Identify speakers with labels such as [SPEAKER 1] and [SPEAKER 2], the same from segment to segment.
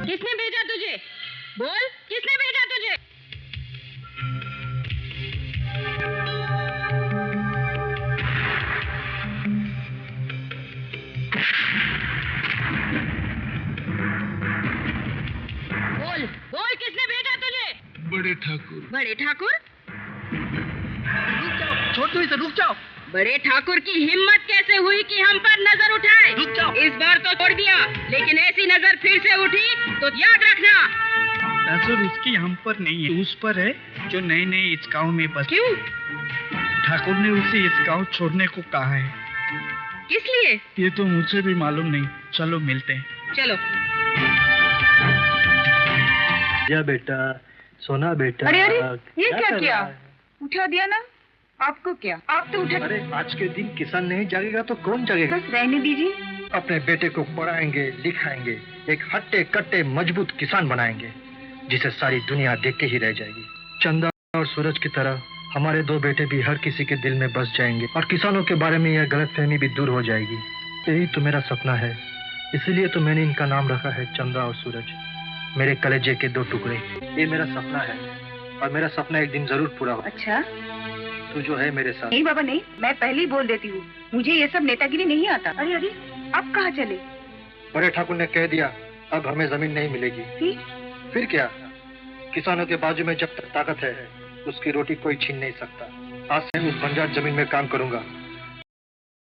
[SPEAKER 1] किसने भेजा तुझे? बोल, किसने भेजा तुझे? बोल, बोल, किसने भेजा तुझे?
[SPEAKER 2] बड़े ठाकुर।
[SPEAKER 1] बड़े ठाकुर?
[SPEAKER 2] रुक जाओ, छोड़ दो इसे, रुक जाओ।
[SPEAKER 1] बड़े ठाकुर की हिम्मत कैसे हुई कि हम पर नजर उठाए?
[SPEAKER 2] रुक जाओ।
[SPEAKER 1] इस बार तो छोड़ दिया, लेकिन ऐसी नजर फिर से उठी तो याद रखना।
[SPEAKER 2] नजर उसकी हम पर नहीं है, उस पर है जो नए नए इस गांव में बस।
[SPEAKER 1] क्यों?
[SPEAKER 2] ठाकुर ने उसे इस गांव छोड़ने को कहा है।
[SPEAKER 1] किस लिए?
[SPEAKER 2] ये तो मुझे भी मालूम नहीं। चलो मिलते हैं।
[SPEAKER 1] चलो।
[SPEAKER 3] या बेटा, सोना बेटा।
[SPEAKER 1] अरे अरे, ये क्या
[SPEAKER 3] कर
[SPEAKER 1] किया?
[SPEAKER 3] रहा है?
[SPEAKER 1] उठा दिया ना। आपको क्या? आप तो उठा।
[SPEAKER 3] अरे आज के दिन किसान नहीं जागेगा तो कौन जागेगा?
[SPEAKER 1] बस रहने दीजिए।
[SPEAKER 3] अपने बेटे को पढ़ाएंगे, लिखाएंगे, एक हट्टे कट्टे मजबूत किसान बनाएंगे जिसे सारी दुनिया देख के ही रह जाएगी। चंदा और सूरज की तरह हमारे दो बेटे भी हर किसी के दिल में बस जाएंगे और किसानों के बारे में यह गलतफहमी भी दूर हो जाएगी। यही तो मेरा सपना है, इसीलिए तो मैंने इनका नाम रखा है चंदा और सूरज, मेरे कलेजे के दो टुकड़े। ये मेरा सपना है और मेरा सपना एक दिन जरूर पूरा होगा।
[SPEAKER 1] अच्छा?
[SPEAKER 3] तू जो है मेरे साथ।
[SPEAKER 1] नहीं बाबा नहीं, मैं पहले ही बोल देती हूँ, मुझे ये सब नेतागिरी नहीं आता। अरे अरे, आप कहाँ चले?
[SPEAKER 3] बड़े ठाकुर ने कह दिया अब हमें जमीन नहीं मिलेगी। फिर क्या? किसानों के बाजू में जब तक ताकत है उसकी रोटी कोई छीन नहीं सकता। आज से उस बंजर जमीन में काम करूंगा,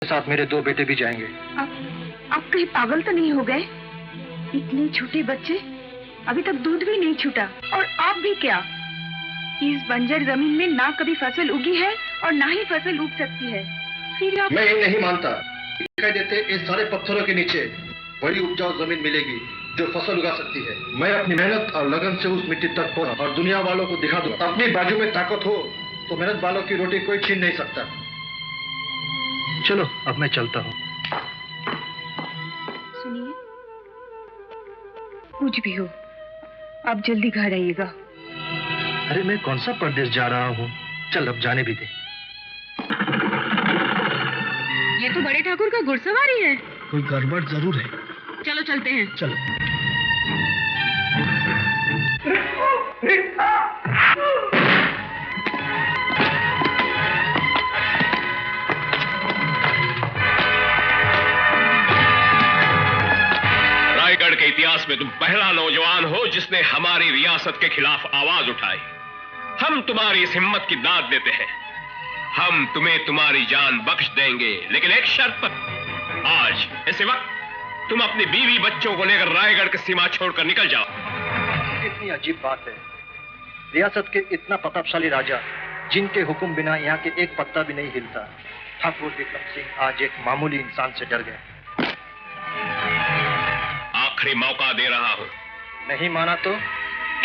[SPEAKER 3] साथ मेरे दो बेटे भी जाएंगे।
[SPEAKER 1] आप कहीं पागल तो नहीं हो गए? इतने छोटे बच्चे, अभी तक दूध भी नहीं छूटा, और आप भी क्या? इस बंजर जमीन में ना कभी फसल उगी है और ना ही फसल उग सकती है। फिर आप...
[SPEAKER 3] मैं ये नहीं मानता। दिखाई देते इस सारे पत्थरों के नीचे बड़ी उपजाऊ जमीन मिलेगी जो फसल उगा सकती है। मैं अपनी मेहनत और लगन से उस मिट्टी तक पहुंच और दुनिया वालों को दिखा दूं। अपनी बाजू में ताकत हो तो मेहनत वालों की रोटी कोई छीन नहीं सकता। चलो अब मैं चलता हूँ।
[SPEAKER 1] सुनिए, कुछ भी हो आप जल्दी घर आइएगा।
[SPEAKER 3] अरे मैं कौन सा परदेश जा रहा हूँ, चल अब जाने भी दे।
[SPEAKER 1] ये तो बड़े ठाकुर का घुड़सवारी है।
[SPEAKER 2] कोई गड़बड़ जरूर है।
[SPEAKER 1] चलो चलते हैं।
[SPEAKER 2] चलो।
[SPEAKER 4] रायगढ़ के इतिहास में तुम पहला नौजवान हो जिसने हमारी रियासत के खिलाफ आवाज उठाई। हम तुम्हारी इस हिम्मत की दाद देते हैं। हम तुम्हें तुम्हारी जान बख्श देंगे, लेकिन एक शर्त पर। आज इसी वक्त तुम अपनी बीवी बच्चों को लेकर रायगढ़ की सीमा छोड़कर निकल जाओ।
[SPEAKER 3] कितनी अजीब बात है, रियासत के इतना प्रतापशाली राजा जिनके हुक्म बिना यहाँ के एक पत्ता भी नहीं हिलता, ठाकुर विक्रम सिंह आज एक मामूली इंसान से डर गए।
[SPEAKER 4] आखिरी मौका दे रहा हूं।
[SPEAKER 3] नहीं माना तो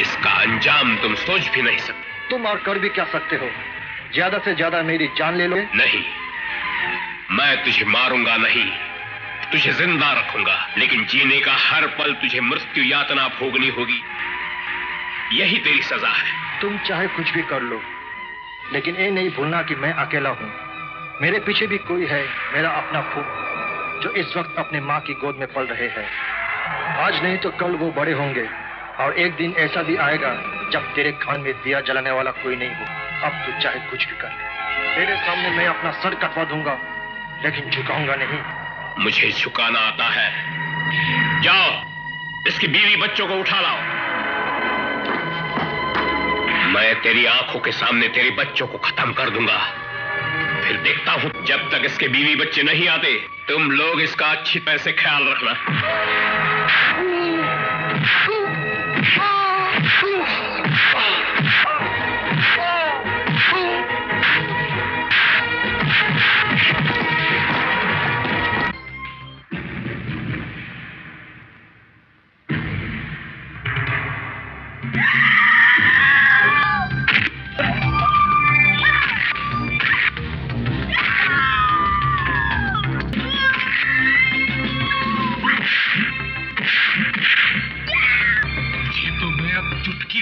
[SPEAKER 4] इसका अंजाम तुम सोच भी नहीं सकते।
[SPEAKER 3] तुम और कर भी क्या सकते हो? ज्यादा से ज्यादा मेरी जान ले लो।
[SPEAKER 4] नहीं, मैं तुझे मारूंगा नहीं, तुझे जिंदा रखूंगा, लेकिन जीने का हर पल तुझे मृत्यु यातना भोगनी होगी। यही तेरी सजा है।
[SPEAKER 3] तुम चाहे कुछ भी कर लो, लेकिन ये नहीं भूलना कि मैं अकेला हूँ। मेरे पीछे भी कोई है, मेरा अपना खून, जो इस वक्त अपने माँ की गोद में पल रहे हैं। आज नहीं तो कल वो बड़े होंगे और एक दिन ऐसा भी आएगा जब तेरे खान में दिया जलाने वाला कोई नहीं हो। अब तू चाहे कुछ भी कर ले, तेरे सामने मैं अपना सर कटवा दूंगा, लेकिन झुकाऊंगा नहीं।
[SPEAKER 4] मुझे झुकाना आता है। जाओ, इसकी बीवी बच्चों को उठा लाओ। मैं तेरी आंखों के सामने तेरे बच्चों को खत्म कर दूंगा। फिर देखता हूं, जब तक इसके बीवी बच्चे नहीं आते तुम लोग इसका अच्छी तरह से ख्याल रखना।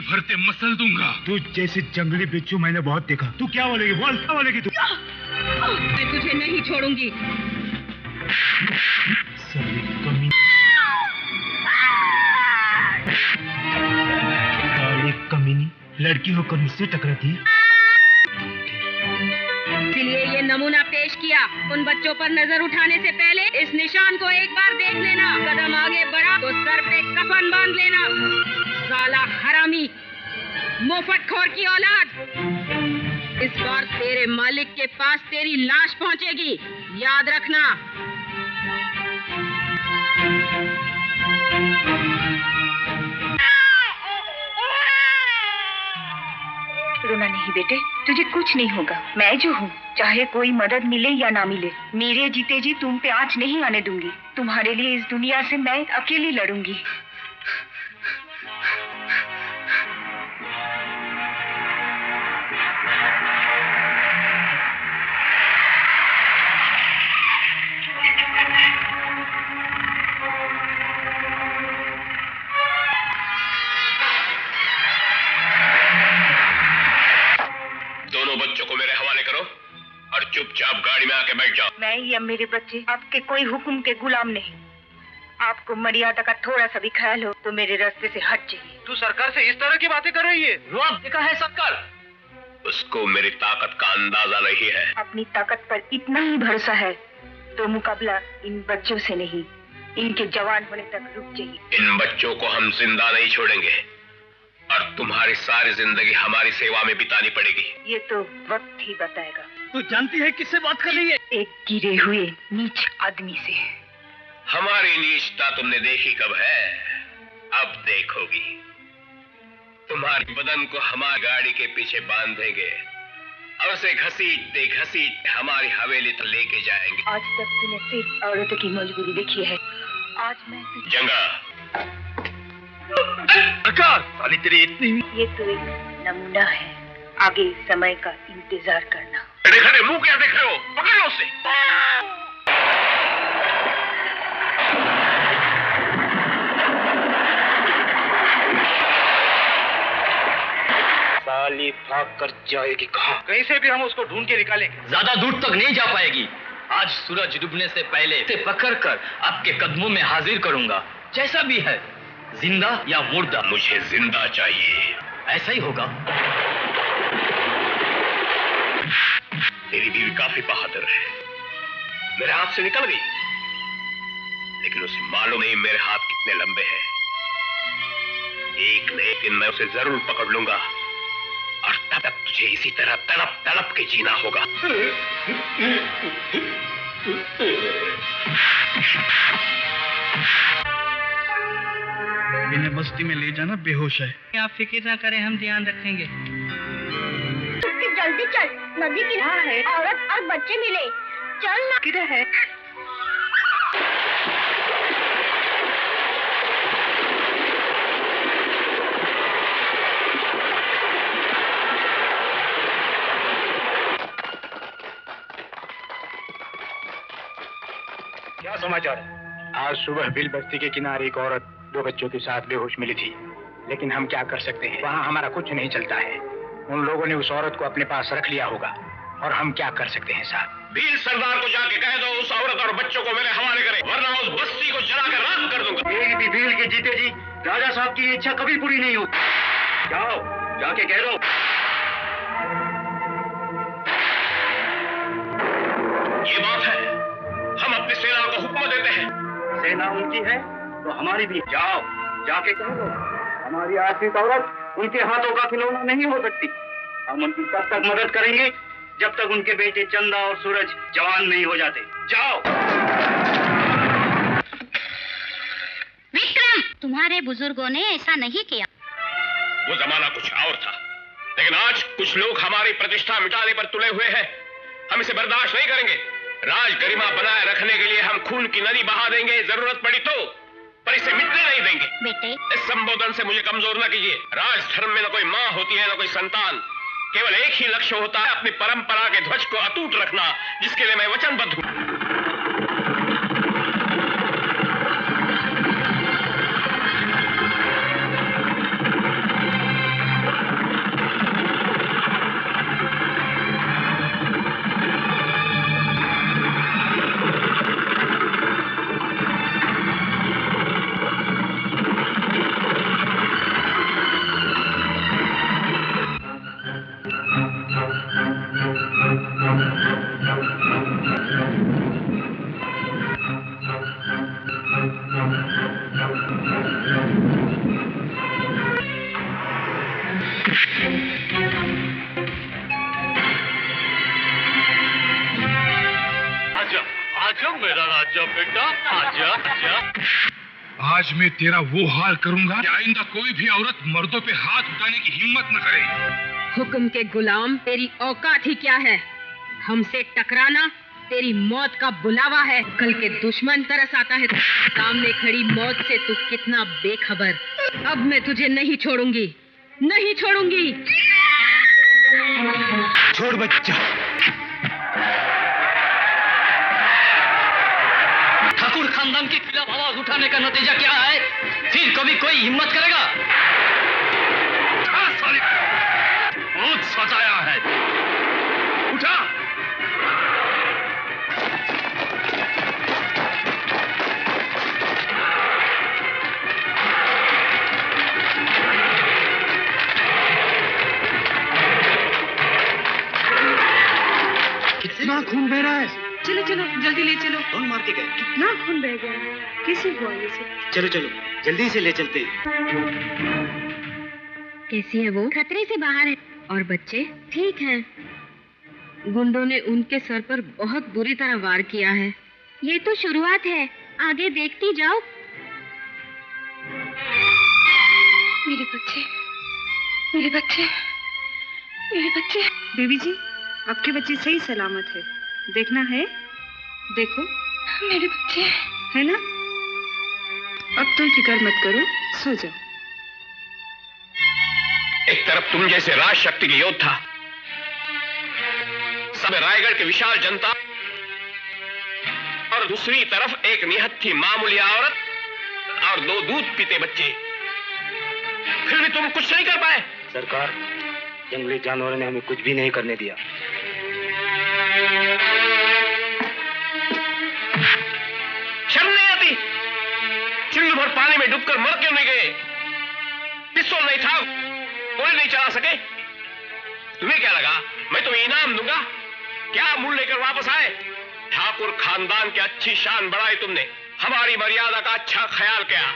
[SPEAKER 5] भरते मसल दूंगा।
[SPEAKER 6] तू जैसे जंगली बिच्छू मैंने बहुत देखा। तू क्या बोलेगी? बोल, क्या बोलेगी तू?
[SPEAKER 1] मैं तुझे नहीं छोड़ूंगी।
[SPEAKER 6] साली कमीनी, साली कमीनी, लड़की होकर मुझसे टकराती।
[SPEAKER 1] इसलिए ये नमूना पेश किया। उन बच्चों पर नजर उठाने से पहले इस निशान को एक बार देख लेना। कदम आगे बढ़ा तो सर पे कफन बांध लेना। साला हरामी, मोफतखोर की औलाद। इस बार तेरे मालिक के पास तेरी लाश पहुंचेगी, याद रखना। रोना नहीं बेटे, तुझे कुछ नहीं होगा। मैं जो हूँ, चाहे कोई मदद मिले या ना मिले, मेरे जीते जी तुम पे आँच नहीं आने दूंगी। तुम्हारे लिए इस दुनिया से मैं अकेली लड़ूंगी।
[SPEAKER 4] दोनों बच्चों को मेरे हवाले करो और चुपचाप गाड़ी में आके बैठ जाओ।
[SPEAKER 1] मैं या मेरे बच्चे आपके कोई हुक्म के गुलाम नहीं। आपको मर्यादा का थोड़ा सा भी ख्याल हो तो मेरे रास्ते से हट जाइए।
[SPEAKER 3] तू सरकार से इस तरह की बातें कर रही है?
[SPEAKER 4] रुआब देखा है सरकार? उसको मेरी ताकत का अंदाजा नहीं है।
[SPEAKER 1] अपनी ताकत पर इतना ही भरोसा है तो मुकाबला इन बच्चों से नहीं, इनके जवान होने तक रुक जाइए।
[SPEAKER 4] इन बच्चों को हम जिंदा नहीं छोड़ेंगे और तुम्हारी सारी जिंदगी हमारी सेवा में बितानी पड़ेगी।
[SPEAKER 1] ये तो वक्त ही बताएगा।
[SPEAKER 2] तू जानती है किससे बात कर रही है?
[SPEAKER 1] एक गिरे हुए नीच आदमी से।
[SPEAKER 4] हमारी नीचता तुमने देखी कब है? अब देखोगी। तुम्हारे बदन को हमारी गाड़ी के पीछे बांधेंगे और उसे घसीटते घसीटते हमारी हवेली तक लेके जाएंगे।
[SPEAKER 1] आज तक तूने सिर्फ औरतों की मजबूरी देखी है, आज मैं
[SPEAKER 4] जंगा
[SPEAKER 3] सरकार, साली तेरी इतनी।
[SPEAKER 1] ये तो एक नमूना है, आगे समय का इंतजार करना।
[SPEAKER 4] खड़े खड़े मुंह क्या देख रहे हो? पकड़ लो उसे।
[SPEAKER 3] साली भाग कर जाएगी कहाँ? कहीं से भी हम उसको ढूंढ के निकालेंगे।
[SPEAKER 7] ज्यादा दूर तक नहीं जा पाएगी। आज सूरज डूबने से पहले इसे पकड़कर आपके कदमों में हाजिर करूंगा, जैसा भी है, जिंदा या मुर्दा।
[SPEAKER 4] मुझे जिंदा चाहिए।
[SPEAKER 7] ऐसा ही होगा।
[SPEAKER 4] तेरी बीवी काफी बहादुर है, मेरे हाथ से निकल गई, लेकिन उसे मालूम नहीं मेरे हाथ कितने लंबे हैं। एक न एक दिन मैं उसे जरूर पकड़ लूंगा और तब तक तुझे इसी तरह तड़प तड़प के जीना होगा।
[SPEAKER 2] इन्हें बस्ती में ले जाना बेहोश है।
[SPEAKER 8] आप फिक्र ना करें, हम ध्यान रखेंगे।
[SPEAKER 9] जल्दी चल, नदी किनारे है, औरत और बच्चे मिले। चल ना।
[SPEAKER 1] किधर है?
[SPEAKER 3] क्या समाचार है? आज सुबह बिल बस्ती के किनारे एक औरत 2 बच्चों के साथ बेहोश मिली थी, लेकिन हम क्या कर सकते हैं? वहाँ हमारा कुछ नहीं चलता है। उन लोगों ने उस औरत को अपने पास रख लिया होगा और हम क्या कर सकते हैं साहब?
[SPEAKER 4] भील सरदार को जाके कह दो उस औरत और बच्चों को मेरे हवाले करे, वरना उस बस्ती को जलाकर राख कर दूंगा।
[SPEAKER 3] एक भी भील के जीते जी राजा साहब की इच्छा कभी पूरी नहीं होती। जाओ, जाके कह दो।
[SPEAKER 4] ये बात है, हम अपनी सेना को हुक्म देते हैं।
[SPEAKER 3] सेना उनकी है तो हमारी भी। जाओ, जाके कह दो हमारी आश्रित औरत उनके हाथों का खिलौना नहीं हो सकती। हम उनकी तब तक मदद करेंगे जब तक उनके बेटे चंदा और सूरज जवान नहीं हो जाते। जाओ।
[SPEAKER 9] विक्रम, तुम्हारे बुजुर्गों ने ऐसा नहीं किया।
[SPEAKER 4] वो जमाना कुछ और था, लेकिन आज कुछ लोग हमारी प्रतिष्ठा मिटाने पर तुले हुए हैं। हम इसे बर्दाश्त नहीं करेंगे। राज गरिमा बनाए रखने के लिए हम खून की नदी बहा देंगे, जरूरत पड़ी तो, पर इसे मिटने नहीं देंगे।
[SPEAKER 9] बेटे,
[SPEAKER 4] इस संबोधन से मुझे कमजोर न कीजिए। राज धर्म में न कोई माँ होती है न कोई संतान, केवल एक ही लक्ष्य होता है, अपनी परंपरा के ध्वज को अटूट रखना, जिसके लिए मैं वचनबद्ध हूं।
[SPEAKER 7] आजा आजा मेरा राजा बेटा, आजा आजा।
[SPEAKER 6] आज मैं तेरा वो हाल करूंगा कि आइंदा कोई भी औरत मर्दों पे हाथ उठाने की हिम्मत न करे।
[SPEAKER 5] हुक्म के गुलाम, तेरी औकात ही क्या है? हमसे टकराना तेरी मौत का बुलावा है। कल के दुश्मन तरस आता है, सामने खड़ी मौत से तू कितना बेखबर। अब मैं तुझे नहीं छोड़ूंगी, नहीं छोड़ूंगी।
[SPEAKER 6] छोड़ बच्चा।
[SPEAKER 7] ठाकुर खानदान के खिलाफ आवाज उठाने का नतीजा क्या है? फिर कभी कोई हिम्मत करेगा? बहुत सताया है, उठा।
[SPEAKER 3] कितना खून बह रहा है।
[SPEAKER 1] चलो चलो जल्दी ले चलो।
[SPEAKER 2] कौन मार के गए?
[SPEAKER 1] कितना खून बह गया है, कैसे हुआ ये सब?
[SPEAKER 2] चलो चलो जल्दी से ले चलते।
[SPEAKER 5] कैसी है वो? खतरे से बाहर है। और बच्चे ठीक हैं। गुंडों ने उनके सर पर बहुत बुरी तरह वार किया है। ये तो शुरुआत है, आगे देखती जाओ।
[SPEAKER 1] मेरे बच्चे, मेरे बच्चे, मेरे बच्चे। देवी जी, आपके बच्चे सही सलामत है, देखना है? देखो मेरे बच्चे, है ना? अब तुम फिक्र मत करो, सो जाओ।
[SPEAKER 4] एक तरफ तुम जैसे राज शक्ति के योद्धा, सब रायगढ़ के विशाल जनता, और दूसरी तरफ एक निहत्थी मामूली औरत और 2 दूध पीते बच्चे। फिर भी तुम कुछ नहीं कर पाए।
[SPEAKER 2] सरकार, जंगली जानवरों ने हमें कुछ भी नहीं करने दिया।
[SPEAKER 4] शर्म नहीं आती? चिल्लू भर पानी में डूबकर मर क्यों नहीं गए? पिस्तौल नहीं था, गोली नहीं चला सके? तुम्हें क्या लगा मैं तुम्हें इनाम दूंगा? क्या मूल लेकर वापस आए? ठाकुर खानदान की अच्छी शान बढ़ाई तुमने, हमारी मर्यादा का अच्छा ख्याल किया।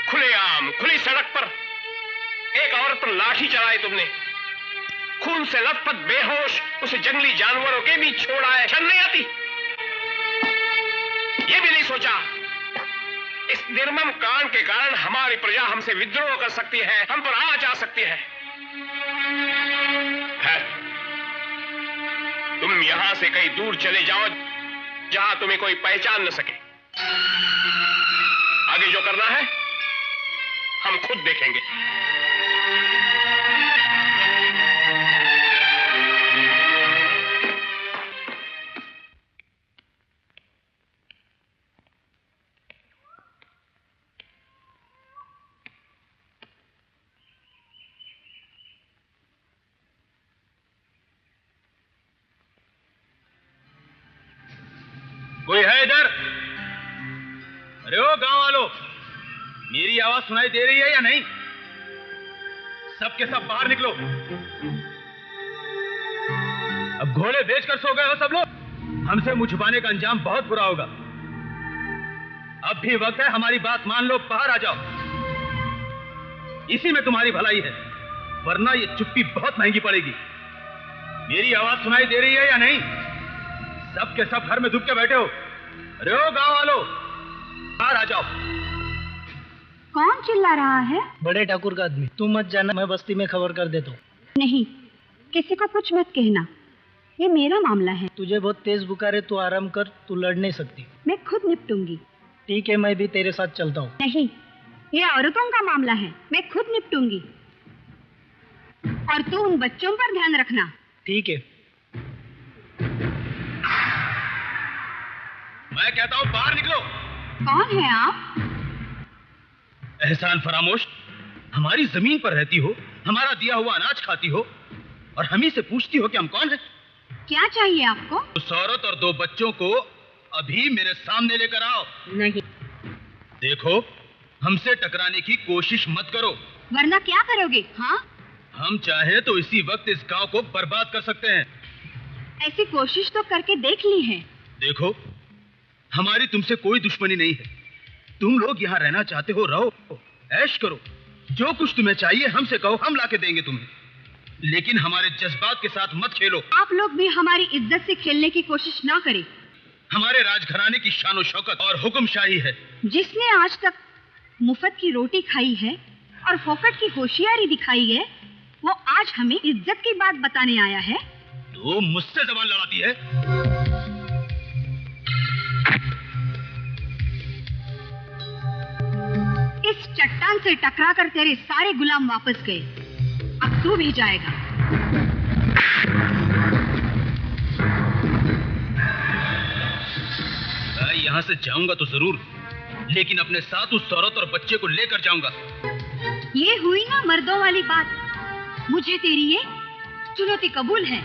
[SPEAKER 4] खुलेआम खुली सड़क पर एक औरत पर लाठी चलाई तुमने, खून से लथपथ बेहोश उसे जंगली जानवरों के बीच छोड़ा है। शर्म नहीं आती? ये भी नहीं सोचा इस निर्मम कांड के कारण हमारी प्रजा हमसे विद्रोह कर सकती है, हम पर आँच आ सकती है। तुम यहां से कहीं दूर चले जाओ जहां तुम्हें कोई पहचान न सके। आगे जो करना है हम खुद देखेंगे।
[SPEAKER 7] कोई है इधर? अरे ओ गांव वालों, मेरी आवाज सुनाई दे रही है या नहीं? सबके सब बाहर निकलो। अब घोड़े बेचकर सो गए हो सब लोग? हमसे मुंह छुपाने का अंजाम बहुत बुरा होगा। अब भी वक्त है, हमारी बात मान लो, बाहर आ जाओ। इसी में तुम्हारी भलाई है, वरना ये चुप्पी बहुत महंगी पड़ेगी। मेरी आवाज सुनाई दे रही है या नहीं? सब के सब घर में दुब के बैठे हो। अरे ओ गांव वालों, बाहर आ जाओ।
[SPEAKER 9] कौन चिल्ला रहा है?
[SPEAKER 3] बड़े ठाकुर का आदमी। तू मत जाना, मैं बस्ती में खबर कर देता हूँ।
[SPEAKER 9] नहीं, किसी को कुछ मत कहना, ये मेरा मामला है।
[SPEAKER 3] तुझे बहुत तेज बुखार है, तू आराम कर, तू लड़ नहीं सकती।
[SPEAKER 9] मैं खुद निपटूंगी।
[SPEAKER 3] ठीक है, मैं भी तेरे साथ चलता हूँ।
[SPEAKER 9] नहीं, ये औरतों का मामला है, मैं खुद निपटूंगी। और तू उन बच्चों पर ध्यान रखना।
[SPEAKER 3] ठीक है।
[SPEAKER 7] मैं कहता हूं बाहर निकलो।
[SPEAKER 9] कौन है आप?
[SPEAKER 7] एहसान फरामोश, हमारी जमीन पर रहती हो, हमारा दिया हुआ अनाज खाती हो, और हम ही से पूछती हो कि हम कौन हैं?
[SPEAKER 9] क्या चाहिए आपको?
[SPEAKER 7] उस औरत और 2 बच्चों को अभी मेरे सामने लेकर आओ।
[SPEAKER 5] नहीं।
[SPEAKER 7] देखो, हमसे टकराने की कोशिश मत करो,
[SPEAKER 9] वरना क्या करोगे? हाँ,
[SPEAKER 7] हम चाहे तो इसी वक्त इस गांव को बर्बाद कर सकते हैं।
[SPEAKER 9] ऐसी कोशिश तो करके देख ली है।
[SPEAKER 7] देखो, हमारी तुमसे कोई दुश्मनी नहीं है। तुम लोग यहाँ रहना चाहते हो, रहो, ऐश करो, जो कुछ तुम्हें चाहिए हमसे कहो, हम लाके देंगे तुम्हें, लेकिन हमारे जज्बात के साथ मत खेलो।
[SPEAKER 9] आप लोग भी हमारी इज्जत से खेलने की कोशिश ना करें।
[SPEAKER 7] हमारे राजघराने की शान और शौकत और हुक्मशाही है।
[SPEAKER 9] जिसने आज तक मुफ्त की रोटी खाई है और फोकट की होशियारी दिखाई है, वो आज हमें इज्जत की बात बताने आया है।
[SPEAKER 7] तो मुझसे जबान लड़ाती है।
[SPEAKER 9] इस चट्टान से टकराकर तेरे सारे गुलाम वापस गए, अब तू भी जाएगा।
[SPEAKER 7] यहाँ से जाऊंगा तो जरूर, लेकिन अपने साथ उस औरत और बच्चे को लेकर जाऊंगा।
[SPEAKER 9] ये हुई ना मर्दों वाली बात। मुझे तेरी ये चुनौती कबूल है।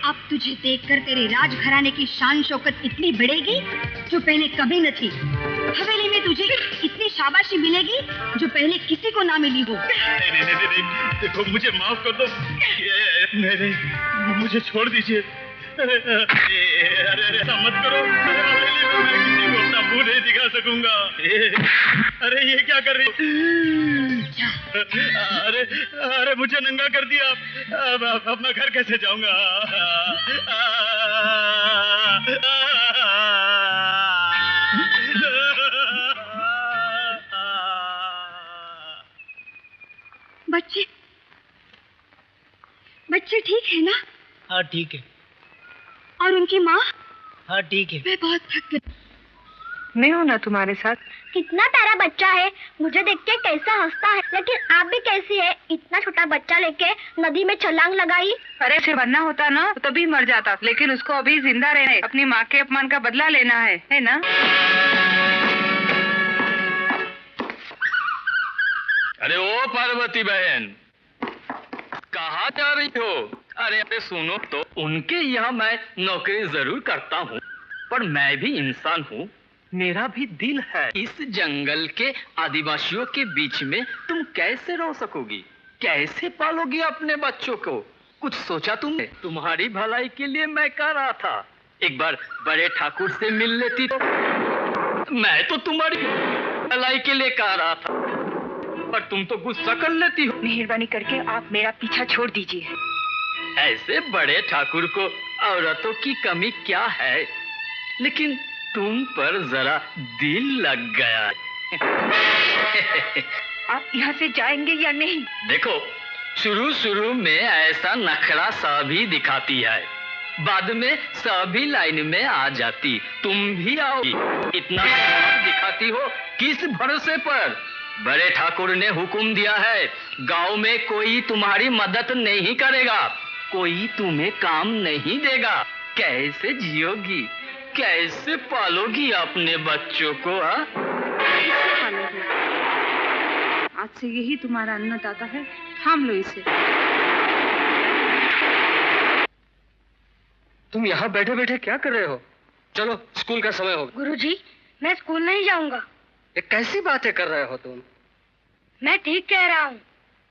[SPEAKER 9] अब तुझे देखकर तेरे राजघराने की शान शौकत इतनी बढ़ेगी जो पहले कभी न थी। हवेली में तुझे इतनी शाबाशी मिलेगी जो पहले किसी को ना मिली हो।
[SPEAKER 7] नहीं, देखो मुझे माफ कर दो। नहीं, मुझे छोड़ दीजिए। अरे ऐसा मत करो। हवेली में मैं किसी को अपना मुंह नहीं दिखा सकूंगा। अरे ये क्या कर रही हो? अरे मुझे नंगा कर दिया। अब मैं घर कैसे जाऊंगा?
[SPEAKER 9] बच्चे ठीक है ना?
[SPEAKER 8] हाँ ठीक है।
[SPEAKER 9] और उनकी माँ?
[SPEAKER 8] हाँ ठीक है।
[SPEAKER 9] मैं बहुत थक गई।
[SPEAKER 1] मैं हूँ ना तुम्हारे साथ।
[SPEAKER 10] कितना प्यारा बच्चा है, मुझे देख के कैसा हंसता है। लेकिन आप भी कैसी है, इतना छोटा बच्चा लेके नदी में छलांग लगाई।
[SPEAKER 1] अरे उसे मरना होता ना तो तभी मर जाता, लेकिन उसको अभी जिंदा रहना है, अपनी माँ के अपमान का बदला लेना है ना?
[SPEAKER 11] अरे ओ पार्वती बहन, कहाँ जा रही हो? अरे सुनो तो, उनके यहाँ मैं नौकरी जरूर करता हूँ, पर मैं भी इंसान हूँ, मेरा भी दिल है। इस जंगल के आदिवासियों के बीच में तुम कैसे रह सकोगी? कैसे पालोगी अपने बच्चों को? कुछ सोचा तुमने? तुम्हारी भलाई के लिए मैं कह रहा था, एक बार बड़े ठाकुर से मिल लेती तो। मैं तो तुम्हारी भलाई के लिए कह रहा था, पर तुम तो गुस्सा कर लेती हो।
[SPEAKER 1] मेहरबानी करके आप मेरा पीछा छोड़ दीजिए।
[SPEAKER 11] ऐसे बड़े ठाकुर को औरतों की कमी क्या है, लेकिन तुम पर जरा दिल लग गया।
[SPEAKER 1] आप यहाँ से जाएंगे या नहीं?
[SPEAKER 11] देखो, शुरू में ऐसा नखरा सभी दिखाती है, बाद में सभी लाइन में आ जाती। तुम भी आओगी। इतना दिखाती हो किस भरोसे पर? बड़े ठाकुर ने हुक्म दिया है, गांव में कोई तुम्हारी मदद नहीं करेगा, कोई तुम्हें काम नहीं देगा। कैसे जियोगी, कैसे पालोगी अपने बच्चों को?
[SPEAKER 1] आज से यही तुम्हारा अन्नदाता है, थाम लो इसे।
[SPEAKER 12] तुम यहाँ बैठे बैठे क्या कर रहे हो? चलो, स्कूल का समय होगा।
[SPEAKER 10] गुरुजी, मैं स्कूल नहीं जाऊंगा।
[SPEAKER 12] ये कैसी बातें कर रहे हो तुम?
[SPEAKER 10] मैं ठीक कह रहा हूँ।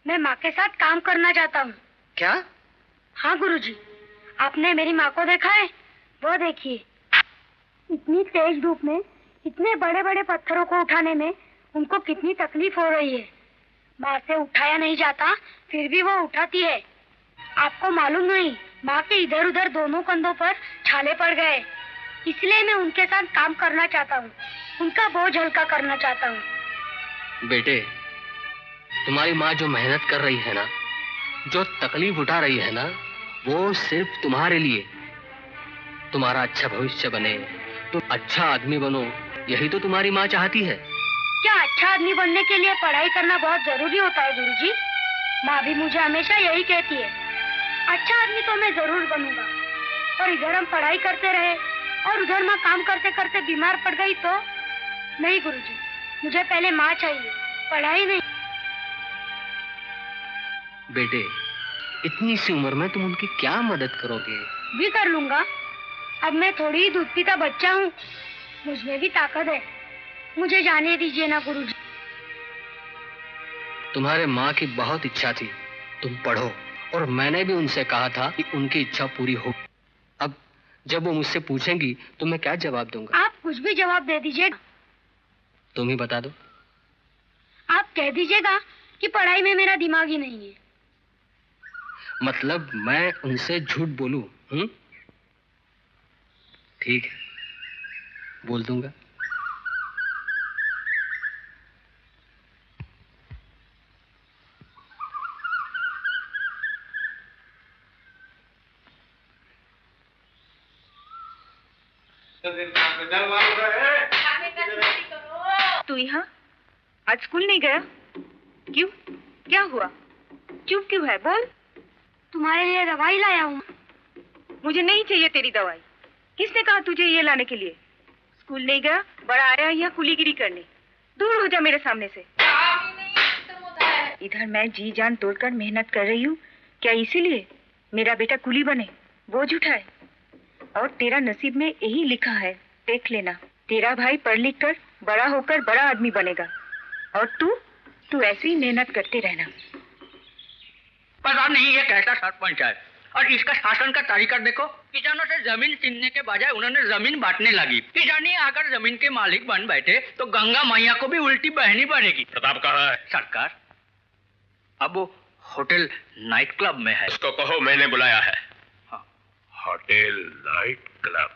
[SPEAKER 10] मैं माँ के साथ काम करना चाहता हूँ।
[SPEAKER 12] क्या?
[SPEAKER 10] हाँ गुरुजी, आपने मेरी माँ को देखा है? वो देखिए, इतनी तेज धूप में इतने बड़े बड़े पत्थरों को उठाने में उनको कितनी तकलीफ हो रही है। माँ से उठाया नहीं जाता, फिर भी वो उठाती है। आपको मालूम नहीं, माँ के इधर उधर दोनों कंधों पर छाले पड़ गए। इसलिए मैं उनके साथ काम करना चाहता हूँ, उनका बोझ हल्का करना चाहता हूँ।
[SPEAKER 12] बेटे, तुम्हारी माँ जो मेहनत कर रही है ना, जो तकलीफ उठा रही है ना, वो सिर्फ तुम्हारे लिए, तुम्हारा अच्छा भविष्य बने, तुम अच्छा आदमी बनो, यही तो तुम्हारी माँ चाहती है।
[SPEAKER 10] क्या अच्छा आदमी बनने के लिए पढ़ाई करना बहुत जरूरी होता है गुरुजी? माँ भी मुझे हमेशा यही कहती है। अच्छा आदमी तो मैं जरूर बनूंगा, और इधर हम पढ़ाई करते रहे और उधर माँ काम करते करते बीमार पड़ गई तो? नहीं गुरुजी, मुझे पहले माँ चाहिए, पढ़ाई नहीं।
[SPEAKER 12] बेटे, इतनी सी उम्र में तुम उनकी क्या मदद करोगे?
[SPEAKER 10] भी कर लूंगा। अब मैं थोड़ी ही दूध पीता बच्चा हूँ, मुझमें भी ताकत है। मुझे जाने दीजिए ना गुरुजी।
[SPEAKER 12] तुम्हारे माँ की बहुत इच्छा थी तुम पढ़ो, और मैंने भी उनसे कहा था कि उनकी इच्छा पूरी हो। अब जब वो मुझसे पूछेंगी तो मैं क्या जवाब दूंगा?
[SPEAKER 10] आप कुछ भी जवाब दे दीजिएगा।
[SPEAKER 12] तुम ही बता दो।
[SPEAKER 10] आप कह दीजिएगा कि पढ़ाई में मेरा दिमाग ही नहीं है।
[SPEAKER 12] मतलब मैं उनसे झूठ बोलूं? ठीक है, बोल दूंगा।
[SPEAKER 1] तू यहाँ आज स्कूल नहीं गया? क्यों? क्या हुआ? चुप क्यों है? बोल।
[SPEAKER 10] तुम्हारे लिए दवाई लाया हूँ।
[SPEAKER 1] मुझे नहीं चाहिए तेरी दवाई। किसने कहा तुझे ये लाने के लिए? स्कूल नहीं गया, बड़ा आया यहाँ कुलीगिरी करने। दूर हो जा मेरे सामने से। इधर मैं जी जान तोड़कर मेहनत कर रही हूँ, क्या इसीलिए मेरा बेटा कुली बने, बोझ उठाए? और तेरा नसीब में यही लिखा है, देख लेना। तेरा भाई पढ़ लिख कर बड़ा होकर बड़ा आदमी बनेगा, और तू ऐसे ही मेहनत करते रहना।
[SPEAKER 11] पता नहीं ये कैसा सरपंच है, और इसका शासन का तरीका देखो। किसानों से जमीन छीनने के बजाय उन्होंने जमीन बांटने लगी। किसानी अगर जमीन के मालिक बन बैठे तो गंगा मैया को भी उल्टी बहनी पड़ेगी।
[SPEAKER 4] प्रताप कहाँ है?
[SPEAKER 11] सरकार, अब वो होटल नाइट क्लब में है।
[SPEAKER 4] उसको कहो मैंने बुलाया है।
[SPEAKER 11] हाँ।
[SPEAKER 4] Hotel night club.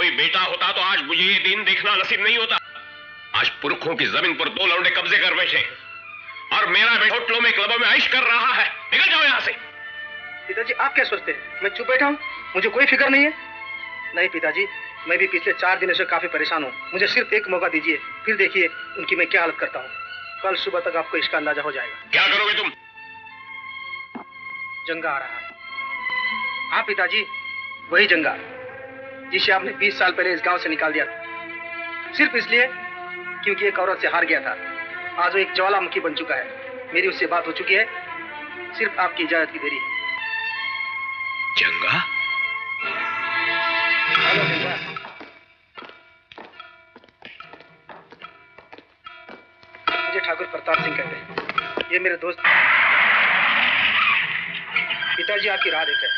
[SPEAKER 4] कोई बेटा होता तो आज मुझे ये दिन देखना नसीब नहीं होता। आज पुरखों की जमीन पर 2 लौंडे कब्जे कर बैठे और मेरा बेटा होटलों में, क्लबों में ऐश कर रहा है। निकल जाओ यहाँ से।
[SPEAKER 3] पिताजी आप क्या सोचते हैं मैं चुप बैठा हूँ, मुझे कोई फिक्र नहीं है? नहीं पिताजी, मैं भी पिछले 4 दिनों से काफी परेशान हूँ। मुझे सिर्फ एक मौका दीजिए, फिर देखिए उनकी मैं क्या हालत करता हूँ। कल सुबह तक आपको इसका अंदाजा हो जाएगा।
[SPEAKER 4] क्या करोगे तुम?
[SPEAKER 3] जंगा आ रहा है। हाँ पिताजी, वही जंगा जिसे आपने 20 साल पहले इस गांव से निकाल दिया था, सिर्फ इसलिए क्योंकि एक औरत से हार गया था। आज वो एक ज्वालामुखी बन चुका है। मेरी उससे बात हो चुकी है, सिर्फ आपकी इजाजत की देरी है।
[SPEAKER 4] जंगा?
[SPEAKER 3] हेलो जंगा। मुझे ठाकुर प्रताप सिंह कहते हैं, ये मेरे दोस्त। पिताजी आपकी राह देख है।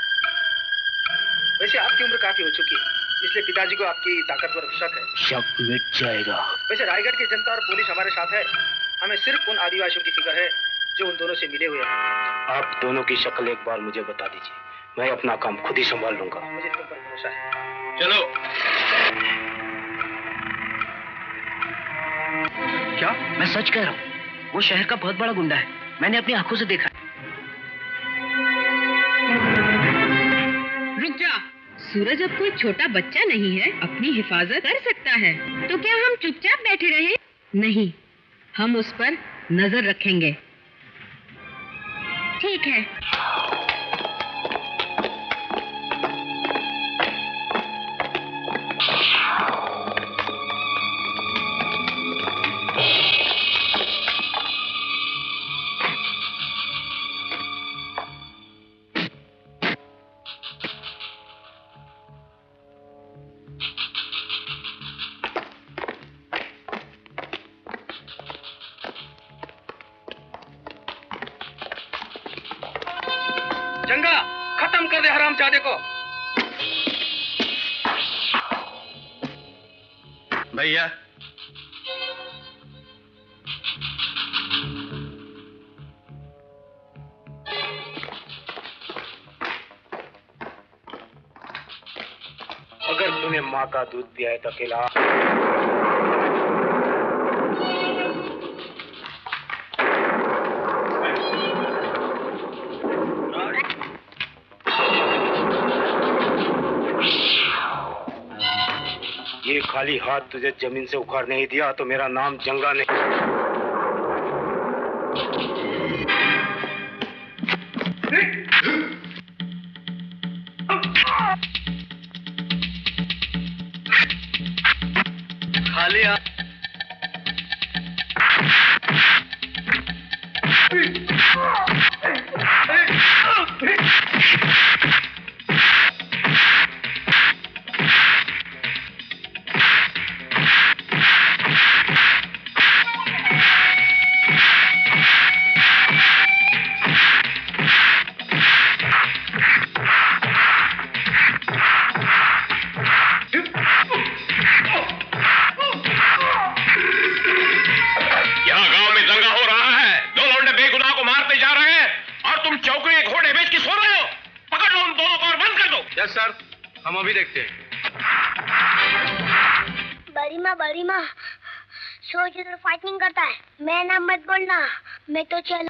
[SPEAKER 3] वैसे आपकी उम्र काफी हो चुकी है, इसलिए पिताजी को आपकी ताकत पर शक है।
[SPEAKER 8] शक मिट जाएगा।
[SPEAKER 3] वैसे रायगढ़ की जनता और पुलिस हमारे साथ है। हमें सिर्फ उन आदिवासियों की फिक्र है जो उन दोनों से मिले हुए हैं।
[SPEAKER 8] आप दोनों की शक्ल एक बार मुझे बता दीजिए, मैं अपना काम खुद ही संभाल लूंगा।
[SPEAKER 3] मुझे तुम पर भरोसा है।
[SPEAKER 4] चलो।
[SPEAKER 8] क्या? मैं सच कह रहा हूँ, वो शहर का बहुत बड़ा गुंडा है, मैंने अपनी आंखों से देखा।
[SPEAKER 5] रुक जा। सूरज अब कोई छोटा बच्चा नहीं है, अपनी हिफाजत कर सकता है। तो क्या हम चुपचाप बैठे रहे? नहीं, हम उस पर नजर रखेंगे। ठीक है।
[SPEAKER 3] जंगा, खत्म कर दे हरामजादे को।
[SPEAKER 7] भैया,
[SPEAKER 8] अगर तूने माँ का दूध पिया है तो अकेला ये खाली हाथ तुझे जमीन से उखाड़ नहीं दिया तो मेरा नाम जंगा नहीं। खाली हाथ
[SPEAKER 7] सर, हम अभी देखते हैं।
[SPEAKER 10] बड़ी माँ, सोच इधर फाइटिंग करता है। मैं ना मत बोलना, मैं तो चल।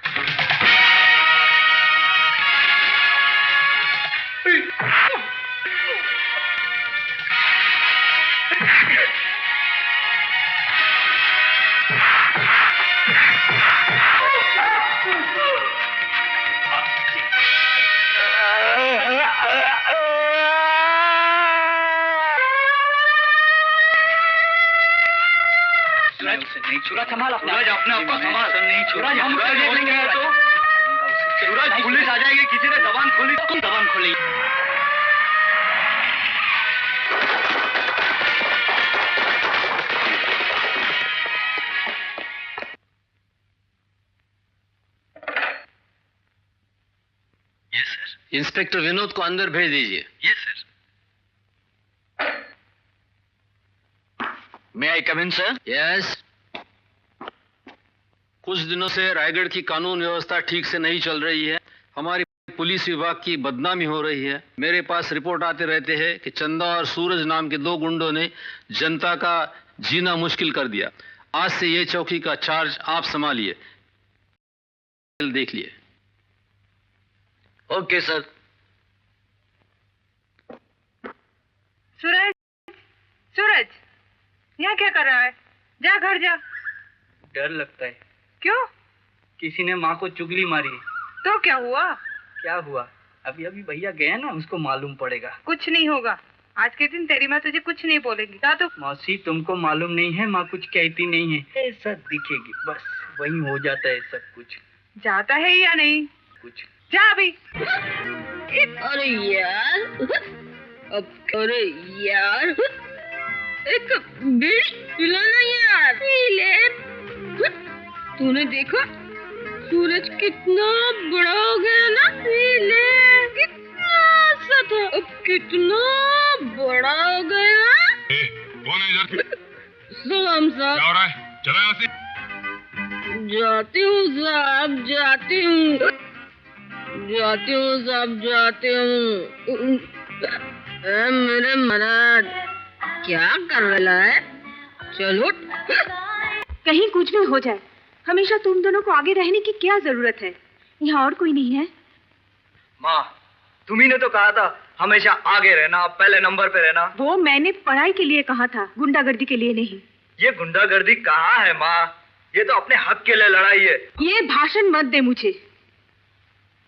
[SPEAKER 8] सूरज संभाल अपने आप को संभाल। सूरज हम उसको देख लेंगे तो सूरज पुलिस आ जाएगी। किसी ने जबान खोली तो जबान खोली।
[SPEAKER 12] Yes sir. इंस्पेक्टर विनोद को अंदर भेज दीजिए।
[SPEAKER 8] Yes sir.
[SPEAKER 12] May I come in sir? Yes. कुछ दिनों से रायगढ़ की कानून व्यवस्था ठीक से नहीं चल रही है। हमारी
[SPEAKER 13] पुलिस विभाग की बदनामी हो रही है। मेरे पास रिपोर्ट आते रहते हैं कि चंदा और सूरज नाम के 2 गुंडों ने जनता का जीना मुश्किल कर दिया। आज से ये चौकी का चार्ज आप संभालिए। देख लिए।
[SPEAKER 12] Okay sir.
[SPEAKER 1] सूरज, सूरज, यहाँ क्या कर रहा है? जा घर जा।
[SPEAKER 2] डर लगता है।
[SPEAKER 1] क्यों?
[SPEAKER 2] किसी ने माँ को चुगली मारी है।
[SPEAKER 1] तो क्या हुआ?
[SPEAKER 2] क्या हुआ? अभी अभी भैया गया ना, उसको मालूम पड़ेगा।
[SPEAKER 1] कुछ नहीं होगा। आज के दिन तेरी माँ तुझे कुछ नहीं बोलेगी। जा तो।
[SPEAKER 2] मौसी तुमको मालूम नहीं है, माँ कुछ कहती नहीं है, ऐसा दिखेगी, बस वही हो जाता है सब कुछ।
[SPEAKER 1] जाता है या नहीं?
[SPEAKER 2] कुछ।
[SPEAKER 1] जा अभी।
[SPEAKER 5] अरे यार, अब अरे यार, एक बीड़ी पिलाना यार। पी ले। तूने देखा सूरज कितना बड़ा हो गया ना? पी ले। कितना सा था, अब कितना बड़ा हो गया।
[SPEAKER 6] कौन है इधर?
[SPEAKER 5] सलाम साहब।
[SPEAKER 6] क्या हो रहा है? चलो यहाँ से।
[SPEAKER 5] जाती हूँ साहब, जाती हूँ साहब, जाती हूँ। मेरे महाराज क्या कर रहा है? चलो।
[SPEAKER 1] कहीं कुछ भी हो जाए, हमेशा तुम दोनों को आगे रहने की क्या जरूरत है? यहाँ और कोई नहीं है।
[SPEAKER 8] माँ, तुम्ही ने तो कहा था हमेशा आगे रहना, पहले नंबर पे रहना।
[SPEAKER 1] वो मैंने पढ़ाई के लिए कहा था, गुंडागर्दी के लिए नहीं।
[SPEAKER 8] ये गुंडागर्दी कहाँ है माँ? ये तो अपने हक के लिए लड़ाई है।
[SPEAKER 1] ये भाषण मत दे मुझे।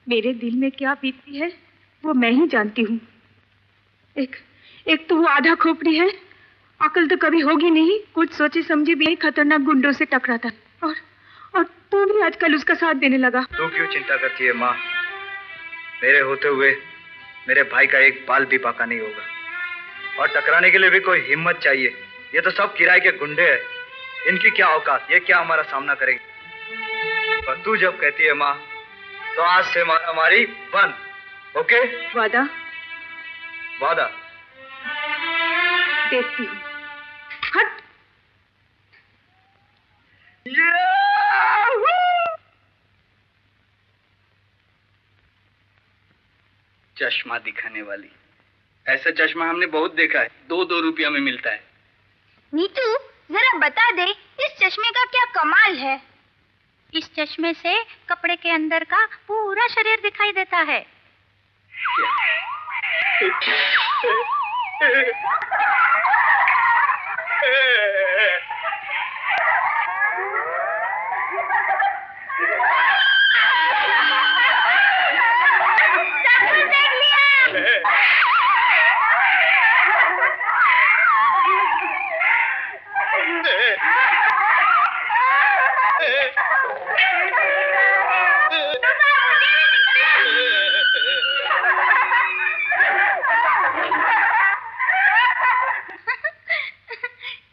[SPEAKER 1] मेरे दिल में क्या बीतती है वो मैं ही जानती हूँ। एक तो वो आधा खोपड़ी है, अकल तो कभी होगी नहीं, कुछ सोचे समझे भी खतरनाक गुंडों से टकराता। और तू भी आजकल उसका साथ देने लगा।
[SPEAKER 8] तू क्यों चिंता करती है माँ? मेरे होते हुए मेरे भाई का एक बाल भी पाका नहीं होगा। और टकराने के लिए भी कोई हिम्मत चाहिए। ये तो सब किराए के गुंडे हैं, इनकी क्या औकात? ये क्या हमारा सामना करेगी? पर तू जब कहती है माँ, तो आज से हमारी बंद। ओके?
[SPEAKER 1] वादा?
[SPEAKER 8] वादा।
[SPEAKER 1] देखती हूँ। हट।
[SPEAKER 2] चश्मा दिखाने वाली। ऐसा चश्मा हमने बहुत देखा है, 2-2 रुपया में मिलता है।
[SPEAKER 10] नीतू, जरा बता दे, इस चश्मे का क्या कमाल है? इस चश्मे से कपड़े के अंदर का पूरा शरीर दिखाई देता है।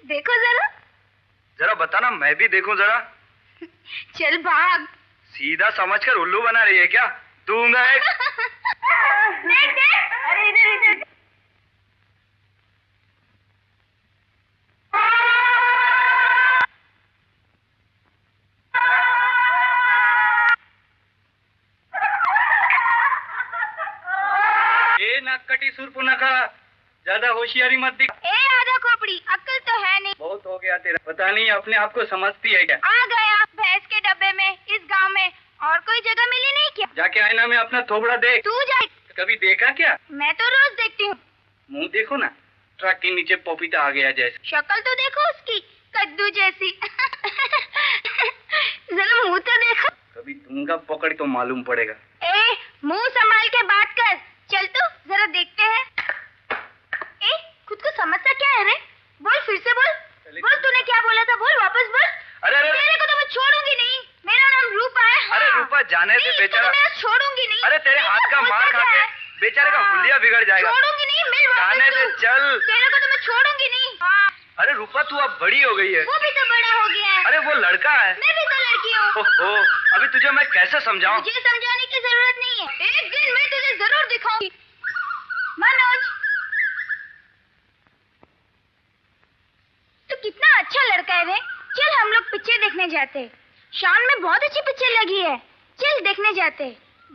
[SPEAKER 10] देखो जरा।
[SPEAKER 8] जरा बताना, मैं भी देखूं जरा।
[SPEAKER 10] चल भाग।
[SPEAKER 8] सीधा समझकर उल्लू बना रही है क्या? दूंगा एक।
[SPEAKER 10] देख देख, अरे इधर इधर।
[SPEAKER 2] ये नक्कटी सुरपुनखा, ज्यादा होशियारी मत दिख।
[SPEAKER 10] ए आधा खोपड़ी, अक्ल तो है नहीं।
[SPEAKER 2] बहुत हो गया तेरा, पता नहीं अपने आप को समझती है क्या?
[SPEAKER 10] आ गया भैंस के डब्बे में, इस गांव में और कोई जगह मिली नहीं क्या?
[SPEAKER 2] जाके आईना में अपना थोबड़ा देख।
[SPEAKER 10] तू जा।
[SPEAKER 2] कभी देखा क्या?
[SPEAKER 10] मैं तो रोज देखती हूँ।
[SPEAKER 2] मुंह देखो ना, ट्रक के नीचे पपीता आ गया जैसे।
[SPEAKER 10] शक्ल तो देखो उसकी, कद्दू जैसी। जरा मुंह तो देखो।
[SPEAKER 2] कभी दूंगा पकड़ तो मालूम पड़ेगा।
[SPEAKER 10] ए, मुंह संभाल के बात कर। चल तो जरा देखते हैं। ए, खुद को समझता क्या है रे? बोल, फिर से बोल। बोल, तूने क्या बोला था? बोल, वापस बोल।
[SPEAKER 8] अरे
[SPEAKER 10] तेरे को तो मैं छोड़ूंगी नहीं। मेरा नाम रूपा है। हाँ।
[SPEAKER 8] अरे रूपा, जाने से बेचारा।
[SPEAKER 10] मैं छोड़ूंगी नहीं।
[SPEAKER 8] अरे तेरे हाथ का मार खा के बेचारे का हुलिया बिगड़ जाएगा।
[SPEAKER 10] छोड़ूंगी नहीं, मिल वापस।
[SPEAKER 8] जाने दे, चल।
[SPEAKER 10] तेरे को तो मैं छोड़ूंगी नहीं। हाँ।
[SPEAKER 8] अरे रूपा, तू अब बड़ी हो गई है।
[SPEAKER 10] वो भी तो बड़ा हो गया है।
[SPEAKER 8] अरे वो लड़का है।
[SPEAKER 10] मैं भी तो लड़की हूँ।
[SPEAKER 8] ओहो, अभी तुझे मैं कैसे समझाऊं?
[SPEAKER 10] मुझे समझाने की जरूरत नहीं है। एक दिन मैं तुझे जरूर दिखाऊंगी। मनोज, तो कितना अच्छा लड़का है रे। चल हम लोग पिक्चर देखने जाते। शाम में बहुत अच्छी पिक्चर लगी है। चल देखने जाते।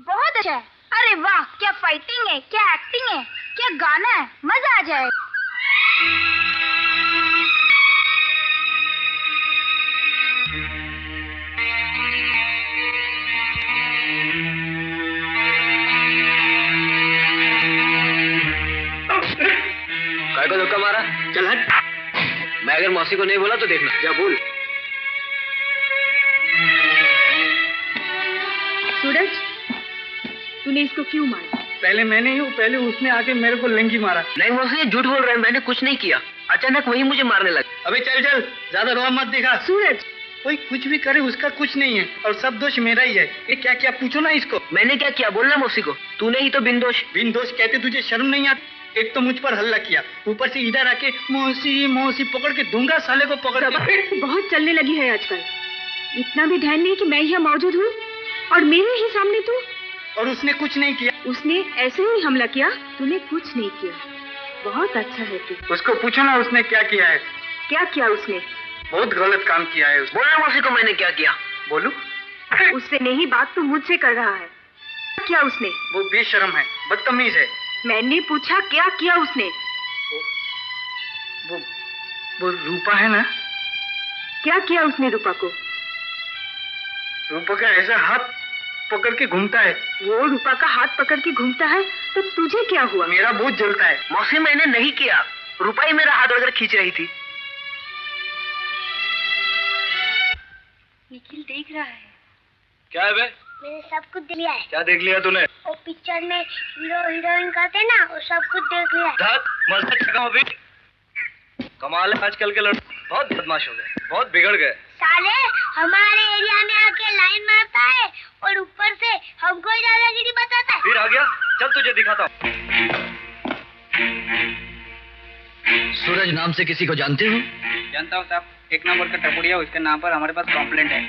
[SPEAKER 10] बहुत अच्छा है। अरे वाह, क्या फाइटिंग है, क्या एक्टिंग है, क्या गाना है, मजा आ जाए।
[SPEAKER 12] काय को धक्का मारा? चल हट। मैं अगर मौसी को नहीं बोला तो देखना। जा बोल।
[SPEAKER 1] सूरज, तूने इसको क्यों मारा?
[SPEAKER 2] पहले मैंने ही, पहले उसने आके मेरे को लंगी मारा।
[SPEAKER 12] नहीं मौसी, झूठ बोल रहे हैं, मैंने कुछ नहीं किया। अचानक वही मुझे मारने लगा।
[SPEAKER 2] अबे चल चल, ज्यादा रोआ मत दिखा।
[SPEAKER 1] सूरज,
[SPEAKER 2] कोई कुछ भी करे उसका कुछ नहीं है और सब दोष मेरा ही है। ये क्या क्या पूछो ना इसको।
[SPEAKER 12] मैंने क्या किया? बोलना मौसी को। तूने ही तो बिन दोष
[SPEAKER 2] कहते, तुझे शर्म नहीं आती? एक तो मुझ पर हल्ला किया, ऊपर से इधर आके मौसी मौसी पकड़ के दूंगा साले को पकड़ के।
[SPEAKER 1] बहुत चलने लगी है आजकल। इतना भी ध्यान नहीं कि मैं यहाँ मौजूद हूँ और मेरे ही सामने तू।
[SPEAKER 2] और उसने कुछ नहीं किया। उसने
[SPEAKER 1] ऐसे ही हमला किया, तूने कुछ नहीं किया। बहुत अच्छा है तू।
[SPEAKER 2] उसको पूछो ना उसने क्या किया है।
[SPEAKER 1] क्या किया उसने?
[SPEAKER 2] बहुत गलत काम किया है उसने।
[SPEAKER 12] बोलना मौसी को मैंने क्या किया।
[SPEAKER 2] बोलू?
[SPEAKER 1] उससे नहीं, बात तो मुझसे कर रहा है। क्या किया उसने?
[SPEAKER 2] वो बेशर्म है, बदतमीज है।
[SPEAKER 1] मैंने पूछा क्या किया उसने?
[SPEAKER 2] वो रूपा है ना?
[SPEAKER 1] क्या किया उसने रूपा को?
[SPEAKER 2] रूपा का ऐसा हाथ पकड़ के घूमता है।
[SPEAKER 1] वो रूपा का हाथ पकड़ के घूमता है तो तुझे क्या हुआ?
[SPEAKER 2] मेरा बहुत जलता है।
[SPEAKER 12] मौसी मैंने नहीं किया, रूपा ही मेरा हाथ पकड़ खींच रही थी।
[SPEAKER 10] निखिल देख रहा है।
[SPEAKER 2] क्या है बे?
[SPEAKER 10] मैंने सब कुछ देख लिया है।
[SPEAKER 2] क्या देख लिया तूने?
[SPEAKER 10] वो पिक्चर में हीरो हीरोइन करते ना, वो सब कुछ देख लिया है।
[SPEAKER 2] मस्त चका अभी। कमाल है, आजकल के लड़के बहुत बदमाश हो गए, बहुत बिगड़ गए।
[SPEAKER 10] साले हमारे एरिया में आके लाइन मारता है और ऊपर से हमको ही दादागिरी बताता है।
[SPEAKER 2] फिर आ गया, चल तुझे दिखाता हूँ।
[SPEAKER 12] सूरज नाम से किसी को जानते हो?
[SPEAKER 2] जानता हूँ साहब, एक नंबर का टपुड़िया, उसके नाम पर हमारे पास कंप्लेंट है।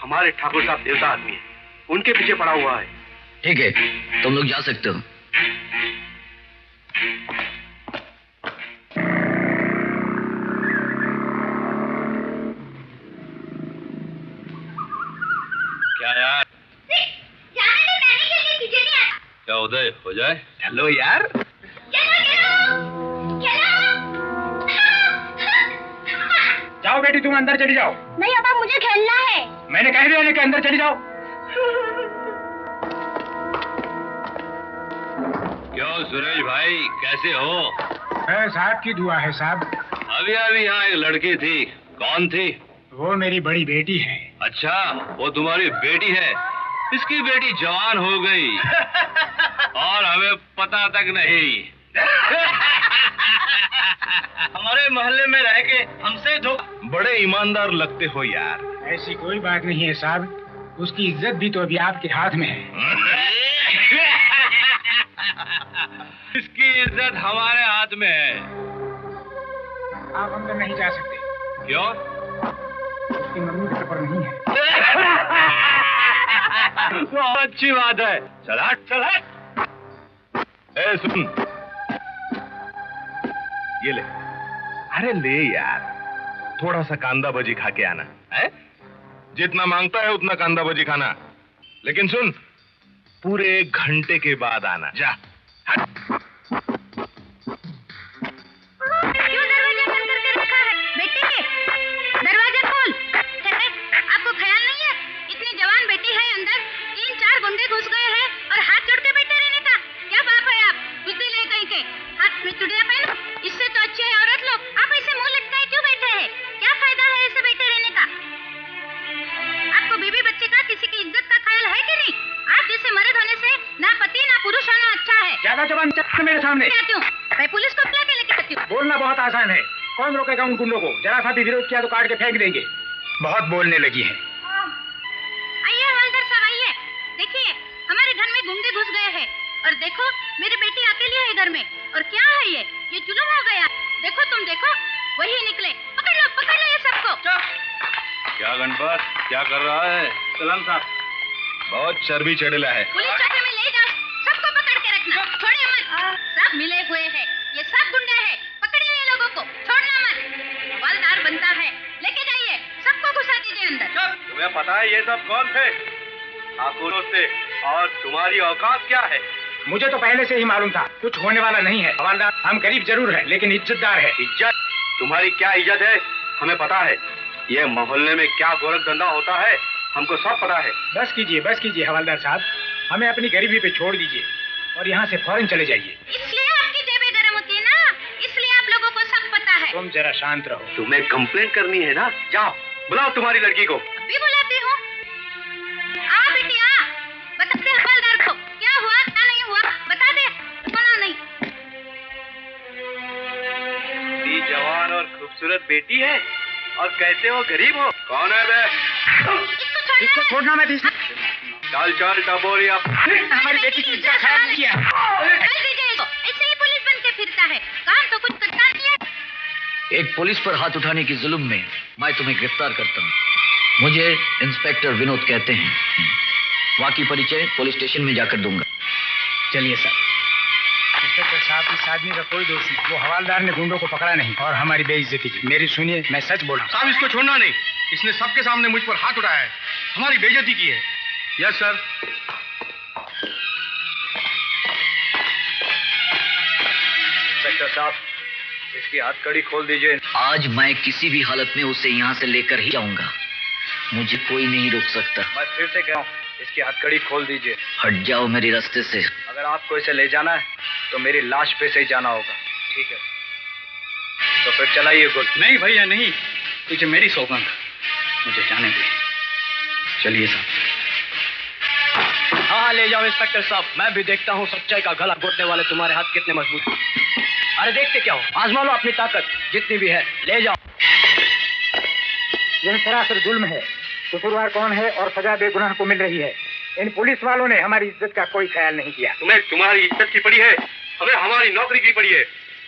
[SPEAKER 14] हमारे ठाकुर साहब देवता आदमी है, उनके पीछे पड़ा हुआ है।
[SPEAKER 12] ठीक है, तुम लोग जा सकते हो।
[SPEAKER 14] क्या यार?
[SPEAKER 10] जाने दे, मैंने क्या किया, तुझे नहीं आता।
[SPEAKER 14] क्या उदय हो जाए?
[SPEAKER 2] चलो यार। जाओ बेटी, तुम अंदर चली जाओ।
[SPEAKER 10] नहीं अब मुझे खेलना है।
[SPEAKER 2] मैंने कह दिया कि अंदर चली जाओ।
[SPEAKER 14] क्यों सुरेश भाई, कैसे हो?
[SPEAKER 15] साहब की दुआ है साहब।
[SPEAKER 14] अभी अभी यहाँ एक लड़की थी, कौन थी?
[SPEAKER 15] वो मेरी बड़ी बेटी है।
[SPEAKER 14] अच्छा, वो तुम्हारी बेटी है? इसकी बेटी जवान हो गई और हमें पता तक नहीं।
[SPEAKER 2] हमारे मोहल्ले में रह के हमसे
[SPEAKER 14] बड़े ईमानदार लगते हो यार।
[SPEAKER 15] ऐसी कोई बात नहीं है साहब, उसकी इज्जत भी तो अभी आपके हाथ में है।
[SPEAKER 14] इसकी इज्जत हमारे हाथ में है।
[SPEAKER 15] आप अंदर नहीं जा सकते।
[SPEAKER 14] क्यों?
[SPEAKER 15] उसकी मम्मी घर पर नहीं है।
[SPEAKER 14] बहुत अच्छी बात है। चल हट, चल हट। ए सुन, ये ले। अरे ले यार, थोड़ा सा कांदा भजी खा के आना है। जितना मांगता है उतना कांदा भजी खाना, लेकिन सुन, पूरे 1 घंटे के बाद आना। जा हट।
[SPEAKER 10] क्यों दरवाजा बंद करके रखा है? बेटी, दरवाजा खोल। आपको ख्याल नहीं है इतनी जवान बेटी है अंदर, 3-4 गुंडे घुस गए हैं और हाथ जोड़ के बैठे रहने का क्या बाप है? आप बुद्धि ले कहीं के, हाथ में चुड़िया पहनो। इससे तो अच्छे है औरत लोग, आप ऐसे मुंह लटकाए क्यों बैठे हैं? क्या फायदा है ऐसे बैठे रहने का? आपको बीवी बच्चे का, किसी की इज्जत का ख्याल है कि नहीं? आप जैसे मर्द होने से ना पति ना पुरुष होना अच्छा है।
[SPEAKER 15] ज्यादा जबान चल मेरे सामने।
[SPEAKER 10] आती हूँ मैं, पुलिस को बुला के लेके आती हूँ।
[SPEAKER 15] बोलना बहुत आसान है, कौन रोकेगा उन गुंडों को? जरा सा भी विरोध किया तो काट के फेंक देंगे। बहुत बोलने लगी है।
[SPEAKER 10] आइए हवलदार साहब, आइए। देखिए हमारे घर में गुंडे घुस गए हैं और देखो मेरी बेटी अकेली है घर में। और क्या है ये जुल्म हो गया। देखो तुम देखो, वही निकले। पकड़ लो ये सबको।
[SPEAKER 14] क्या गणपत, क्या कर रहा है?
[SPEAKER 2] सलाम साहब।
[SPEAKER 14] बहुत चर्बी चढ़ेला है।
[SPEAKER 10] पुलिस चौकी में ले जाओ, सबको पकड़ के रखना, छोड़िए मत। सब मिले हुए हैं, ये सब गुंडे हैं, पकड़िए ये लोगों को, छोड़ना मत। हवलदार बनता है, लेके जाइए, सबको घुसा दीजिए अंदर।
[SPEAKER 14] तुम्हें पता है ये सब कौन थे? ठाकुर से
[SPEAKER 15] और तुम्हारी औकात क्या है? मुझे तो पहले से ही मालूम था कुछ होने वाला नहीं है हवलदार। हम गरीब जरूर है लेकिन इज्जतदार है।
[SPEAKER 14] इज्जत? तुम्हारी क्या इज्जत है हमें पता है। ये मोहल्ले में क्या गोरख धंधा होता है हमको सब पता है।
[SPEAKER 15] बस कीजिए हवलदार साहब, हमें अपनी गरीबी पे छोड़ दीजिए और यहाँ से फौरन चले जाइए।
[SPEAKER 16] इसलिए आपकी जेबें गर्म होती है ना, इसलिए आप लोगों को सब पता है।
[SPEAKER 15] तुम जरा शांत रहो।
[SPEAKER 14] तुम्हें कंप्लेंट करनी है ना, जाओ बुलाओ तुम्हारी लड़की को।
[SPEAKER 16] अभी बुलाती हूँ। आ बेटी आ, बता दे हवलदार को क्या हुआ क्या नहीं हुआ, बता दे। सुना नहीं।
[SPEAKER 14] इतनी जवान और खूबसूरत बेटी है और कहते हो गरीब हो। कौन है बे?
[SPEAKER 15] इसको छोड़ना मत।
[SPEAKER 14] चल चल टपोरिया,
[SPEAKER 15] हमारी बेटी की इज्जत खराब किया।
[SPEAKER 16] ऐसे ही पुलिस बन के फिरता है, काम तो कुछ करता नहीं है।
[SPEAKER 17] एक पुलिस पर हाथ उठाने की जुल्म में मैं तुम्हें गिरफ्तार करता हूँ। मुझे इंस्पेक्टर विनोद कहते हैं। वहाँ की परिचय पुलिस स्टेशन में जाकर दूंगा। चलिए सर।
[SPEAKER 15] इंस्पेक्टर साहब, इस आदमी का कोई दोष नहीं। वो हवलदार ने गुंडों को पकड़ा नहीं और हमारी बेइज्जती की। मेरी सुनिए, मैं सच बोल रहा हूँ।
[SPEAKER 3] साहब इसको छोड़ना नहीं, इसने सबके सामने मुझ पर हाथ उठाया है, हमारी बेइज्जती की है। Yes sir.
[SPEAKER 8] इंस्पेक्टर साहब, इसकी हथकड़ी खोल दीजिए।
[SPEAKER 17] आज मैं किसी भी हालत में उसे यहाँ से लेकर ही जाऊंगा। मुझे कोई नहीं रोक सकता।
[SPEAKER 8] मैं फिर से कह रहा हूँ, इसकी हथकड़ी खोल दीजिए।
[SPEAKER 17] हट जाओ मेरे रास्ते से।
[SPEAKER 8] अगर आपको इसे ले जाना है तो मेरी लाश पे से ही जाना होगा। ठीक है, तो फिर चलाइए गोली।
[SPEAKER 2] नहीं भैया नहीं, तुझे मेरी सौगंध, मुझे जाने दे। चलिए साहब।
[SPEAKER 12] हाँ ले जाओ इंस्पेक्टर साहब, मैं भी देखता हूँ सच्चाई का गला घोटने वाले तुम्हारे हाथ कितने मजबूत हैं। अरे देखते क्या हो, आजमा लो अपनी ताकत जितनी भी है, ले जाओ।
[SPEAKER 15] यह सरासर जुल्म है। कसूरवार कौन है और सजा बेगुनाह को मिल रही है। इन पुलिस वालों ने हमारी इज्जत का कोई ख्याल नहीं किया।
[SPEAKER 14] तुम्हें तुम्हारी इज्जत की पड़ी है, हमें हमारी नौकरी की पड़ी है।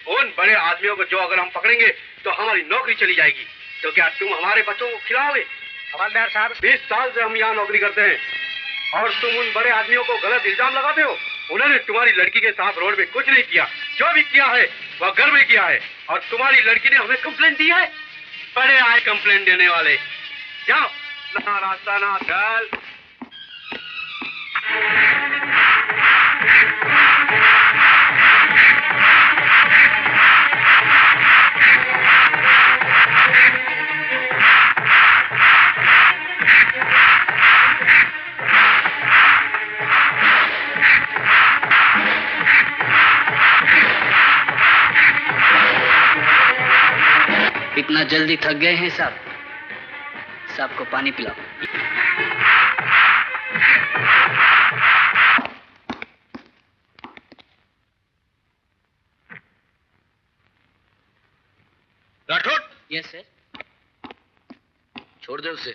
[SPEAKER 14] उन बड़े आदमियों को जो अगर हम पकड़ेंगे तो हमारी नौकरी चली जाएगी। तो क्या तुम हमारे बच्चों को खिलाओगे?
[SPEAKER 15] हवलदार साहब,
[SPEAKER 14] 20 साल से हम यहाँ नौकरी करते हैं और तुम उन बड़े आदमियों को गलत इल्जाम लगाते हो। उन्होंने तुम्हारी लड़की के साथ रोड में कुछ नहीं किया, जो भी किया है वह घर में किया है। और तुम्हारी लड़की ने हमें कंप्लेंट दी है। बड़े आए कंप्लेंट देने वाले। जाओ ना रास्ता ना चल।
[SPEAKER 12] इतना जल्दी थक गए हैं साहब? साहब को पानी पिलाओ।
[SPEAKER 17] राठौड़।
[SPEAKER 12] Yes sir.
[SPEAKER 17] छोड़ दे उसे।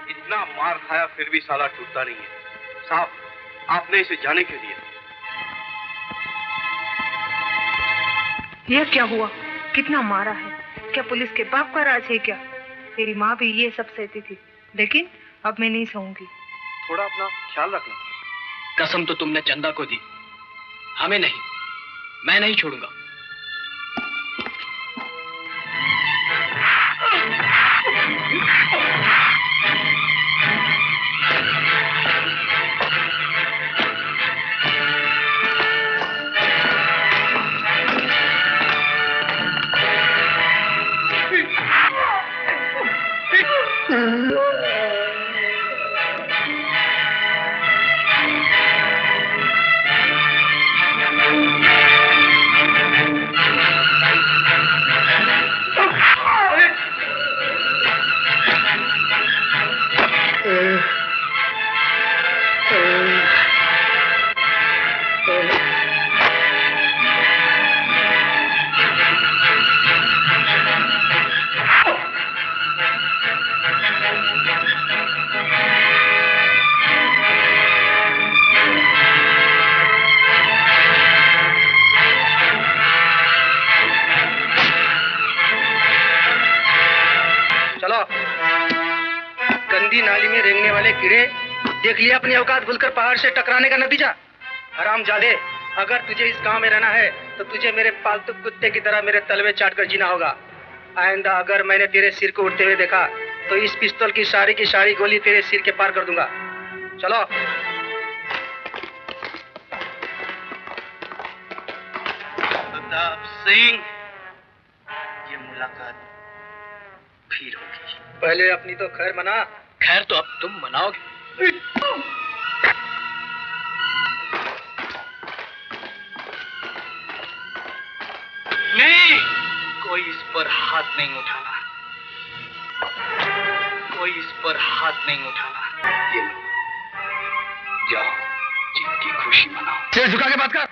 [SPEAKER 14] इतना मार खाया फिर भी साला टूटता नहीं है। साहब, आपने इसे जाने क्यों दिया?
[SPEAKER 1] यह क्या हुआ? कितना मारा है? क्या पुलिस के बाप का राज है क्या? तेरी माँ भी ये सब सहती थी, लेकिन अब मैं नहीं सहूंगी।
[SPEAKER 14] थोड़ा अपना ख्याल रखना।
[SPEAKER 12] कसम तो तुमने चंदा को दी, हमें नहीं। मैं नहीं छोड़ूंगा।
[SPEAKER 2] गंदी नाली में रेंगने वाले कीड़े, देख लिया अपनी औकात भूलकर पहाड़ से टकराने का नतीजा। हरामजादे, अगर तुझे इस गांव में रहना है तो तुझे मेरे पालतू कुत्ते की तरह मेरे तलवे चाट कर जीना होगा। आइंदा अगर मैंने तेरे सिर को उड़ते हुए देखा तो इस पिस्तौल की सारी गोली तेरे सिर के पार कर दूंगा। चलो। प्रताप सिंह, ये मुलाकात फिर होगी। पहले अपनी तो खैर मना।
[SPEAKER 12] खैर तो अब तुम मनाओगे।
[SPEAKER 2] नहीं, कोई इस पर हाथ नहीं उठाना, कोई इस पर हाथ नहीं उठाना। ये लो, जाओ जीत की खुशी मनाओ।
[SPEAKER 12] सिर झुका के बात कर।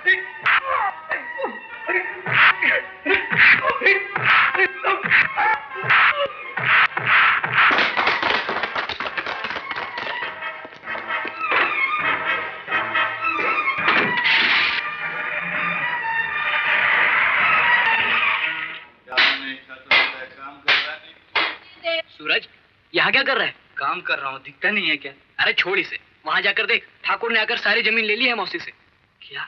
[SPEAKER 12] सूरज, यहाँ क्या कर रहा है?
[SPEAKER 2] काम कर रहा हूँ, दिखता नहीं है क्या?
[SPEAKER 12] अरे छोड़ इसे, वहां जाकर देख, ठाकुर ने आकर सारी जमीन ले ली है मौसी से।
[SPEAKER 2] क्या?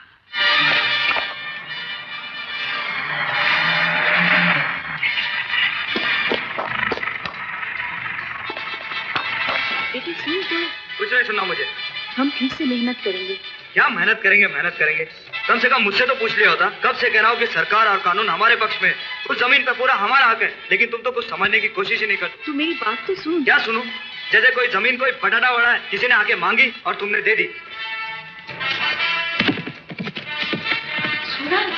[SPEAKER 1] बेटी सुन तो।
[SPEAKER 8] कुछ नहीं सुनना मुझे।
[SPEAKER 1] हम फिर से मेहनत करेंगे।
[SPEAKER 8] क्या मेहनत करेंगे? मेहनत करेंगे, कम से कम मुझसे तो पूछ लिया होता। कब से कह रहा हूँ कि सरकार और कानून हमारे पक्ष में, उस जमीन पर पूरा हमारा हक है, लेकिन तुम तो कुछ समझने की कोशिश ही नहीं करते।
[SPEAKER 1] तू मेरी बात तो सुन।
[SPEAKER 8] क्या सुनूं? जैसे कोई जमीन कोई बटाटा वड़ा है, किसी ने आके मांगी और तुमने दे दी।
[SPEAKER 1] सूरज,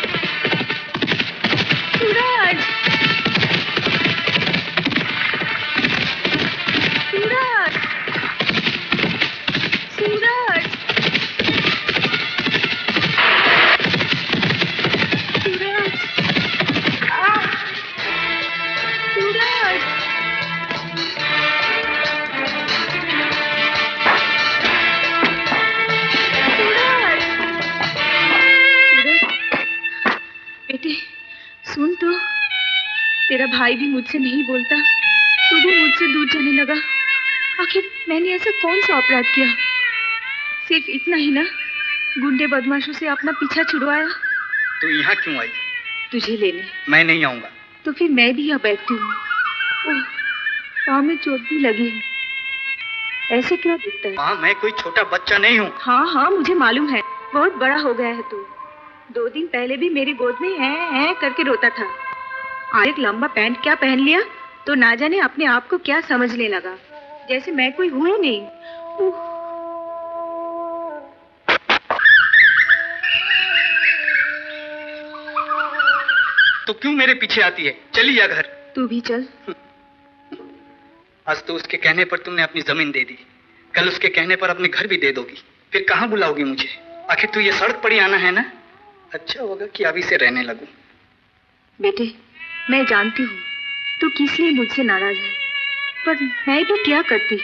[SPEAKER 1] सूरज, सूरज, सूरज, सूरज, सूरज। बेटे सुन तो, तेरा भाई भी मुझसे नहीं बोलता, तू भी मुझसे दूर जाने लगा। आखिर मैंने ऐसा कौन सा अपराध किया? सिर्फ इतना ही ना, गुंडे बदमाशों से अपना पीछा छुड़वाया।
[SPEAKER 2] तू यहाँ क्यों आई?
[SPEAKER 1] तुझे लेने।
[SPEAKER 2] मैं नहीं आऊंगा।
[SPEAKER 1] तो फिर मैं भी यहाँ बैठती हूँ। ओह, पाँव में चोट भी लगी है। ऐसे क्यों दिखता है?
[SPEAKER 2] हाँ, मैं कोई छोटा बच्चा नहीं हूँ।
[SPEAKER 1] हाँ हाँ, मुझे मालूम है, बहुत बड़ा हो गया है तू। 2 दिन पहले भी मेरी गोद में है करके रोता था। आज एक लंबा पैंट क्या पहन लिया तो ना जाने अपने आप को क्या समझने लगा, जैसे मैं कोई हूँ ही नहीं।
[SPEAKER 2] तो क्यों मेरे पीछे आती है? चली जा घर।
[SPEAKER 1] तू भी चल।
[SPEAKER 2] आज तो उसके कहने पर तुमने अपनी जमीन दे दी, कल उसके कहने पर अपने घर भी दे दोगी, फिर कहाँ बुलाओगी मुझे? आखिर तू ये सड़क पर ही आना है ना? अच्छा होगा कि अभी से रहने लगूं।
[SPEAKER 1] बेटे, मैं जानती हूँ तू किस लिए मुझसे नाराज है, पर मैं भी क्या करती?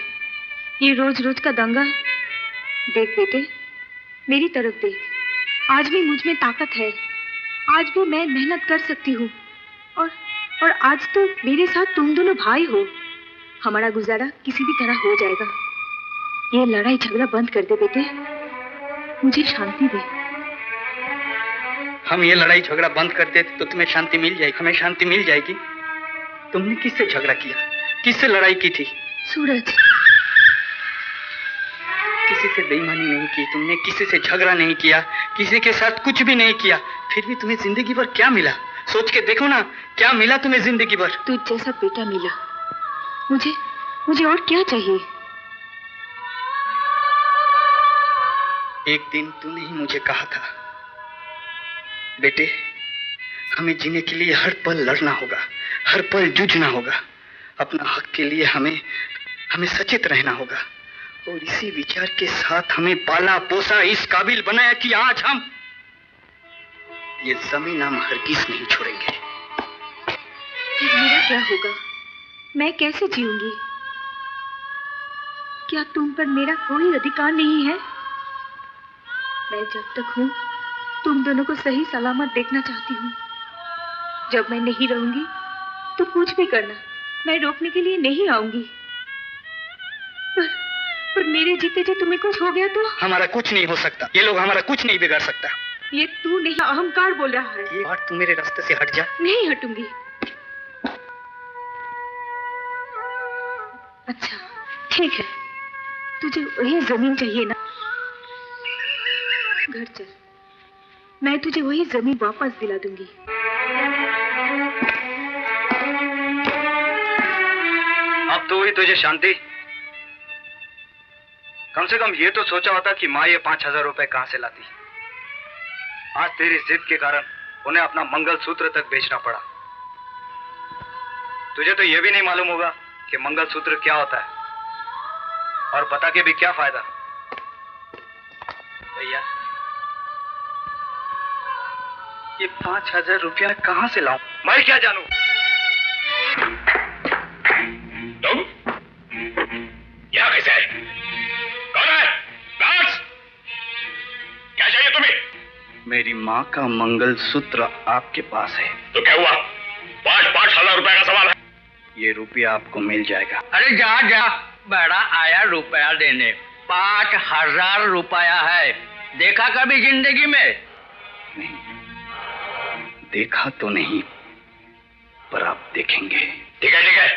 [SPEAKER 1] ये रोज रोज का दंगा। देख बेटे, मेरी तरफ देख, आज भी मुझ में ताकत है, आज भी मैं मेहनत कर सकती हूँ। और आज तो मेरे साथ तुम दोनों भाई हो। हमारा गुजारा किसी भी तरह हो जाएगा। ये लड़ाई झगड़ा बंद कर दे बेटे, मुझे शांति दे।
[SPEAKER 2] हम ये लड़ाई झगड़ा बंद कर देते तो तुम्हें शांति मिल जाएगी, हमें शांति मिल जाएगी। तुमने किससे झगड़ा किया, किससे लड़ाई की थी?
[SPEAKER 1] सूरज,
[SPEAKER 2] किसी से बेईमानी नहीं की तुमने, किसी से झगड़ा नहीं किया, किसी के साथ कुछ भी नहीं किया, फिर भी तुम्हें जिंदगी भर क्या मिला? सोच के देखो ना, क्या मिला तुम्हें जिंदगी भर?
[SPEAKER 1] तुझ जैसा बेटा मिला, मुझे और क्या चाहिए?
[SPEAKER 2] एक दिन तूने ही मुझे कहा था, बेटे हमें जीने के लिए हर पल लड़ना होगा, हर पल जूझना होगा, अपना हक के लिए हमें सचेत रहना होगा। और इसी विचार के साथ हमें पाला पोसा, इस काबिल बनाया कि आज हम ये जमीन हम हरगिज नहीं छोड़ेंगे।
[SPEAKER 1] फिर मेरा क्या होगा? मैं कैसे जीऊंगी? क्या तुम पर मेरा कोई अधिकार नहीं है? मैं जब तक हूं तुम दोनों को सही सलामत देखना चाहती हूँ। जब मैं नहीं रहूंगी तो कुछ भी करना, मैं रोकने के लिए नहीं आऊंगी। पर मेरे जीते जी तुम्हें कुछ हो गया तो?
[SPEAKER 2] हमारा कुछ नहीं हो सकता, ये लोग हमारा कुछ नहीं बिगाड़ सकता।
[SPEAKER 1] ये तू नहीं, अहंकार बोल रहा है।
[SPEAKER 2] ये बात तू मेरे रास्ते से हट जा।
[SPEAKER 1] नहीं हटूंगी। अच्छा ठीक है, तुझे वही जमीन चाहिए ना? घर चल, मैं तुझे वही जमीन वापस दिला दूंगी।
[SPEAKER 8] अब तो हुई तुझे शांति। कम से कम ये तो सोचा होता कि माँ ये 5,000 रुपए कहाँ से लाती। आज तेरी जिद के कारण उन्हें अपना मंगलसूत्र तक बेचना पड़ा। तुझे तो ये भी नहीं मालूम होगा कि मंगलसूत्र क्या होता है, और बता के भी क्या फायदा।
[SPEAKER 2] भैया, ये 5,000 रुपया कहाँ से लाऊं?
[SPEAKER 8] मैं क्या जानूं?
[SPEAKER 4] तुम यहाँ कैसे आए? कौन है? गार्ड्स! क्या चाहिए तुम्हें?
[SPEAKER 2] मेरी माँ का मंगलसूत्र आपके पास है।
[SPEAKER 4] तो क्या हुआ? 5,000 रुपए का सवाल है।
[SPEAKER 2] ये रुपया आपको मिल जाएगा।
[SPEAKER 11] अरे जा जा, बड़ा आया रुपया देने। 5,000 रुपया है। देखा कभी जिंदगी में?
[SPEAKER 2] नहीं, देखा तो नहीं, पर आप देखेंगे।
[SPEAKER 4] ठीक है,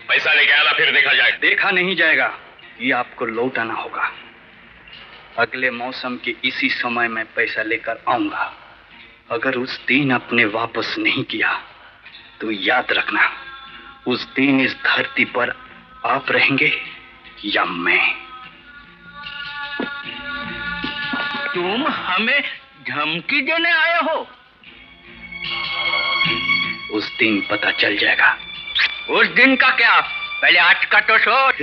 [SPEAKER 4] पैसा लेके आना, फिर देखा जाएगा।
[SPEAKER 2] देखा नहीं जाएगा, ये आपको लौटाना होगा। अगले मौसम के इसी समय मैं पैसा लेकर आऊंगा। अगर उस दिन आपने वापस नहीं किया तो याद रखना, उस दिन इस धरती पर आप रहेंगे या मैं।
[SPEAKER 11] तुम हमें धमकी देने आए हो?
[SPEAKER 2] उस दिन पता चल जाएगा।
[SPEAKER 11] उस दिन का क्या, पहले आज का तो सोच।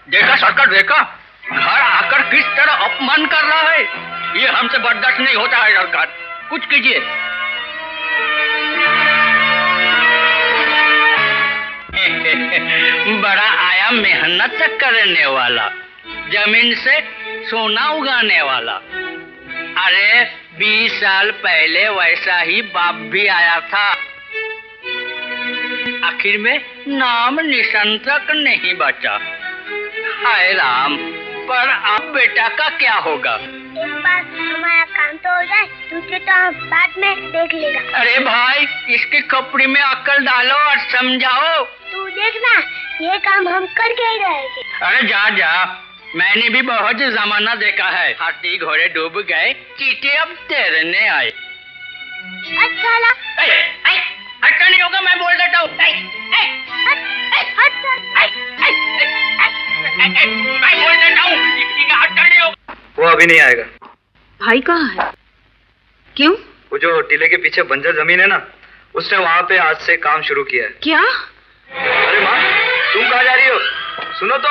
[SPEAKER 11] देखा सरकार, देखा घर आकर किस तरह अपमान कर रहा है। ये हमसे बर्दाश्त नहीं होता है सरकार, कुछ कीजिए। बड़ा आया मेहनत करने वाला, जमीन से सोना उगाने वाला। अरे 20 साल पहले वैसा ही बाप भी आया था, आखिर में नाम निशान तक नहीं बचा। हाय राम, पर अब बेटा का क्या होगा?
[SPEAKER 10] एक बार हमारा काम तो हो जाए, तुझे तो हम बाद में देख लेगा।
[SPEAKER 11] अरे भाई, इसकी खोपड़ी में अक्ल डालो और समझाओ।
[SPEAKER 10] तू देखना, ये काम हम करके ही रहेंगे।
[SPEAKER 11] अरे जा जा, मैंने भी बहुत जमाना देखा है। हाथी घोड़े डूब गए, चींटी अब तैरने आए।
[SPEAKER 10] अच्छा ला।
[SPEAKER 11] अच्छा नहीं होगा, मैं बोल देता हूँ। मैं बोल देता हूँ, अच्छा नहीं होगा।
[SPEAKER 8] वो अभी नहीं आएगा।
[SPEAKER 1] भाई कहाँ है? क्यों?
[SPEAKER 8] वो जो टीले के पीछे बंजर जमीन है ना, उसने वहाँ पे आज से काम शुरू किया है।
[SPEAKER 1] क्या?
[SPEAKER 8] अरे माँ, तुम कहाँ जा रही हो? सुनो तो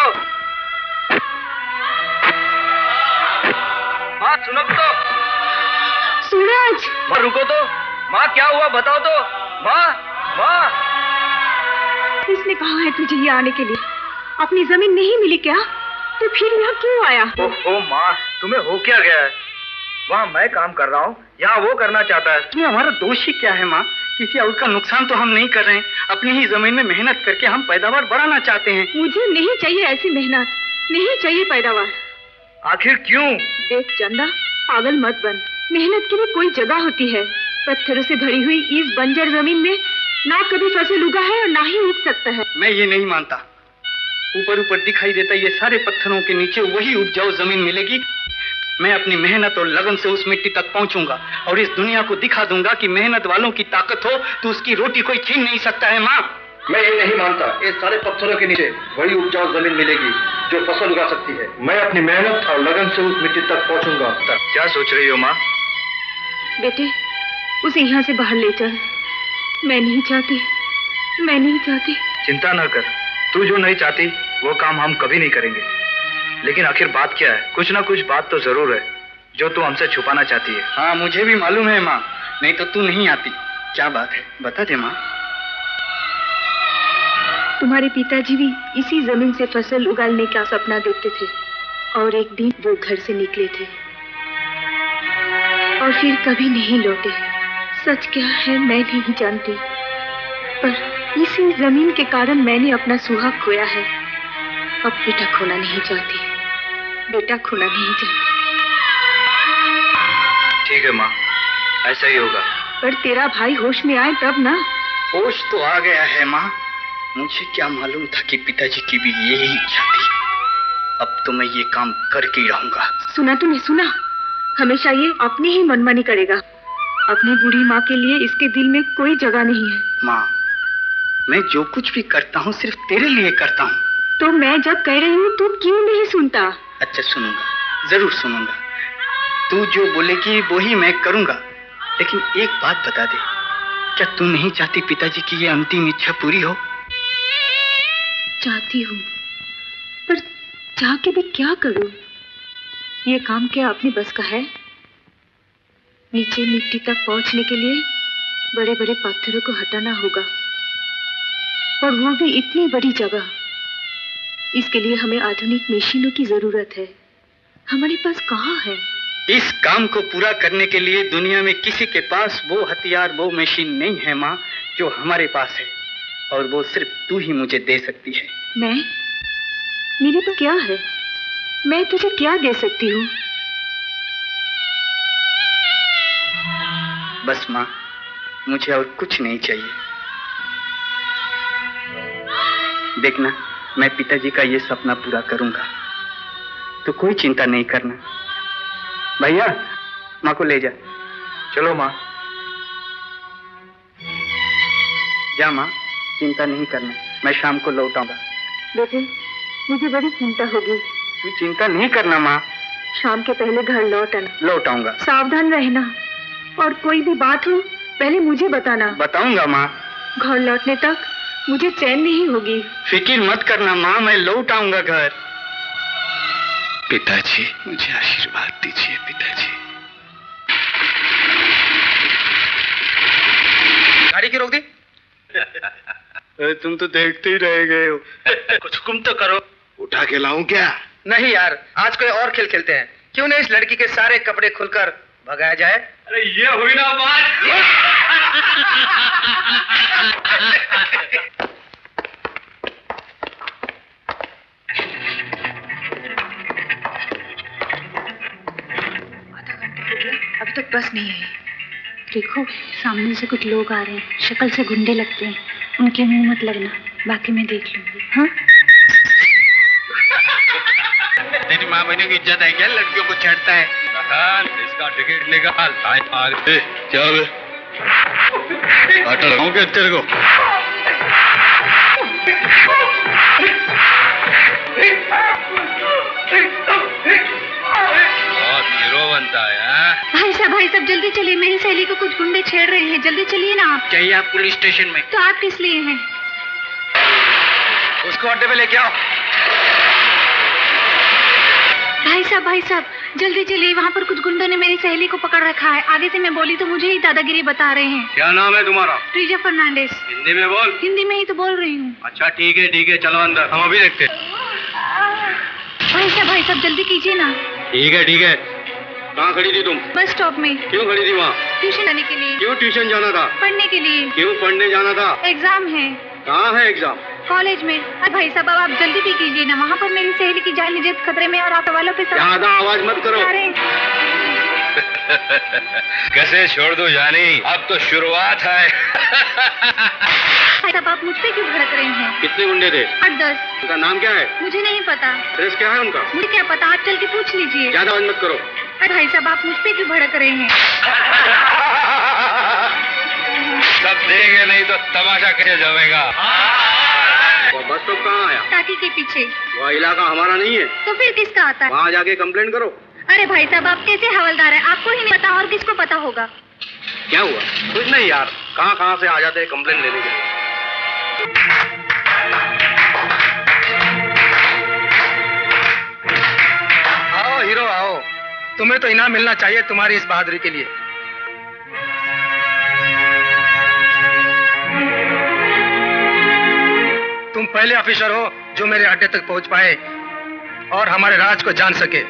[SPEAKER 8] माँ, सुनो तो।
[SPEAKER 1] सूरज!
[SPEAKER 8] माँ रुको तो। माँ क्या हुआ, बताओ तो। माँ, माँ।
[SPEAKER 1] किसने कहा है तुझे ये आने के लिए? अपनी जमीन नहीं मिली क्या? तो फिर यहाँ क्यों आया?
[SPEAKER 8] ओहो माँ, तुम्हें हो क्या गया है? वहाँ मैं काम कर रहा हूँ, यहाँ वो करना चाहता है।
[SPEAKER 2] इसमें हमारा दोष ही क्या है माँ? किसी और का नुकसान तो हम नहीं कर रहे हैं। अपनी ही जमीन में मेहनत करके हम पैदावार बढ़ाना चाहते हैं।
[SPEAKER 1] मुझे नहीं चाहिए ऐसी मेहनत, नहीं चाहिए पैदावार।
[SPEAKER 8] आखिर क्यों?
[SPEAKER 1] देख चंदा, पागल मत बन। मेहनत की भी कोई जगह होती है। पत्थरों से भरी हुई इस बंजर जमीन में ना कभी फसल उगा है और ना ही उग सकता है।
[SPEAKER 2] मैं ये नहीं मानता। ऊपर ऊपर दिखाई देता ये सारे पत्थरों के नीचे वही उपजाऊ जमीन मिलेगी। मैं अपनी मेहनत और लगन से उस मिट्टी तक पहुंचूंगा और इस दुनिया को दिखा दूंगा कि मेहनत वालों की ताकत हो तो उसकी रोटी कोई छीन नहीं सकता है। माँ,
[SPEAKER 3] मैं ये नहीं मानता। ये सारे पत्थरों के नीचे वही उपजाऊ जमीन मिलेगी जो फसल उगा सकती है। मैं अपनी मेहनत और लगन से उस मिट्टी तक पहुंचूंगा।
[SPEAKER 8] क्या सोच रही हो माँ?
[SPEAKER 1] बेटे, उसे यहाँ से बाहर ले चल। मैं नहीं चाहती, मैं नहीं चाहती।
[SPEAKER 8] चिंता न कर, तू जो नहीं चाहती वो काम हम कभी नहीं करेंगे। लेकिन आखिर बात क्या है? कुछ ना कुछ बात तो जरूर है जो तू हमसे छुपाना चाहती है।
[SPEAKER 2] हाँ, मुझे भी मालूम है माँ, नहीं तो तू नहीं आती। क्या बात है, बता दे माँ।
[SPEAKER 1] तुम्हारे पिताजी भी इसी जमीन से फसल उगाने का सपना देखते थे और एक दिन वो घर से निकले थे और फिर कभी नहीं लौटे। सच क्या है मैं नहीं जानती, पर इसी जमीन के कारण मैंने अपना सुहाग खोया है। अब बेटा खोना नहीं चाहती, बेटा खोना नहीं चाहती।
[SPEAKER 8] ठीक है माँ, ऐसा ही होगा।
[SPEAKER 1] पर तेरा भाई होश में आए तब ना।
[SPEAKER 2] होश तो आ गया है माँ। मुझे क्या मालूम था कि पिताजी की भी यही इच्छा थी। अब तो मैं ये काम करके ही रहूंगा।
[SPEAKER 1] सुना तूने, सुना? हमेशा ये अपनी ही मनमानी करेगा। अपनी बूढ़ी माँ के लिए इसके दिल में कोई जगह नहीं है।
[SPEAKER 2] माँ, मैं जो कुछ भी करता हूँ सिर्फ तेरे लिए करता हूँ।
[SPEAKER 1] तो मैं जब कह रही हूँ तू क्यों नहीं सुनता?
[SPEAKER 2] अच्छा सुनूंगा, जरूर सुनूंगा। तू जो बोलेगी वो ही मैं करूंगा। लेकिन एक बात बता दे, क्या तू नहीं चाहती पिताजी की ये अंतिम इच्छा पूरी हो?
[SPEAKER 1] चाहती हूँ, पर चाह के भी क्या करूँ? ये काम क्या अपनी बस का है? नीचे मिट्टी तक पहुंचने के लिए बड़े बड़े पत्थरों को हटाना होगा, और वो भी इतनी बड़ी जगह। इसके लिए हमें आधुनिक मशीनों की जरूरत है। हमारे पास कहाँ है?
[SPEAKER 2] इस काम को पूरा करने के लिए दुनिया में किसी के पास वो हथियार, वो मशीन नहीं है माँ, जो हमारे पास है। और वो सिर्फ तू ही मुझे दे सकती है।
[SPEAKER 1] मैं? मेरे तो क्या है? मैं तुझे क्या दे सकती हूँ?
[SPEAKER 2] बस माँ, मुझे और कुछ नहीं चाहिए। देखना, मैं पिताजी का ये सपना पूरा करूंगा। तो कोई चिंता नहीं करना। भैया, माँ को ले जा।
[SPEAKER 8] चलो माँ।
[SPEAKER 2] जा माँ, चिंता नहीं करना, मैं शाम को लौट आऊंगा।
[SPEAKER 1] बेटे, मुझे बड़ी चिंता होगी।
[SPEAKER 2] तू चिंता नहीं करना माँ।
[SPEAKER 1] शाम के पहले घर लौट आना।
[SPEAKER 2] लौट आऊंगा।
[SPEAKER 1] सावधान रहना, और कोई भी बात हो पहले मुझे बताना।
[SPEAKER 2] बताऊंगा माँ।
[SPEAKER 1] घर लौटने तक मुझे चैन नहीं होगी।
[SPEAKER 2] फिक्र मत करना माँ, मैं लौट आऊंगा घर। पिताजी, मुझे आशीर्वाद दीजिए पिताजी।
[SPEAKER 7] गाड़ी क्यों रोक दी?
[SPEAKER 2] तुम तो देखते ही रह गए हो।
[SPEAKER 7] कुछ हुक्म तो करो।
[SPEAKER 14] उठा के लाऊं क्या?
[SPEAKER 7] नहीं यार, आज कोई और खेल खेलते हैं। क्यों नहीं इस लड़की के सारे कपड़े खुलकर भगाया जाए?
[SPEAKER 4] अरे ये हुई ना बात।
[SPEAKER 1] अभी तक बस नहीं आई। देखो, सामने से कुछ लोग आ रहे हैं, शक्ल से गुंडे लगते हैं। उनके मुंह मत लगना, बाकी मैं देख लूंगी। हाँ?
[SPEAKER 2] तेरी माँ बहनों की इज्जत है क्या? लड़कियों को छेड़ता है।
[SPEAKER 4] इसका टिकट निकाल।
[SPEAKER 14] क्या बे? आटा लगाऊं क्या तेरे को?
[SPEAKER 4] बहुत हीरो बनता है।
[SPEAKER 1] भाई साहब जल्दी चलिए, मेरी सहेली को कुछ गुंडे छेड़ रहे हैं। जल्दी चलिए ना आप।
[SPEAKER 2] चाहिए आप पुलिस स्टेशन में?
[SPEAKER 1] तो आप किस लिए हैं?
[SPEAKER 7] उसको अड्डे पे लेके आओ।
[SPEAKER 1] भाई साहब जल्दी चलिए, वहाँ पर कुछ गुंडों ने मेरी सहेली को पकड़ रखा है। आगे से मैं बोली तो मुझे ही दादागिरी बता रहे हैं।
[SPEAKER 7] क्या नाम है तुम्हारा?
[SPEAKER 1] प्रीजा फर्नांडिस।
[SPEAKER 7] हिंदी में बोल।
[SPEAKER 1] हिंदी में ही तो बोल रही हूँ।
[SPEAKER 7] अच्छा ठीक है, चलो अंदर, हम अभी देखते हैं।
[SPEAKER 1] भाई साहब जल्दी कीजिए ना।
[SPEAKER 7] ठीक है। कहाँ खड़ी थी तुम?
[SPEAKER 1] बस स्टॉप में।
[SPEAKER 7] क्यों खड़ी थी वहाँ?
[SPEAKER 1] ट्यूशन जाने के लिए।
[SPEAKER 7] क्यों ट्यूशन जाना था?
[SPEAKER 1] पढ़ने के लिए।
[SPEAKER 7] क्यों पढ़ने जाना था?
[SPEAKER 1] एग्जाम है।
[SPEAKER 7] कहाँ है एग्जाम?
[SPEAKER 1] कॉलेज में। अरे भाई साहब अब आप जल्दी भी कीजिए ना, वहाँ पर मेरी सहेली की जान इज्जत खतरे में और आप वालों के साथ।
[SPEAKER 7] ज्यादा आवाज मत करो।
[SPEAKER 4] कैसे छोड़ दो जानी, अब तो शुरुआत है।
[SPEAKER 1] भाई साहब आप मुझ पे क्यों भड़क रहे हैं?
[SPEAKER 7] कितने गुंडे थे?
[SPEAKER 1] 8-10।
[SPEAKER 7] उनका नाम क्या है?
[SPEAKER 1] मुझे नहीं पता।
[SPEAKER 7] ड्रेस क्या है उनका?
[SPEAKER 1] मुझे क्या पता, आप चल के पूछ लीजिए।
[SPEAKER 7] ज्यादा आवाज मत करो।
[SPEAKER 1] अरे भाई साहब आप मुझ पे क्यों भड़क रहे हैं?
[SPEAKER 4] सब देंगे नहीं तो तमाशा कैसे जमेगा?
[SPEAKER 7] और बस स्टॉप कहाँ आया?
[SPEAKER 1] टाकी के पीछे।
[SPEAKER 7] वह इलाका हमारा नहीं है।
[SPEAKER 1] तो फिर किसका आता है?
[SPEAKER 7] वहाँ जाके कंप्लेंट करो।
[SPEAKER 1] अरे भाई साहब आप कैसे हवलदार हैं? आपको ही नहीं पता और किसको पता होगा?
[SPEAKER 7] क्या हुआ? कुछ नहीं यार, कहाँ से आ जाते हैं कंप्लेंट लेने के लिए। आओ हीरो आओ, तुम्हें तो इनाम मिलना चाहिए तुम्हारी इस बहादुरी के लिए। तुम पहले ऑफिसर हो जो मेरे अड्डे तक पहुंच पाए और हमारे राज को जान सके।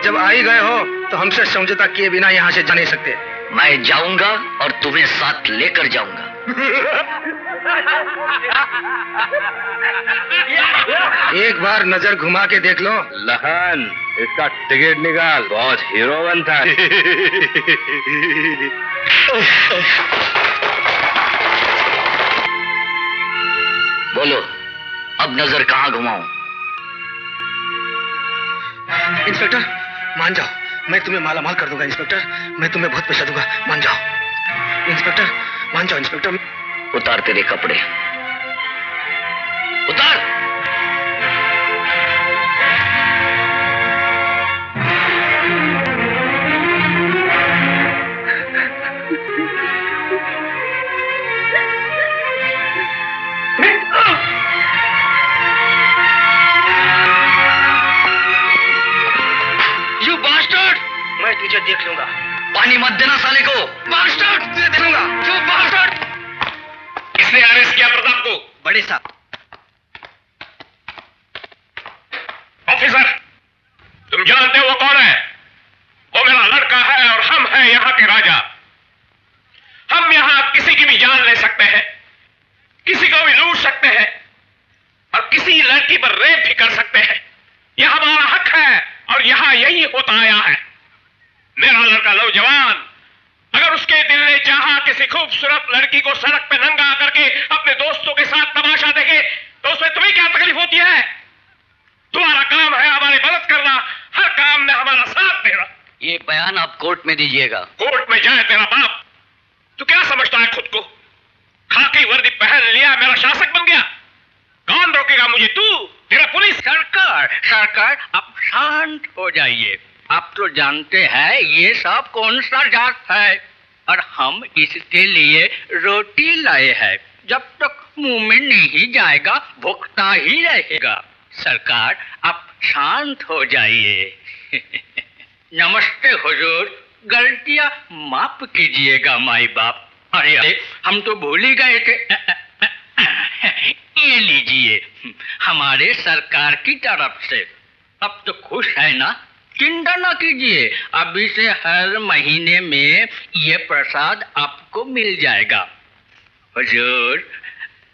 [SPEAKER 7] जब आ ही गए हो तो हमसे समझौता किए बिना यहाँ से जा नहीं सकते।
[SPEAKER 17] मैं जाऊंगा और तुम्हें साथ लेकर जाऊंगा।
[SPEAKER 3] एक बार नजर घुमा के देख लो।
[SPEAKER 14] लहन, इसका टिकट निकाल, बहुत हीरो बनता है।
[SPEAKER 17] बोलो, अब नजर कहाँ घुमाऊं?
[SPEAKER 3] इंस्पेक्टर मान जाओ, मैं तुम्हें मालामाल कर दूंगा। इंस्पेक्टर, मैं तुम्हें बहुत पैसा दूंगा, मान जाओ। इंस्पेक्टर मान जाओ। इंस्पेक्टर,
[SPEAKER 17] उतार तेरे कपड़े, उतार।
[SPEAKER 3] मैं तुझे देख लूंगा।
[SPEAKER 17] पानी मत देना साले को।
[SPEAKER 3] बास्टर्ड, तुझे देख लूंगा। चुप बास्टर्ड।
[SPEAKER 4] किसने अरेस्ट किया प्रताप को?
[SPEAKER 3] बड़े साहब।
[SPEAKER 4] ऑफिसर, तुम जानते हो वो कौन है? वो मेरा लड़का है और हम हैं यहाँ के राजा। हम यहाँ किसी की भी जान ले सकते हैं, किसी को भी लूट सकते हैं और किसी लड़की पर रेप भी कर सकते हैं। यह हमारा हक है और यहाँ यही होता आया है। मेरा लड़का नौजवान, अगर उसके दिल ने चाहा किसी खूबसूरत लड़की को सड़क पे नंगा करके अपने दोस्तों के साथ तमाशा देखे, तो उसमें तुम्हें क्या तकलीफ होती है? तुम्हारा काम है हमारी मदद करना, हर काम में हमारा साथ देना।
[SPEAKER 17] ये बयान आप कोर्ट में दीजिएगा।
[SPEAKER 4] कोर्ट में जाए तेरा बाप। तू क्या समझता है खुद को? खाकी वर्दी पहन लिया, मेरा शासक बन गया। कौन रोकेगा मुझे? तू, तेरा पुलिस?
[SPEAKER 11] सरकार आप शांत हो जाइए। आप तो जानते हैं ये सब कौन सा जात है और हम इसके लिए रोटी लाए हैं। जब तक मुंह में नहीं जाएगा भुगता ही रहेगा। सरकार आप शांत हो जाइए। नमस्ते हुजूर, गलतियां माफ कीजिएगा माई बाप। अरे हम तो भूल ही गए थे। ये लीजिए हमारे सरकार की तरफ से। अब तो खुश है ना? चिंता ना कीजिए, अभी से हर महीने में ये प्रसाद आपको मिल जाएगा। हुजूर,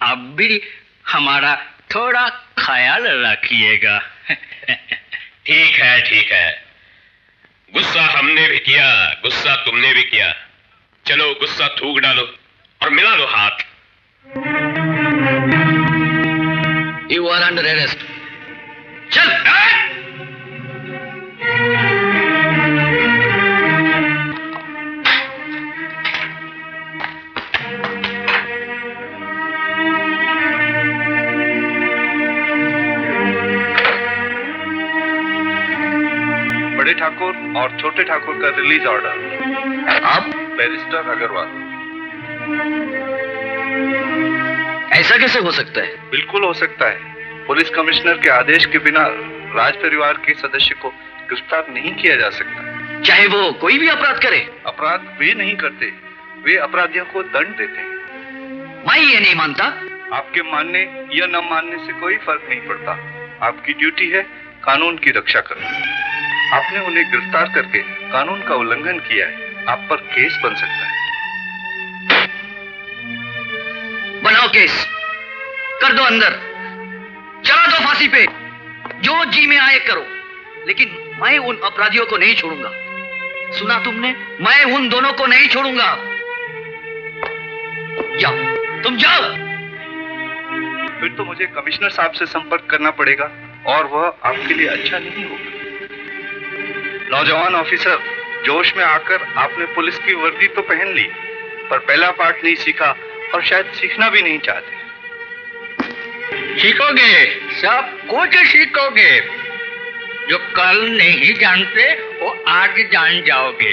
[SPEAKER 11] आप भी हमारा थोड़ा ख्याल रखिएगा।
[SPEAKER 4] ठीक है, ठीक है। गुस्सा हमने भी किया, गुस्सा तुमने भी किया। चलो गुस्सा थूक डालो और मिला दो हाथ।
[SPEAKER 17] You are under arrest. चल।
[SPEAKER 14] बड़े ठाकुर और छोटे ठाकुर का रिलीज ऑर्डर।
[SPEAKER 17] आप?
[SPEAKER 14] बैरिस्टर अग्रवाल।
[SPEAKER 17] ऐसा कैसे हो सकता है?
[SPEAKER 14] बिल्कुल हो सकता है। पुलिस कमिश्नर के आदेश के बिना राज परिवार के सदस्य को गिरफ्तार नहीं किया जा सकता,
[SPEAKER 17] चाहे वो कोई भी अपराध करे।
[SPEAKER 14] अपराध वे नहीं करते, वे अपराधियों को दंड देते हैं।
[SPEAKER 17] मैं ये नहीं मानता।
[SPEAKER 14] आपके मानने या न मानने से कोई फर्क नहीं पड़ता। आपकी ड्यूटी है कानून की रक्षा करना। आपने उन्हें गिरफ्तार करके कानून का उल्लंघन किया है, आप पर केस बन सकता है।
[SPEAKER 17] बनाओ केस, कर दो अंदर, चला दो फांसी पे, जो जी में आए करो, लेकिन मैं उन अपराधियों को नहीं छोड़ूंगा। सुना तुमने? मैं उन दोनों को नहीं छोड़ूंगा। जाओ, तुम जाओ।
[SPEAKER 14] फिर तो मुझे कमिश्नर साहब से संपर्क करना पड़ेगा और वह आपके लिए अच्छा नहीं होगा। नौजवान ऑफिसर, जोश में आकर आपने पुलिस की वर्दी तो पहन ली, पर पहला पाठ नहीं सीखा और शायद सीखना भी नहीं चाहते।
[SPEAKER 11] सीखोगे, सब कुछ सीखोगे। जो कल नहीं जानते वो आज जान जाओगे।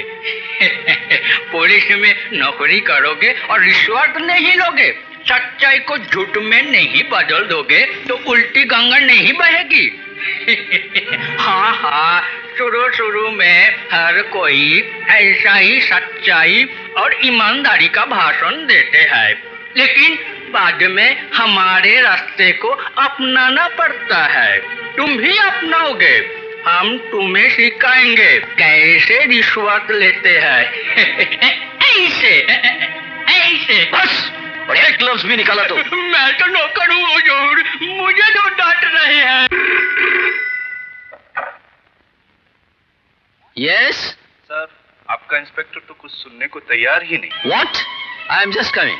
[SPEAKER 11] पुलिस में नौकरी करोगे और रिश्वत नहीं लोगे, सच्चाई को झूठ में नहीं बदल दोगे तो उल्टी गंगा नहीं बहेगी। हाँ हाँ, शुरू में हर कोई ऐसा ही सच्चाई और ईमानदारी का भाषण देते हैं, लेकिन बाद में हमारे रास्ते को अपनाना पड़ता है। तुम भी अपनाओगे, हम तुम्हें सिखाएंगे कैसे रिश्वत लेते हैं।
[SPEAKER 17] ऐसे ऐसे बस, और एक लफ्ज भी निकाला तो
[SPEAKER 11] मैं तो नौकर हूँ हुजूर, मुझे तो डांट रहे हैं।
[SPEAKER 13] यस
[SPEAKER 8] सर, आपका इंस्पेक्टर तो कुछ सुनने को तैयार ही नहीं।
[SPEAKER 13] What? I am just coming.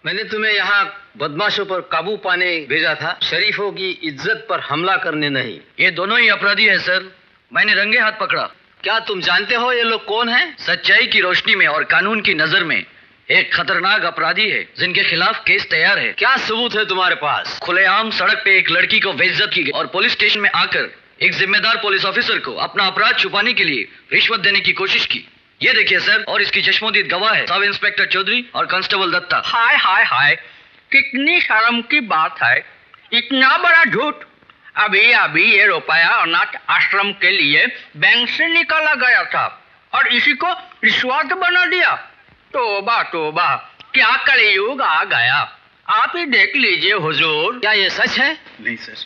[SPEAKER 13] मैंने तुम्हें यहाँ बदमाशों पर काबू पाने भेजा था, शरीफों की इज्जत पर हमला करने नहीं।
[SPEAKER 17] ये दोनों ही अपराधी है सर, मैंने रंगे हाथ पकड़ा।
[SPEAKER 13] क्या तुम जानते हो ये लोग कौन हैं?
[SPEAKER 17] सच्चाई की रोशनी में और कानून की नजर में एक खतरनाक अपराधी है जिनके खिलाफ केस तैयार है।
[SPEAKER 13] क्या सबूत है तुम्हारे पास?
[SPEAKER 17] खुलेआम सड़क पे एक लड़की को बेइज्जत की गई और पुलिस स्टेशन में आकर एक जिम्मेदार पुलिस ऑफिसर को अपना अपराध छुपाने के लिए रिश्वत देने की कोशिश की। ये देखिए सर, और इसकी चश्मोदीद गवाह है सब इंस्पेक्टर चौधरी और कांस्टेबल दत्ता।
[SPEAKER 11] हाय हाय हाय, कितनी शर्म की बात है, इतना बड़ा झूठ। अभी अभी ये रुपया अनाथ आश्रम के लिए बैंक से निकाला गया था और इसी को रिश्वत बना दिया। तोबा तोबा, क्या कलयुग आ गया। आप ही देख लीजिए हुजूर।
[SPEAKER 13] क्या ये सच है?
[SPEAKER 2] नहीं सर,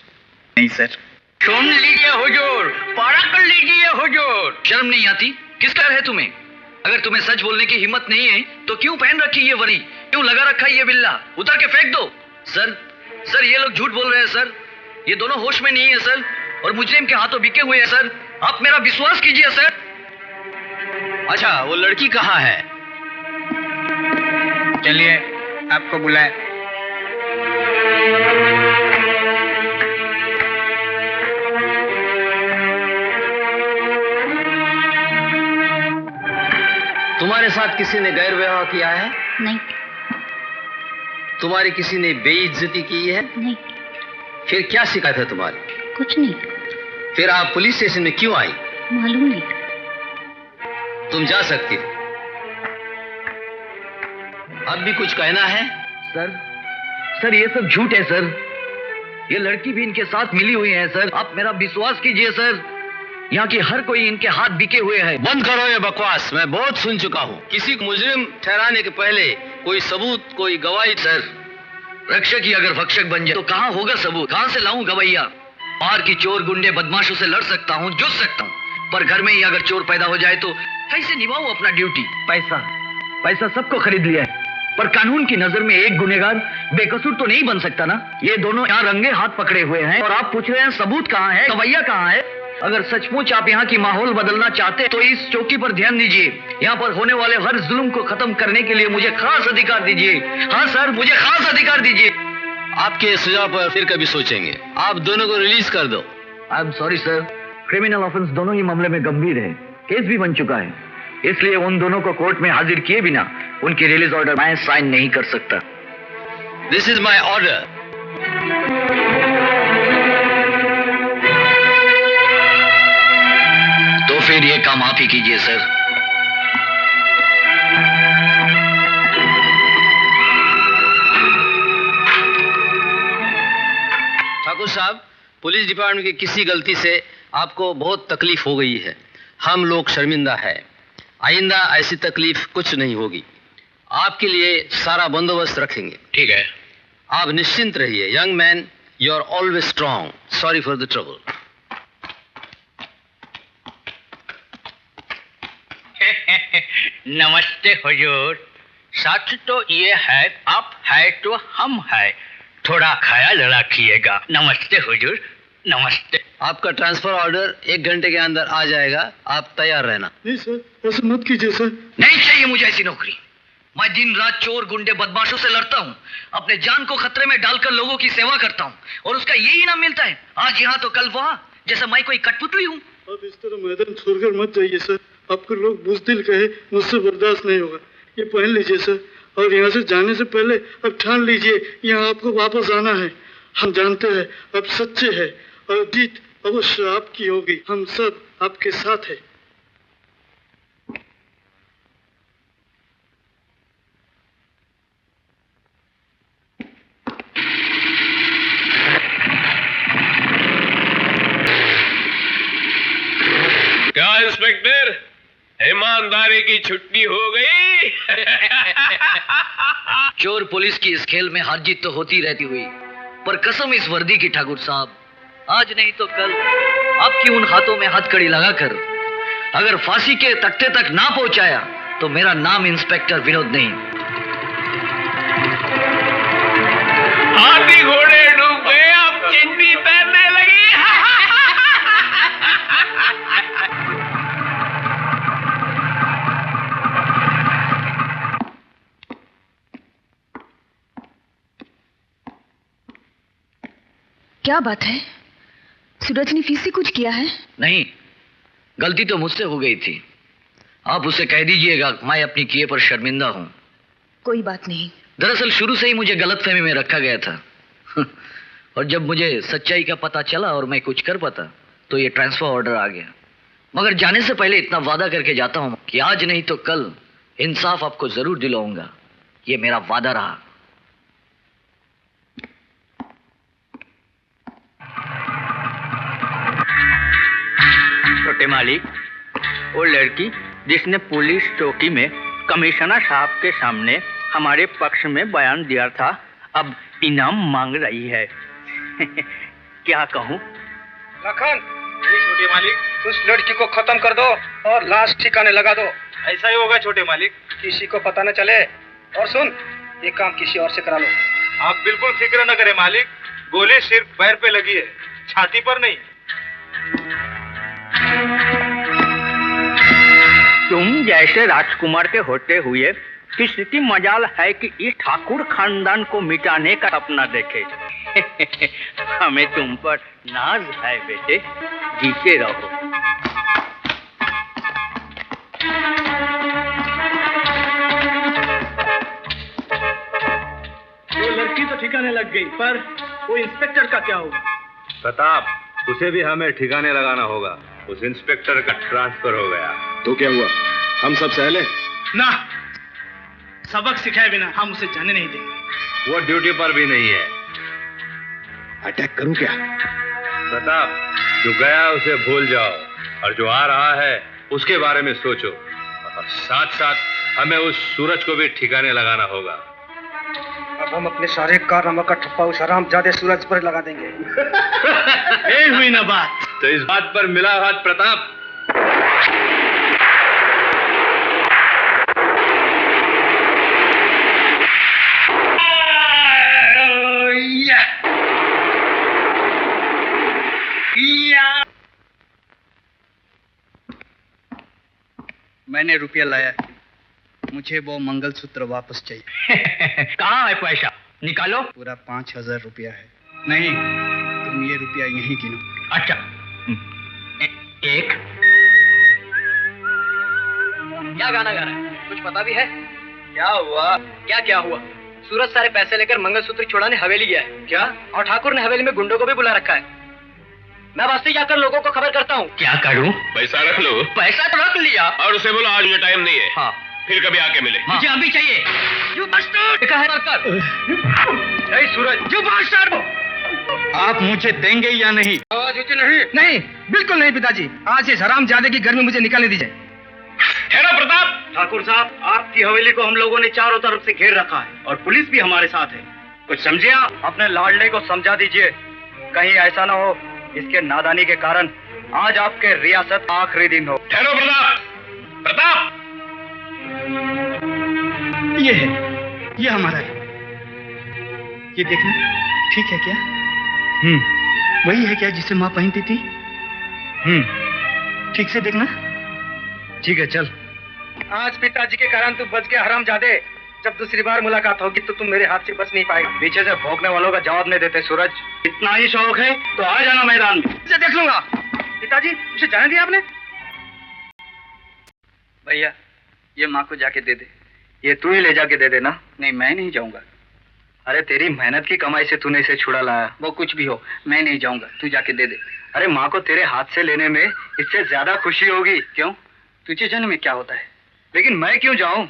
[SPEAKER 2] नहीं सर।
[SPEAKER 11] सुन लीजिए हुजूर, परख लीजिए हुजूर।
[SPEAKER 17] शर्म नहीं आती? किस डर है तुम्हें? अगर तुम्हें सच बोलने की हिम्मत नहीं है तो क्यों पहन रखी ये वरी, क्यों लगा रखा ये बिल्ला? उतार के फेंक दो। सर ये लोग झूठ बोल रहे हैं सर, ये दोनों होश में नहीं है सर, और मुजरिम के हाथों बिके हुए हैं सर। आप मेरा विश्वास कीजिए सर।
[SPEAKER 13] अच्छा, वो लड़की कहाँ है?
[SPEAKER 15] चलिए, आपको बुलाए।
[SPEAKER 13] तुम्हारे साथ किसी ने गैर व्यवहार किया है?
[SPEAKER 16] नहीं।
[SPEAKER 13] तुम्हारी किसी ने बेइज्जती की है?
[SPEAKER 16] नहीं।
[SPEAKER 13] फिर क्या शिकायत है तुम्हारी?
[SPEAKER 16] कुछ नहीं।
[SPEAKER 13] फिर आप पुलिस स्टेशन में क्यों आई?
[SPEAKER 16] मालूम नहीं।
[SPEAKER 13] तुम जा सकती हो। अब भी कुछ कहना है?
[SPEAKER 17] सर ये सब झूठ है सर, ये लड़की भी इनके साथ मिली हुई है सर। आप मेरा विश्वास कीजिए सर, यहाँ की हर कोई इनके हाथ बिके हुए हैं।
[SPEAKER 13] बंद करो ये बकवास, मैं बहुत सुन चुका हूँ। किसी को मुजरिम ठहराने के पहले कोई सबूत, कोई गवाही।
[SPEAKER 17] सर, रक्षक ही अगर भक्षक बन जाए तो कहाँ होगा सबूत? कहाँ से लाऊं गवैया? बाहर की चोर गुंडे बदमाशों से लड़ सकता हूँ, जुझ सकता हूँ, पर घर में ही अगर चोर पैदा हो जाए तो कैसे निभाऊं अपना ड्यूटी? पैसा सबको खरीद लिया है, पर कानून की नजर में एक गुनहगार बेकसूर तो नहीं बन सकता ना। ये दोनों यहाँ रंगे हाथ पकड़े हुए हैं और आप पूछ रहे हैं सबूत कहाँ है, गवैया कहाँ है? अगर सचमुच आप यहाँ की माहौल बदलना चाहते तो इस चौकी पर ध्यान दीजिए। यहाँ पर होने वाले हर जुल्म को खत्म करने के लिए मुझे खास अधिकार दीजिए। हाँ सर, मुझे खास अधिकार दीजिए।
[SPEAKER 13] आपके सुझाव पर फिर कभी सोचेंगे। आप दोनों को रिलीज कर दो।
[SPEAKER 17] I am sorry sir, criminal offence दोनों ही मामले में गंभीर है, केस भी बन चुका है, इसलिए उन दोनों को कोर्ट में हाजिर किए बिना उनकी रिलीज ऑर्डर मैं साइन नहीं कर सकता।
[SPEAKER 13] This is my order.
[SPEAKER 17] तो फिर ये काम आप ही कीजिए सर।
[SPEAKER 13] ठाकुर साहब, पुलिस डिपार्टमेंट की किसी गलती से आपको बहुत तकलीफ हो गई है। हम लोग शर्मिंदा है। आइंदा ऐसी तकलीफ कुछ नहीं होगी। आपके लिए सारा बंदोबस्त रखेंगे।
[SPEAKER 4] ठीक है।
[SPEAKER 13] आप निश्चिंत रहिए। Young man, you are always strong. Sorry for the trouble.
[SPEAKER 11] नमस्ते हुजूर। सच तो ये है, आप है तो हम है, थोड़ा ख्याल रखिएगा। नमस्ते हुजूर, नमस्ते।
[SPEAKER 13] आपका ट्रांसफर ऑर्डर 1 घंटे के अंदर आ जाएगा, आप तैयार रहना।
[SPEAKER 2] नहीं सर, ऐसा मत कीजिए सर।
[SPEAKER 17] नहीं चाहिए मुझे ऐसी नौकरी। मैं दिन रात चोर गुंडे बदमाशों से लड़ता हूँ, अपने जान को खतरे में डालकर लोगों की सेवा करता हूँ, और उसका यही इनाम मिलता है। आज यहाँ तो कल वहाँ, जैसा मैं कोई कठपुतली हूँ।
[SPEAKER 2] आप इस तरह मैदान छोड़कर मत जाइए सर। आपको लोग बुज़दिल कहे, मुझसे बर्दाश्त नहीं होगा। ये पहन लीजिए सर, और यहाँ से जाने से पहले अब ठान लीजिए यहाँ आपको वापस आना है। हम जानते हैं आप सच्चे हैं और जीत अवश्य आपकी होगी। हम सब आपके साथ हैं।
[SPEAKER 4] क्या इंस्पेक्टर, ईमानदारी की छुट्टी हो गई।
[SPEAKER 17] चोर पुलिस की इस खेल में हार जीत तो होती रहती हुई, पर कसम इस वर्दी की ठाकुर साहब, आज नहीं तो कल आपकी उन हाथों में हथकड़ी लगाकर अगर फांसी के तख्ते तक ना पहुंचाया तो मेरा नाम इंस्पेक्टर विनोद नहीं।
[SPEAKER 4] हाथी घोड़े डूब गए, अब चिंटी तैरने लगी।
[SPEAKER 1] क्या बात है? सूरज ने फिर से कुछ किया है?
[SPEAKER 17] नहीं, गलती तो मुझसे हो गई थी। आप उसे कह दीजिएगा मैं अपनी किए पर शर्मिंदा हूं।
[SPEAKER 1] कोई बात नहीं।
[SPEAKER 17] दरअसल शुरू से ही मुझे गलतफहमी में रखा गया था। और जब मुझे सच्चाई का पता चला और मैं कुछ कर पाता तो ये ट्रांसफर ऑर्डर आ गया। मगर जाने से पहले इतना वादा करके जाता हूं कि आज नहीं तो कल इंसाफ आपको जरूर दिलाऊंगा। ये मेरा वादा रहा।
[SPEAKER 11] छोटे मालिक, वो लड़की जिसने पुलिस चौकी में कमिश्नर साहब के सामने हमारे पक्ष में बयान दिया था, अब इनाम मांग रही है। क्या कहूँ?
[SPEAKER 3] लखन, छोटे मालिक, उस लड़की को खत्म कर दो और लाश ठिकाने लगा दो।
[SPEAKER 7] ऐसा ही होगा छोटे मालिक।
[SPEAKER 3] किसी को पता न चले। और सुन, ये काम किसी और से करा लो।
[SPEAKER 14] आप बिल्कुल फिक्र न करें मालिक, गोली सिर्फ पैर पे लगी है, छाती पर नहीं।
[SPEAKER 11] तुम जैसे राजकुमार के होते हुए किसी की मजाल है कि इस ठाकुर खानदान को मिटाने का सपना देखे। हमें तुम पर नाज है बेटे, जीते रहो।
[SPEAKER 7] वो लड़की तो ठिकाने लग गई, पर वो इंस्पेक्टर का क्या होगा?
[SPEAKER 14] प्रताप, उसे भी हमें ठिकाने लगाना होगा। उस इंस्पेक्टर का ट्रांसफर हो गया तो क्या हुआ? हम सब सहले
[SPEAKER 7] ना, सबक सिखाए बिना हम उसे जाने नहीं देंगे।
[SPEAKER 14] वो ड्यूटी पर भी नहीं है।
[SPEAKER 3] अटैक करूं क्या?
[SPEAKER 14] प्रताप, जो गया उसे भूल जाओ और जो आ रहा है उसके बारे में सोचो। और साथ साथ हमें उस सूरज को भी ठिकाने लगाना होगा।
[SPEAKER 3] अब हम अपने सारे कारनामा का ठप्पा उस हरामजादे सूरज पर लगा देंगे।
[SPEAKER 7] ये हुई ना बात।
[SPEAKER 14] तो इस बात पर मिला हाथ प्रताप।
[SPEAKER 2] मैंने रुपया लाया, मुझे वो मंगलसूत्र वापस चाहिए।
[SPEAKER 11] कहाँ है पैसा? निकालो।
[SPEAKER 2] पूरा 5000 रुपया है। नहीं, तुम ये रुपया यहीं गिनो।
[SPEAKER 11] अच्छा, एक।
[SPEAKER 17] क्या गाना गा रहा है? कुछ पता भी है? क्या हुआ? क्या हुआ? सूरज सारे पैसे लेकर मंगलसूत्र छुड़ाने हवेली गया है। क्या? और ठाकुर ने हवेली में गुंडों को भी बुला रखा है। मैं बस्ती जाकर लोगों को खबर करता हूँ।
[SPEAKER 11] क्या करूँ?
[SPEAKER 4] पैसा रख लो।
[SPEAKER 17] पैसा तो रख लिया।
[SPEAKER 4] और उसे बोलो आज ये टाइम नहीं है।
[SPEAKER 17] हाँ।
[SPEAKER 4] फिर कभी आके मिले।
[SPEAKER 17] हाँ। मुझे अभी चाहिए। जो बास्टर्ड! देखा है कर। सूरज, जो बास्टर्ड!
[SPEAKER 3] आप मुझे देंगे या नहीं?
[SPEAKER 17] आवाज ऊंची नहीं।
[SPEAKER 3] नहीं, बिल्कुल नहीं पिताजी। आज इस हरामजादे की घर में मुझे निकालने दीजिए।
[SPEAKER 4] ठहरो प्रताप।
[SPEAKER 7] ठाकुर साहब, आपकी हवेली को हम लोगों ने चारों तरफ से घेर रखा है और पुलिस भी हमारे साथ है। कुछ समझे आप?
[SPEAKER 8] अपने लाडले को समझा दीजिए, कहीं ऐसा ना हो इसके नादानी के कारण आज आपके रियासत आखिरी दिन हो।
[SPEAKER 4] ठहरो प्रताप। प्रताप,
[SPEAKER 2] ये है, ये हमारा है। ये देखना, ठीक है क्या? वही है क्या जिसे माँ पहनती थी? ठीक से देखना। ठीक है, चल।
[SPEAKER 3] आज पिताजी के कारण तू बच गया हरामजादे। जब दूसरी बार मुलाकात होगी तो तुम मेरे हाथ से बच नहीं पाएगा।
[SPEAKER 8] पीछे से भौंकने वालों का जवाब नहीं देते सूरज।
[SPEAKER 7] इतना ही शौक है तो आ जाना मैदान में।
[SPEAKER 3] इसे देख लूंगा। पिताजी, उसे जाने दिया आपने?
[SPEAKER 8] भैया, ये माँ को जाके दे दे। ये तू ही ले जाके दे देना। नहीं, मैं नहीं जाऊंगा। अरे तेरी मेहनत की कमाई से तूने इसे छुड़ा लाया। वो कुछ भी हो, मैं नहीं जाऊंगा, तू जाके दे दे। अरे माँ को तेरे हाथ से लेने में इससे ज्यादा खुशी होगी। क्यों? तुझे जन्म में क्या होता है, लेकिन मैं क्यों जाऊं?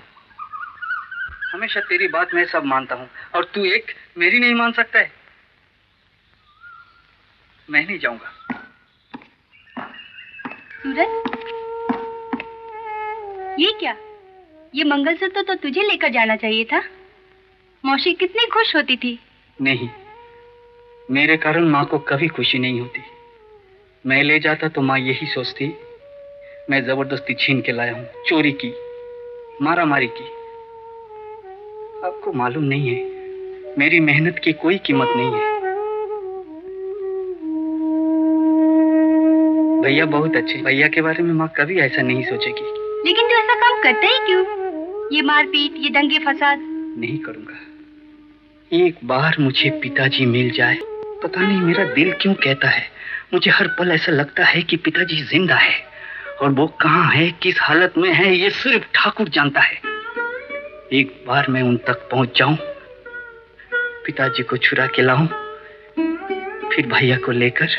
[SPEAKER 8] हमेशा तेरी बात मैं सब मानता हूँ और तू एक मेरी नहीं मान सकता है। मैं नहीं जाऊंगा।
[SPEAKER 10] सूरज,
[SPEAKER 9] ये क्या? ये मंगलसूत्र तो तुझे लेकर जाना चाहिए था। मौसी कितनी खुश होती थी।
[SPEAKER 2] नहीं, मेरे कारण माँ को कभी खुशी नहीं होती। मैं ले जाता तो माँ यही सोचती मैं जबरदस्ती छीन के लाया हूँ, चोरी की, मारा मारी की। आपको मालूम नहीं है, मेरी मेहनत की कोई कीमत नहीं है। भैया बहुत अच्छे, भैया के बारे में माँ कभी ऐसा नहीं सोचेगी।
[SPEAKER 9] लेकिन तू ऐसा काम करता ही क्यों? ये मारपीट, ये दंगे फसाद।
[SPEAKER 2] नहीं करूंगा। एक बार मुझे पिताजी मिल जाए, पता नहीं मेरा दिल क्यों कहता है, मुझे हर पल ऐसा लगता है कि पिताजी जिंदा है, और वो कहाँ है, किस हालत में है, ये सिर्फ ठाकुर जानता है। एक बार मैं उन तक पहुंच जाऊं, पिताजी को छुड़ा के लाऊं, फिर भैया को लेकर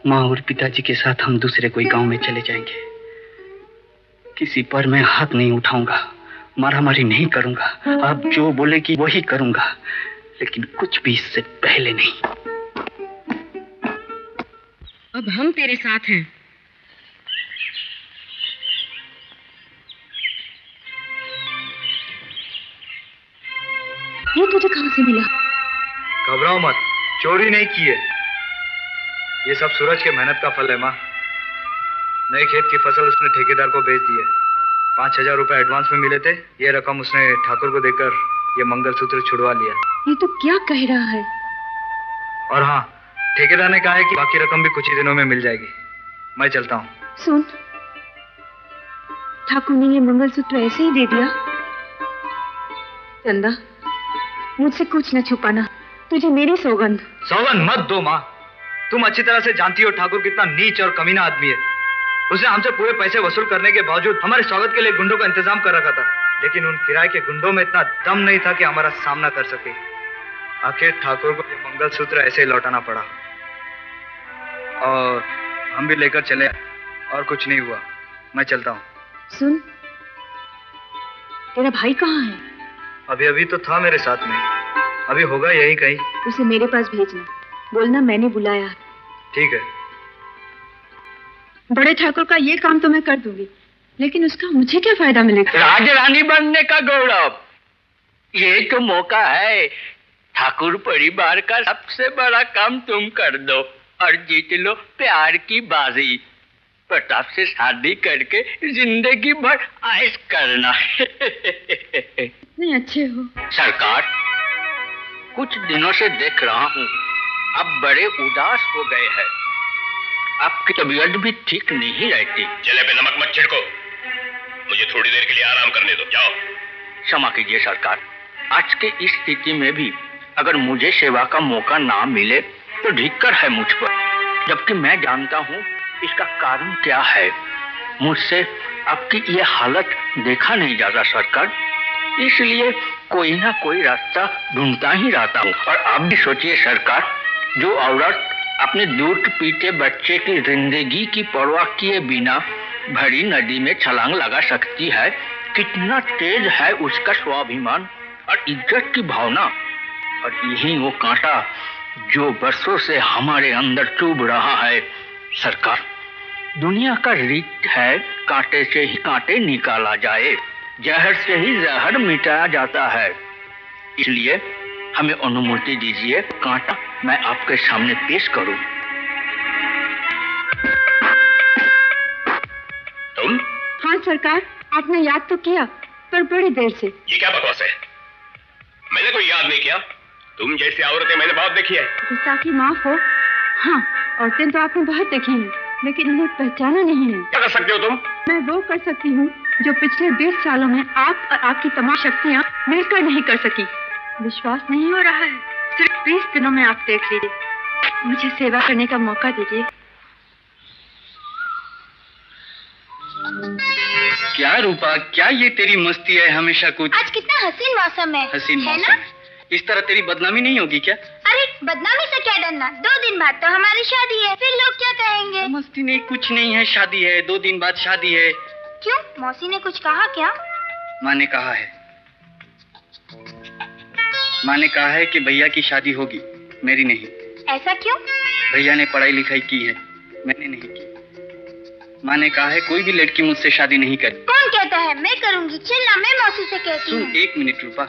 [SPEAKER 2] माँ और पिताजी के साथ हम दूसरे कोई गांव में चले जाएंगे। किसी पर मैं हाथ नहीं उठाऊंगा, मारामारी नहीं करूंगा, आप जो बोलेगी वही करूंगा, लेकिन कुछ भी इससे पहले नहीं।
[SPEAKER 5] अब हम तेरे साथ हैं।
[SPEAKER 1] ये तुझे कहाँ से मिला?
[SPEAKER 8] घबराओ मत, चोरी नहीं की है। ये सब सूरज के मेहनत का फल है माँ। नए खेत की फसल उसने ठेकेदार को बेच दी है। 5,000 रुपए एडवांस में मिले थे। ये रकम उसने ठाकुर को देकर ये मंगलसूत्र छुड़वा लिया।
[SPEAKER 1] ये तो क्या कह रहा है?
[SPEAKER 8] और हाँ, ठेकेदार ने कहा है कि बाकी रकम भी कुछ ही दिनों में मिल जाएगी। मैं चलता हूँ।
[SPEAKER 1] सुन, ठाकुर ने ये मंगलसूत्र ऐसे ही दे दिया? चंदा, मुझसे कुछ न छुपाना, तुझे मेरी सौगंध।
[SPEAKER 8] सौगंध मत दो माँ। तुम अच्छी तरह से जानती हो ठाकुर कितना नीच और कमीना आदमी है। उसने हमसे पूरे पैसे वसूल करने के बावजूद हमारे स्वागत के लिए गुंडों का इंतजाम कर रखा था, लेकिन उन किराए के गुंडों में इतना दम नहीं था कि हमारा सामना कर सके। आखिर ठाकुर को ये मंगलसूत्र ऐसे ही लौटाना पड़ा, और हम भी लेकर चले, और कुछ नहीं हुआ। मैं चलता हूँ।
[SPEAKER 1] सुन, तेरा भाई कहाँ है?
[SPEAKER 8] अभी अभी तो था मेरे साथ में, अभी होगा यही कहीं।
[SPEAKER 1] उसे मेरे पास भेजना, बोलना मैंने बुलाया।
[SPEAKER 8] ठीक है।
[SPEAKER 1] बड़े ठाकुर का ये काम तो मैं कर दूंगी, लेकिन उसका मुझे क्या फायदा मिलेगा?
[SPEAKER 11] राजरानी बनने का गौरव, ये तो मौका है। ठाकुर परिवार का सबसे बड़ा काम तुम कर दो और जीत लो प्यार की बाजी। प्रताप से शादी करके जिंदगी भर ऐश करना।
[SPEAKER 1] इतने अच्छे हो।
[SPEAKER 11] सरकार, कुछ दिनों से देख रहा हूँ आप बड़े उदास हो गए हैं। आपकी तबीयत भी ठीक नहीं रहती।
[SPEAKER 4] जले पे नमक मत छिड़को, मुझे थोड़ी देर के लिए आराम करने दो, जाओ।
[SPEAKER 11] क्षमा कीजिए सरकार, आज के इस स्थिति में भी अगर मुझे सेवा का मौका ना मिले तो धिक्कार है मुझ पर, जबकि मैं जानता हूँ इसका कारण क्या है। मुझसे आपकी ये हालत देखा नहीं जाता सरकार, इसलिए कोई ना कोई रास्ता ढूंढता ही रहता हूँ। और आप भी सोचिए सरकार, जो औरत अपने दूध पीते बच्चे की जिंदगी की परवाह किए बिना भरी नदी में छलांग लगा सकती है, कितना तेज है उसका स्वाभिमान और इज्जत की भावना। और यही वो कांटा जो बरसों से हमारे अंदर चुभ रहा है। सरकार, दुनिया का रीत है कांटे से ही कांटे निकाला जाए, जहर से ही जहर मिटाया जाता है। इसलिए हमें अनुमति दीजिए कांटा मैं आपके सामने पेश करूं।
[SPEAKER 4] तुम?
[SPEAKER 1] हाँ सरकार, आपने याद तो किया, पर बड़ी देर से।
[SPEAKER 4] ये क्या बकवास है? मैंने कोई याद नहीं किया। तुम जैसी औरतें मैंने बहुत देखी है।
[SPEAKER 1] गुस्ताखी माफ हो। हाँ, औरतें तो आपने बहुत देखी हैं, लेकिन उन्हें पहचाना नहीं है।
[SPEAKER 4] क्या कर सकते हो तुम?
[SPEAKER 1] मैं वो कर सकती हूँ जो पिछले 20 सालों में आप और आपकी तमाम शक्तियाँ मिलकर नहीं कर सकी। विश्वास नहीं हो रहा है? सिर्फ 20 दिनों में आप देख लीजिए। मुझे सेवा करने का मौका दीजिए।
[SPEAKER 2] क्या रूपा, क्या ये तेरी मस्ती है हमेशा कुछ?
[SPEAKER 10] आज कितना हसीन मौसम है।
[SPEAKER 2] हसीन
[SPEAKER 10] है
[SPEAKER 2] मौसम
[SPEAKER 10] ना?
[SPEAKER 2] है। इस तरह तेरी बदनामी नहीं होगी क्या?
[SPEAKER 10] अरे बदनामी से क्या डरना, 2 दिन बाद तो हमारी शादी है, फिर लोग क्या कहेंगे?
[SPEAKER 2] मस्ती नहीं, कुछ नहीं है, शादी है, 2 दिन बाद शादी है।
[SPEAKER 10] क्यों, मौसी ने कुछ कहा क्या?
[SPEAKER 2] माँ ने कहा है, माँ ने कहा है कि भैया की शादी होगी, मेरी नहीं।
[SPEAKER 10] ऐसा क्यों?
[SPEAKER 2] भैया ने पढ़ाई लिखाई की है, मैंने नहीं की। माँ ने कहा है कोई भी लड़की मुझसे शादी नहीं करे।
[SPEAKER 10] कौन कहता है मैं करूंगी। चल ना, मैं मौसी से कहती हूँ।
[SPEAKER 2] सुन, 1 मिनट रूपा,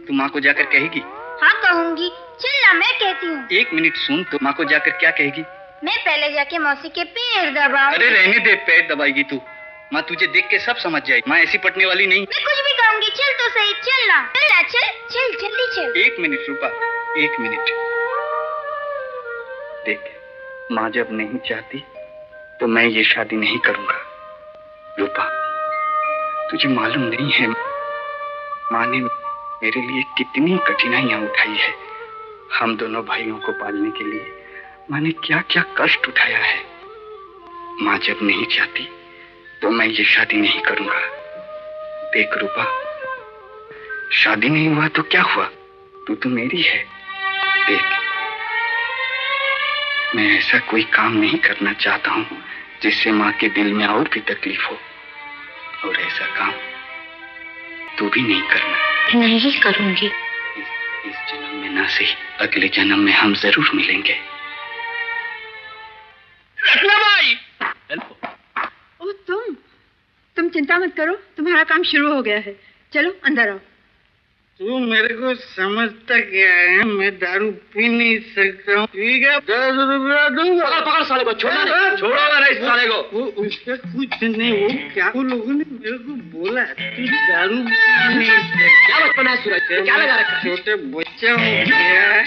[SPEAKER 2] तू माँ को जाकर कहेगी?
[SPEAKER 10] हाँ कहूंगी। चल ना, मैं कहती हूँ।
[SPEAKER 2] 1 मिनट सुन, तो माँ को जाकर क्या कहेगी?
[SPEAKER 10] मैं पहले जाके मौसी के पैर दबाऊंगी।
[SPEAKER 2] अरे रहने दे, पैर दबाएगी तू। माँ तुझे देख के सब समझ जाएगी। माँ ऐसी पटने वाली नहीं।
[SPEAKER 10] मैं कुछ भी कहूंगी। चल तो सही, चल ना, चल ना, चल चल जल्दी चल।
[SPEAKER 2] 1 मिनट रूपा, 1 मिनट। देख, माँ जब नहीं चाहती तो मैं ये शादी नहीं करूंगा। रूपा, तुझे मालूम नहीं है माँ ने मेरे लिए कितनी कठिनाइयां उठाई है। हम दोनों भाइयों को पालने के लिए माँ ने क्या क्या कष्ट उठाया है। माँ जब नहीं चाहती तो मैं ये शादी नहीं करूंगा। देख रूपा, शादी नहीं हुआ तो क्या हुआ, तू तो मेरी है। देख, मैं ऐसा कोई काम नहीं करना चाहता हूँ जिससे माँ के दिल में और भी तकलीफ हो, और ऐसा काम तू भी नहीं करना।
[SPEAKER 10] नहीं करूंगी।
[SPEAKER 2] इस जन्म में ना सही, अगले जन्म में हम जरूर मिलेंगे।
[SPEAKER 1] रत्नाबाई! ओ तुम चिंता मत करो, तुम्हारा काम शुरू हो गया है। चलो अंदर आओ।
[SPEAKER 2] तू मेरे को समझता क्या है? मैं दारू पी नहीं सकता हूँ। ठीक है, 10 रुपया दूंगा।
[SPEAKER 12] पकड़ साले को, छोड़ो नहीं साले को।
[SPEAKER 2] वो उसका कुछ नहीं, वो क्या, वो लोगों ने मेरे को बोला तू दारू पी नहीं सकता।
[SPEAKER 12] क्या बचपन है सूरज, क्या लगा रखा?
[SPEAKER 2] छोटे बच्चा हो गया,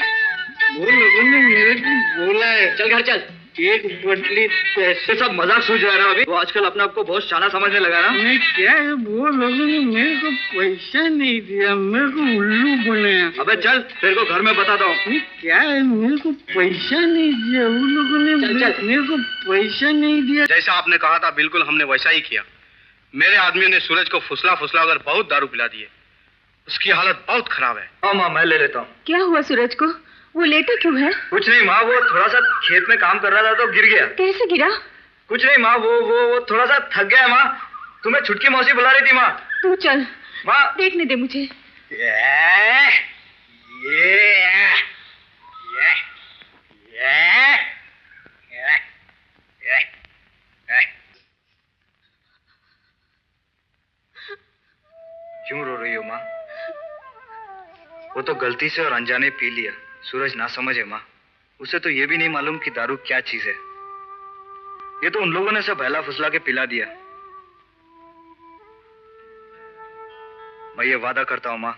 [SPEAKER 2] वो लोगों ने मेरे को बोला है।
[SPEAKER 12] चल घर चल।
[SPEAKER 2] 1 बटली पैसे।
[SPEAKER 12] सब मजाक सोच रहा है ना अभी? वो आजकल अपने आप को बहुत शाना समझने लगा ना।
[SPEAKER 2] नहीं क्या है, वो लोगों ने मेरे को पैसा नहीं दिया, मेरे को उल्लू बनाया।
[SPEAKER 12] अबे चल, तेरे को घर में बताता हूँ।
[SPEAKER 2] क्या है, मेरे को पैसा नहीं दिया, वो लोगों ने मेरे को पैसा नहीं दिया।
[SPEAKER 14] जैसा आपने कहा था बिल्कुल हमने वैसा ही किया। मेरे आदमियों ने सूरज को फुसला कर बहुत दारू पिला दी है। उसकी हालत बहुत खराब है।
[SPEAKER 8] हाँ माँ, मैं ले लेता हूँ।
[SPEAKER 1] क्या हुआ सूरज को? वो लेटा क्यों है?
[SPEAKER 8] कुछ नहीं माँ, वो थोड़ा सा खेत में काम कर रहा था तो गिर गया।
[SPEAKER 1] कैसे गिरा?
[SPEAKER 8] कुछ नहीं माँ, वो थोड़ा सा थक गया माँ। तुम्हें छुटकी मौसी बुला रही थी माँ।
[SPEAKER 1] तू चल
[SPEAKER 8] माँ,
[SPEAKER 1] देखने दे मुझे।
[SPEAKER 8] क्यों रो रही हो माँ? वो तो गलती से और अनजाने पी लिया। सूरज ना समझे माँ, उसे तो ये भी नहीं मालूम कि दारू क्या चीज है। ये तो उन लोगों ने सब बहला फुसला के पिला दिया। मैं ये वादा करता हूँ माँ,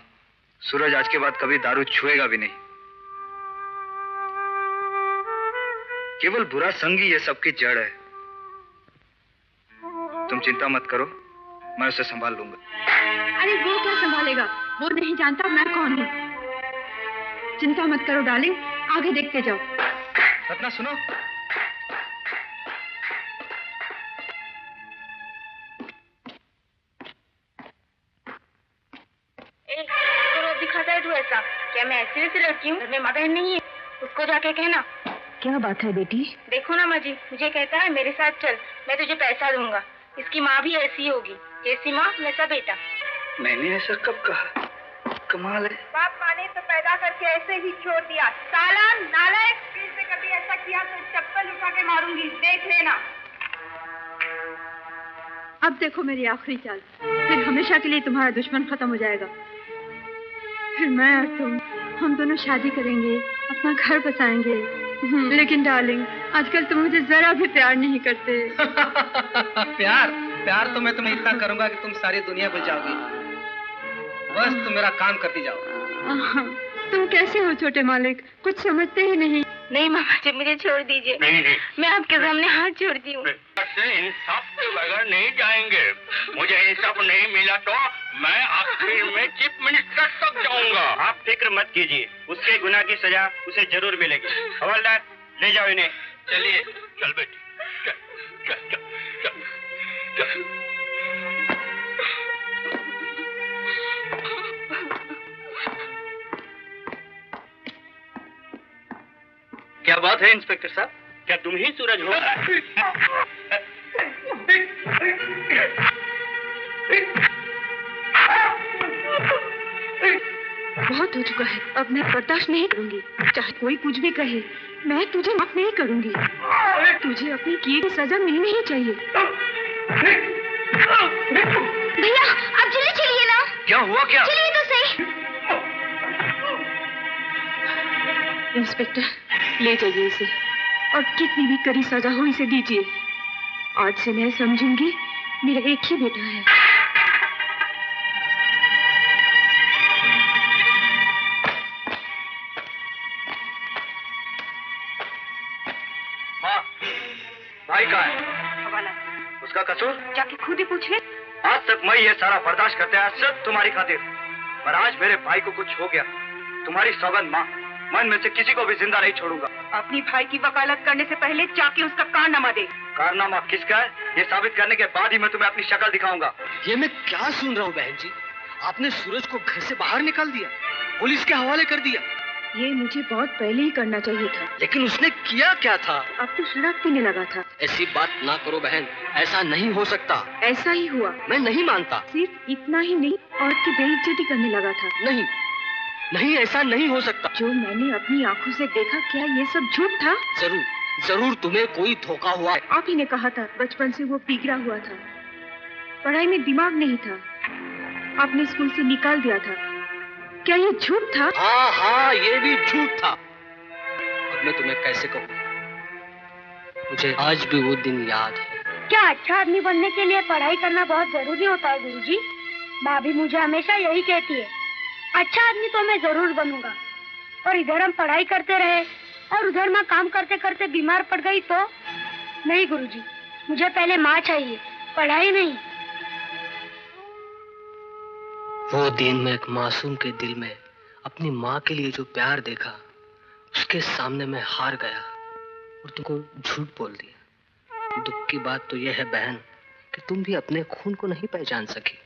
[SPEAKER 8] सूरज आज के बाद कभी दारू छुएगा भी नहीं। केवल बुरा संग ही ये सबकी जड़ है। तुम चिंता मत करो, मैं उसे संभाल लूंगा।
[SPEAKER 1] अरे वो क्या संभालेगा? वो नहीं जानता मैं कौन हूँ। चिंता मत करो डार्लिंग, आगे देखते जाओ।
[SPEAKER 8] रत्ना सुनो,
[SPEAKER 10] तो दिखाता है तू ऐसा? क्या मैं ऐसी वैसी लड़की हूँ? घर में माँ बहन नहीं है? उसको जाके कहना।
[SPEAKER 1] क्या बात है बेटी?
[SPEAKER 10] देखो ना माँ जी, मुझे कहता है मेरे साथ चल, मैं तुझे पैसा दूंगा। इसकी माँ भी ऐसी होगी, जैसी माँ वैसा बेटा।
[SPEAKER 2] मैंने ऐसा कब कहा? कमाल है।
[SPEAKER 1] बाप माँ ने तो पैदा करके ऐसे ही छोड़ दिया। साला नालायक, फिर से कभी ऐसा किया तो चप्पल उठा के मारूंगी, देख लेना। अब देखो मेरी आखिरी चाल, फिर हमेशा के लिए तुम्हारा दुश्मन खत्म हो जाएगा। फिर मैं और तुम, हम दोनों शादी करेंगे, अपना घर बसाएंगे। लेकिन डार्लिंग, आजकल तुम मुझे जरा भी प्यार नहीं करते।
[SPEAKER 12] प्यार तो मैं तुम्हें इतना करूंगा कि तुम सारी दुनिया भूल जाओगी। बस तुम मेरा काम करती जाओ।
[SPEAKER 1] तुम कैसे हो छोटे मालिक, कुछ समझते ही नहीं।
[SPEAKER 10] नहीं मामा जी, मुझे छोड़ दीजिए।
[SPEAKER 4] नहीं नहीं,
[SPEAKER 10] मैं आपके सामने हाथ जोड़ती हूँ।
[SPEAKER 4] इंसाफ के बगैर नहीं जाएंगे। मुझे इंसाफ नहीं मिला तो मैं आखिर में चीफ मिनिस्टर तक जाऊंगा।
[SPEAKER 8] आप फिक्र मत कीजिए, उसके गुनाह की सजा उसे जरूर मिलेगी। हवलदार, ले जाओ इन्हें।
[SPEAKER 4] चलिए, चल बेटी, चल चल चल चल चल।
[SPEAKER 8] क्या बात है इंस्पेक्टर साहब, क्या तुम ही सूरज हो?
[SPEAKER 1] बहुत हो चुका है, अब मैं बर्दाश्त नहीं करूंगी। चाहे कोई कुछ भी कहे, मैं तुझे माफ नहीं करूंगी। तुझे अपनी किए की सजा मिलनी ही चाहिए।
[SPEAKER 16] भैया आप जल्दी चलिए ना।
[SPEAKER 17] क्या हुआ क्या?
[SPEAKER 16] चलिए तो सही।
[SPEAKER 1] इंस्पेक्टर ले जाइए इसे और कितनी भी कड़ी सजा हो इसे दीजिए। आज से मैं समझूंगी मेरा एक ही बेटा है।
[SPEAKER 17] माँ, भाई कहाँ है? उसका कसूर
[SPEAKER 1] जाके खुद ही पूछ ले।
[SPEAKER 17] आज तक मैं ये सारा बर्दाश्त करते आया सिर्फ तुम्हारी खातिर, पर आज मेरे भाई को कुछ हो गया। तुम्हारी सौगंध माँ, मैं इनमें से किसी को भी जिंदा नहीं छोड़ूंगा।
[SPEAKER 1] अपनी भाई की वकालत करने से पहले जाके उसका कारनामा दे।
[SPEAKER 17] कारनामा किसका है ये साबित करने के बाद ही मैं तुम्हें अपनी शक्ल दिखाऊंगा।
[SPEAKER 12] ये मैं क्या सुन रहा हूँ बहन जी? आपने सूरज को घर से बाहर निकाल दिया, पुलिस के हवाले कर दिया।
[SPEAKER 1] ये मुझे बहुत पहले ही करना चाहिए था।
[SPEAKER 12] लेकिन उसने किया क्या था?
[SPEAKER 1] अब तो शराब पीने लगा था।
[SPEAKER 12] ऐसी बात ना करो बहन, ऐसा नहीं हो सकता।
[SPEAKER 1] ऐसा ही हुआ।
[SPEAKER 12] मैं नहीं मानता।
[SPEAKER 1] सिर्फ इतना ही नहीं, औरत की बेइज्जती करने लगा था।
[SPEAKER 12] नहीं नहीं, ऐसा नहीं हो सकता।
[SPEAKER 1] जो मैंने अपनी आंखों से देखा, क्या ये सब झूठ था?
[SPEAKER 12] जरूर जरूर तुम्हें कोई धोखा हुआ है।
[SPEAKER 1] आप ही ने कहा था बचपन से वो बिगड़ा हुआ था, पढ़ाई में दिमाग नहीं था, आपने स्कूल से निकाल दिया था। क्या ये झूठ था?
[SPEAKER 12] हाँ हाँ, ये भी झूठ था। अब मैं तुम्हें कैसे कहूँ, मुझे आज भी वो दिन याद है।
[SPEAKER 10] क्या अच्छा आदमी बनने के लिए पढ़ाई करना बहुत जरूरी होता है गुरुजी? माँ भी मुझे हमेशा यही कहती है। अच्छा आदमी तो मैं जरूर बनूंगा। और इधर हम पढ़ाई करते रहे और उधर मैं काम करते करते बीमार पड़ गई तो? नहीं गुरुजी, मुझे पहले माँ चाहिए, पढ़ाई नहीं।
[SPEAKER 12] वो दिन में एक मासूम के दिल में अपनी माँ के लिए जो प्यार देखा, उसके सामने मैं हार गया और तुमको झूठ बोल दिया। दुख की बात तो यह है बहन कि तुम भी अपने खून को नहीं पहचान सकी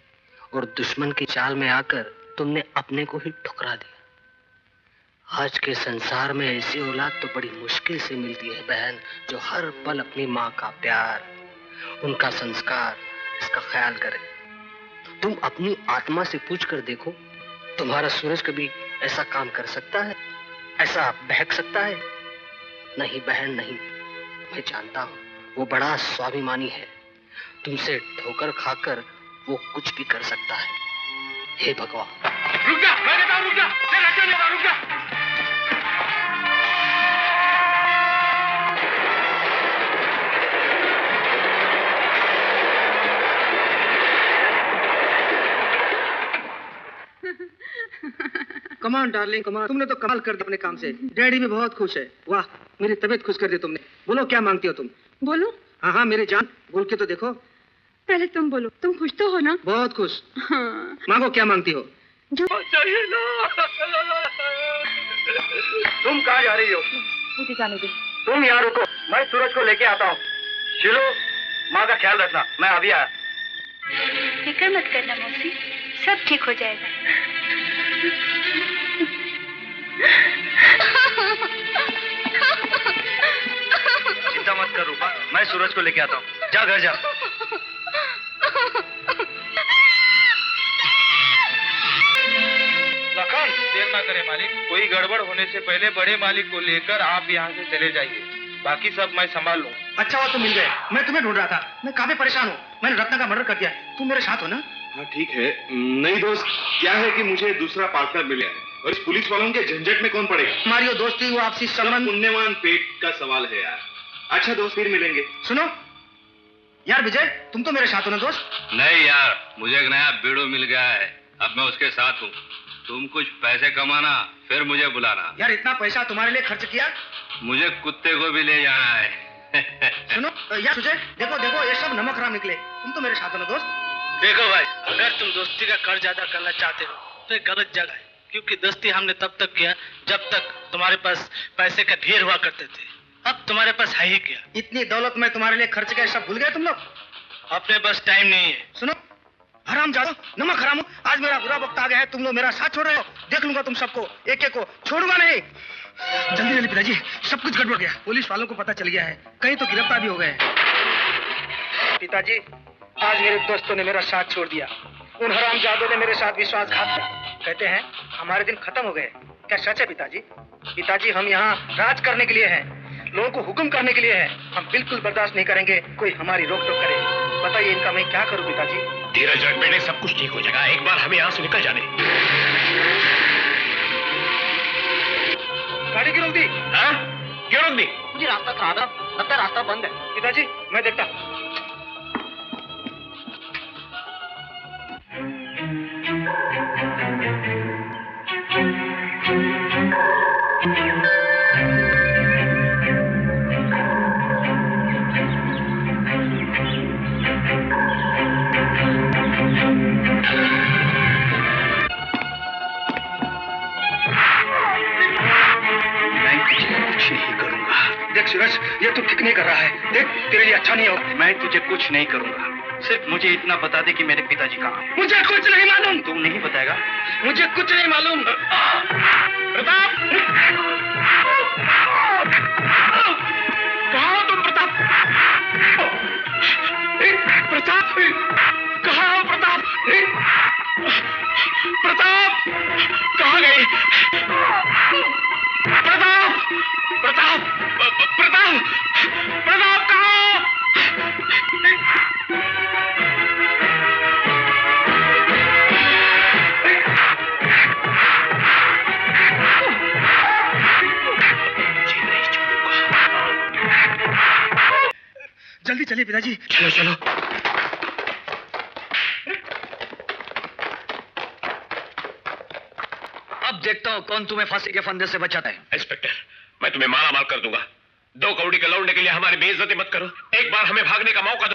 [SPEAKER 12] और दुश्मन की चाल में आकर तुमने अपने को ही ठुकरा दिया। आज के संसार में ऐसी औलाद तो बड़ी मुश्किल से मिलती है बहन, जो हर पल अपनी माँ का प्यार, उनका संस्कार, इसका ख्याल करे। तुम अपनी आत्मा से पूछ कर देखो, तुम्हारा सूरज कभी ऐसा काम कर सकता है? ऐसा बहक सकता है? नहीं बहन नहीं। मैं जानता हूँ वो बड़ा स्वाभिमानी है। तुमसे ठोकर खाकर वो कुछ भी कर सकता है। हे भगवान।
[SPEAKER 6] रुक जा, मैं कहता हूँ रुक जा, रुक जा।
[SPEAKER 3] कमाल डार्लिंग कमाल, तुमने तो कमाल कर दिया अपने काम से। डैडी भी बहुत खुश है। वाह, मेरी तबीयत खुश कर दी तुमने। बोलो क्या मांगती हो तुम?
[SPEAKER 1] बोलो।
[SPEAKER 3] हाँ हाँ मेरी जान, बोल के तो देखो।
[SPEAKER 1] पहले तुम बोलो, तुम खुश तो हो ना?
[SPEAKER 3] बहुत खुश।
[SPEAKER 1] हाँ।
[SPEAKER 3] मांगो, क्या मांगती हो?
[SPEAKER 1] जो
[SPEAKER 17] चाहिए ना। तुम कहाँ जा रही हो?
[SPEAKER 1] मुझे जाने दे।
[SPEAKER 17] तुम यहाँ रुको, मैं सूरज को लेके आता हूँ। शिलो, माँ का ख्याल रखना, मैं अभी आया।
[SPEAKER 10] फिक्र मत करना मौसी, सब ठीक हो जाएगा।
[SPEAKER 17] चिंता मत कर रूपा, मैं सूरज को लेके आता हूँ। जा घर जा।
[SPEAKER 7] लखन, देर ना करें मालिक। कोई गड़बड़ होने से पहले बड़े मालिक को लेकर आप यहाँ से चले जाइए, बाकी सब मैं संभाल लूँ।
[SPEAKER 3] अच्छा हुआ तुम मिल गए, मैं तुम्हें ढूंढ रहा था। मैं काफी परेशान हूँ, मैंने रत्ना का मर्डर कर दिया। तुम मेरे साथ हो ना?
[SPEAKER 14] हाँ ठीक है। नहीं दोस्त, क्या है कि मुझे दूसरा पार्टनर मिला है और इस पुलिस वालों के झंझट में कौन पड़ेगा?
[SPEAKER 3] मारियो दोस्ती, वो आपसी संबंध,
[SPEAKER 14] पुण्यवान पेट का सवाल है यार। अच्छा दोस्त, फिर मिलेंगे।
[SPEAKER 3] सुनो यार विजय, तुम तो मेरे साथ हो ना दोस्त?
[SPEAKER 13] नहीं यार, मुझे एक नया बीड़ू मिल गया है, अब मैं उसके साथ हूँ। तुम कुछ पैसे कमाना, फिर मुझे बुलाना।
[SPEAKER 3] यार इतना पैसा तुम्हारे लिए खर्च किया,
[SPEAKER 13] मुझे कुत्ते को भी ले जाना है।
[SPEAKER 3] सुनो यार सुजय, देखो देखो ये सब नमक हराम निकले। तुम तो मेरे साथ हो ना दोस्त?
[SPEAKER 12] देखो भाई, अगर तुम दोस्ती का कर्ज अदा करना चाहते हो तो एक गलत जगह है, क्योंकि दोस्ती हमने तब तक किया जब तक तुम्हारे पास पैसे का ढेर हुआ करते थे। अब तुम्हारे पास है ही क्या?
[SPEAKER 3] इतनी दौलत मैं तुम्हारे लिए खर्च किया, सब भूल गए तुम लोग?
[SPEAKER 12] अपने पास टाइम नहीं है।
[SPEAKER 3] सुनो हराम जादो, नमक हराम, आज मेरा बुरा वक्त आ गया है। तुम लोग मेरा साथ छोड़ रहे हो, देख लूंगा तुम सबको, एक एक को छोड़ूंगा नहीं। जल्दी जल्दी पिताजी, सब कुछ गड़बड़ गया। पुलिस वालों को पता चल गया है, कहीं तो गिरफ्तार भी हो गए हैं। पिताजी, आज मेरे दोस्तों ने मेरा साथ छोड़ दिया। उन हरामजादों ने मेरे साथ विश्वासघात किया। कहते हैं हमारे दिन खत्म हो गए। क्या सच है पिताजी? पिताजी, हम यहाँ राज करने के लिए हैं, लोगों को हुक्म करने के लिए हैं। हम बिल्कुल बर्दाश्त नहीं करेंगे कोई हमारी रोक टोक करे। बताइए इनका मैं क्या करूं पिताजी?
[SPEAKER 4] धीरज रख बेटे, सब कुछ ठीक हो जाएगा। एक बार हमें यहाँ से निकल जाने।
[SPEAKER 2] गाड़ी क्यों रोक दी?
[SPEAKER 4] हाँ? क्यों रोक दी?
[SPEAKER 12] मुझे रास्ता खराब है, लगता है रास्ता बंद है।
[SPEAKER 2] पिताजी मैं देखता। देख सूरज, ये तू ठीक नहीं कर रहा है। देख तेरे लिए अच्छा नहीं होगा। मैं तुझे कुछ नहीं करूंगा। सिर्फ मुझे इतना बता दे कि मेरे पिताजी कहाँ हैं। मुझे कुछ नहीं मालूम। तू नहीं बताएगा? मुझे कुछ नहीं मालूम।
[SPEAKER 4] प्रताप, कहाँ हो तुम? प्रताप, प्रताप, कहाँ हो प्रताप? प्रताप, कहाँ गए? प्रताप, प्रताप, प्रताप, प्रताप कहाँ हो?
[SPEAKER 2] जल्दी चलिए पिताजी।
[SPEAKER 4] चलो चलो।
[SPEAKER 17] अब देखता हूँ कौन तुम्हें फांसी के फंदे से बचाता है।
[SPEAKER 4] इंस्पेक्टर, मैं तुम्हें माला माल कर दूंगा। 2 कौड़ी के लौटने के लिए हमारी बेइज्जती मत करो। एक बार हमें भागने का मौका दो।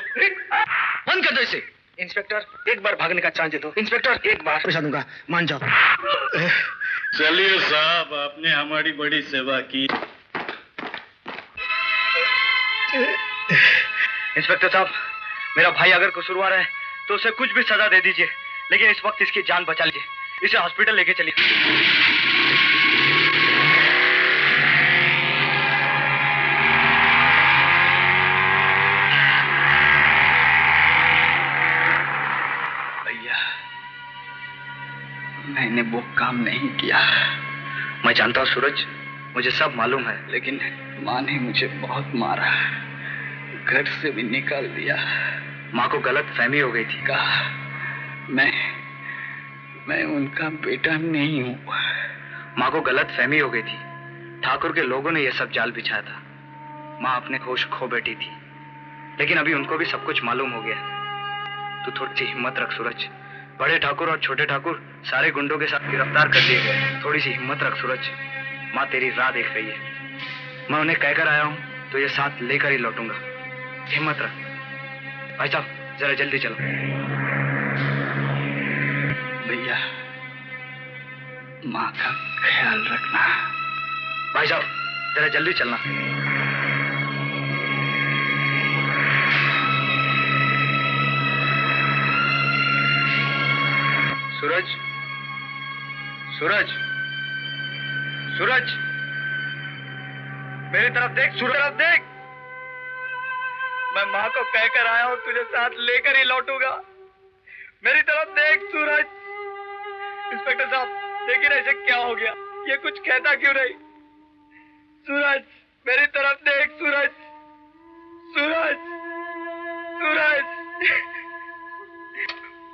[SPEAKER 17] बंद कर दो इसे।
[SPEAKER 2] इंस्पेक्टर, एक बार भागने का चांस दे दो। इंस्पेक्टर, एक बार पैसा दूंगा, मान जाओ।
[SPEAKER 18] चलिए साहब, आपने हमारी बड़ी सेवा की।
[SPEAKER 8] इंस्पेक्टर साहब, मेरा भाई अगर कसूरवार है तो उसे कुछ भी सजा दे दीजिए, लेकिन इस वक्त इसकी जान बचा लीजिए। इसे हॉस्पिटल लेके चलिए।
[SPEAKER 2] भैया, मैंने वो काम नहीं किया।
[SPEAKER 8] मैं जानता हूँ सूरज, मुझे सब मालूम है,
[SPEAKER 2] लेकिन माँ ने मुझे बहुत मारा, घर से भी निकाल दिया।
[SPEAKER 8] माँ को गलत फहमी हो गई थी।
[SPEAKER 2] कहा मैं उनका बेटा नहीं हूँ।
[SPEAKER 8] माँ को गलत फहमी हो गई थी। ठाकुर के लोगों ने यह सब जाल बिछाया था। माँ अपने होश खो बैठी थी, लेकिन अभी उनको भी सब कुछ मालूम हो गया। तू थोड़ी सी हिम्मत रख सूरज। बड़े ठाकुर और छोटे ठाकुर सारे गुंडों के साथ गिरफ्तार कर दिए गए। थोड़ी सी हिम्मत रख सूरज। माँ तेरी राह देख रही है। मैं उन्हें कहकर आया हूँ तो ये साथ लेकर ही लौटूंगा। हिम्मत रख। भाई साहब, जरा जल्दी चलो।
[SPEAKER 2] भैया, माँ का ख्याल रखना।
[SPEAKER 8] भाई साहब, जरा जल्दी चलना। सूरज, सूरज, सूरज, मेरी तरफ देख। सूरज, तरफ देख। मैं माँ को कहकर आया हूँ, तुझे साथ लेकर ही लौटूंगा। मेरी तरफ देख सूरज। इंस्पेक्टर साहब, देखिए ना इसे क्या हो गया। ये कुछ कहता क्यों नहीं? सूरज, मेरी तरफ देख सूरज। सूरज, सूरज,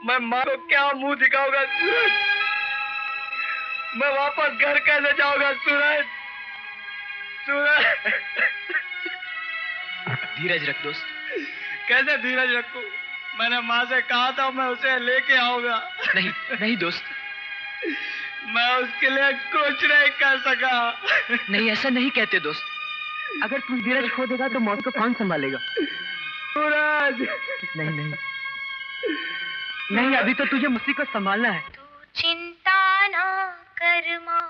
[SPEAKER 8] मैं माँ को क्या मुंह दिखाऊंगा सूरज? मैं वापस घर कैसे जाऊंगा सूरज? सूरज,
[SPEAKER 12] धीरज रख दोस्त।
[SPEAKER 8] कैसे धीरज रखूं? मैंने माँ से कहा था मैं उसे लेके आऊंगा।
[SPEAKER 12] नहीं नहीं दोस्त,
[SPEAKER 8] मैं उसके लिए कुछ नहीं कर सका।
[SPEAKER 12] नहीं ऐसा नहीं कहते दोस्त। अगर तू धीरज खो देगा तो मौत को कौन संभालेगा?
[SPEAKER 8] सूरज,
[SPEAKER 12] नहीं नहीं नहीं, अभी तो तुझे मुझसे को संभालना है।
[SPEAKER 10] चिंता ना कर माँ,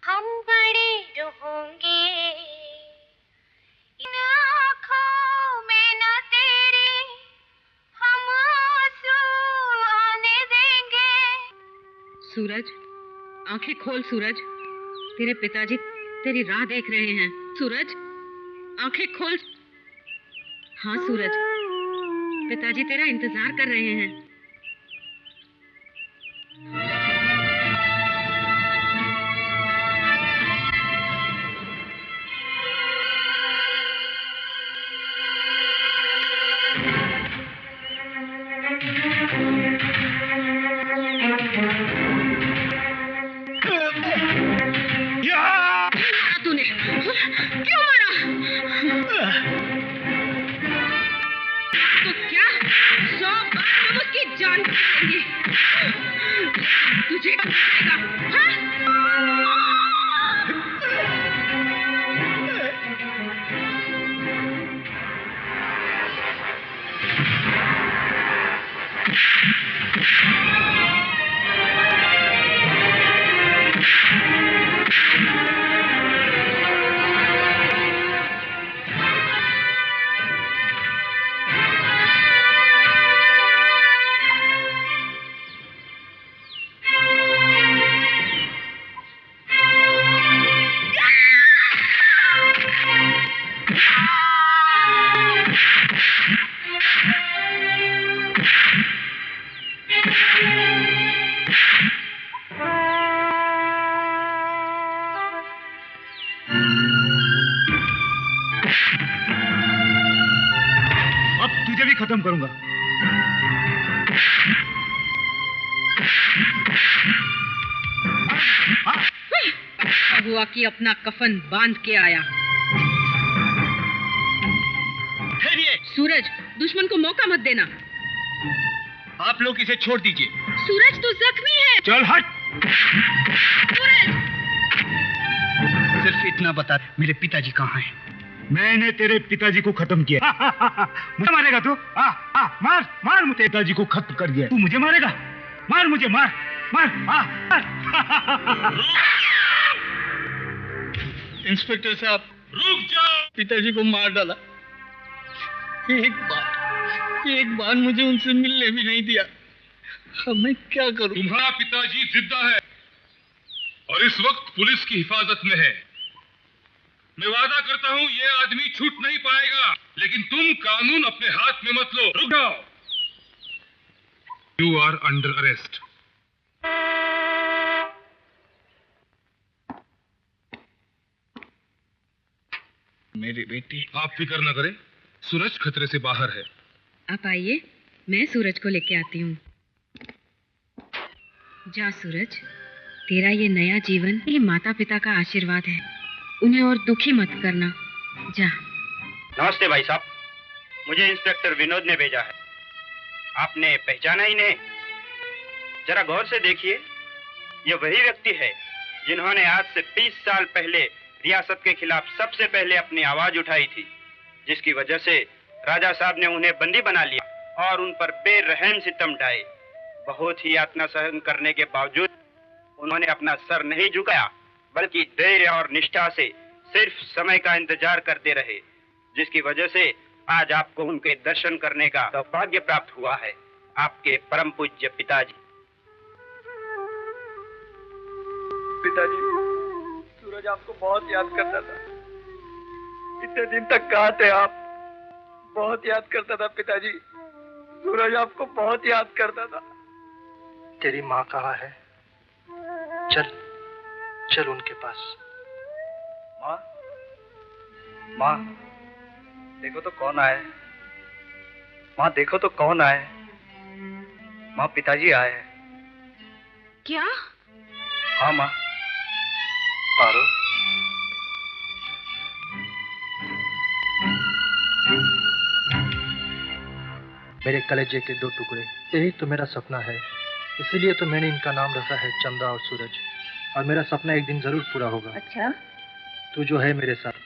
[SPEAKER 10] हम बड़े रहोगे। इन आँखों में ना तेरे हम आंसू आने देंगे।
[SPEAKER 5] सूरज, आंखें खोल सूरज। तेरे पिताजी तेरी राह देख रहे हैं। सूरज, आंखें खोल। हाँ सूरज, पिताजी तेरा इंतजार कर रहे हैं। जान देंगे। तुझे मिलेगा,
[SPEAKER 15] खत्म करूंगा।
[SPEAKER 5] हुआ कि अपना कफन बांध के आया। सूरज, दुश्मन को मौका मत देना।
[SPEAKER 15] आप लोग इसे छोड़ दीजिए।
[SPEAKER 5] सूरज तो जख्मी है।
[SPEAKER 15] चल हट।
[SPEAKER 5] सूरज,
[SPEAKER 15] सिर्फ इतना बता, मेरे पिताजी कहाँ हैं? मैंने तेरे पिताजी को खत्म किया। मुझे मारेगा तू? मार मार, मुझे पिताजी को खत्म कर दिया। तू मुझे मारेगा? मार मुझे, मार मार, मार।
[SPEAKER 11] इंस्पेक्टर साहब, रुक जाओ। पिताजी को मार डाला। एक बार मुझे उनसे मिलने भी नहीं दिया। अब मैं क्या करूं?
[SPEAKER 6] तुम्हारा पिताजी जिंदा है और इस वक्त पुलिस की हिफाजत में है। मैं वादा करता हूं ये आदमी छूट नहीं पाएगा, लेकिन तुम कानून अपने हाथ में मत लो। रुक जाओ। You are under arrest.
[SPEAKER 15] मेरी बेटी।
[SPEAKER 6] आप फिक्र न करें, सूरज खतरे से बाहर है।
[SPEAKER 5] आप आइए, मैं सूरज को लेके आती हूँ। जा सूरज, तेरा ये नया जीवन ये माता पिता का आशीर्वाद है। उन्हें और दुखी मत करना। जा।
[SPEAKER 19] नमस्ते भाई साहब, मुझे इंस्पेक्टर विनोद ने भेजा है। आपने पहचाना ही नहीं? जरा गौर से देखिए, ये वही व्यक्ति है जिन्होंने आज से 20 साल पहले रियासत के खिलाफ सबसे पहले अपनी आवाज उठाई थी, जिसकी वजह से राजा साहब ने उन्हें बंदी बना लिया और उन पर बेरहम सितम ढाए। बहुत ही यातना सहन करने के बावजूद उन्होंने अपना सर नहीं झुकाया, बल्कि धैर्य और निष्ठा से सिर्फ समय का इंतजार करते रहे, जिसकी वजह से आज आपको उनके दर्शन करने का सौभाग्य प्राप्त हुआ है। आपके परम पूज्य पिताजी।
[SPEAKER 8] पिताजी, सूरज आपको बहुत याद करता था। इतने दिन तक कहाँ थे आप? बहुत याद करता था पिताजी। सूरज आपको बहुत याद करता था।
[SPEAKER 3] तेरी माँ कहाँ है? चल चल उनके पास।
[SPEAKER 8] माँ, माँ, देखो तो कौन आए। माँ देखो तो कौन आए। माँ, पिताजी आए हैं।
[SPEAKER 1] क्या?
[SPEAKER 8] हाँ माँ।
[SPEAKER 3] पारो, मेरे कलेजे के दो टुकड़े, यही तो मेरा सपना है। इसीलिए तो मैंने इनका नाम रखा है चंदा और सूरज। और मेरा सपना एक दिन जरूर पूरा होगा।
[SPEAKER 1] अच्छा?
[SPEAKER 3] तू जो है मेरे साथ।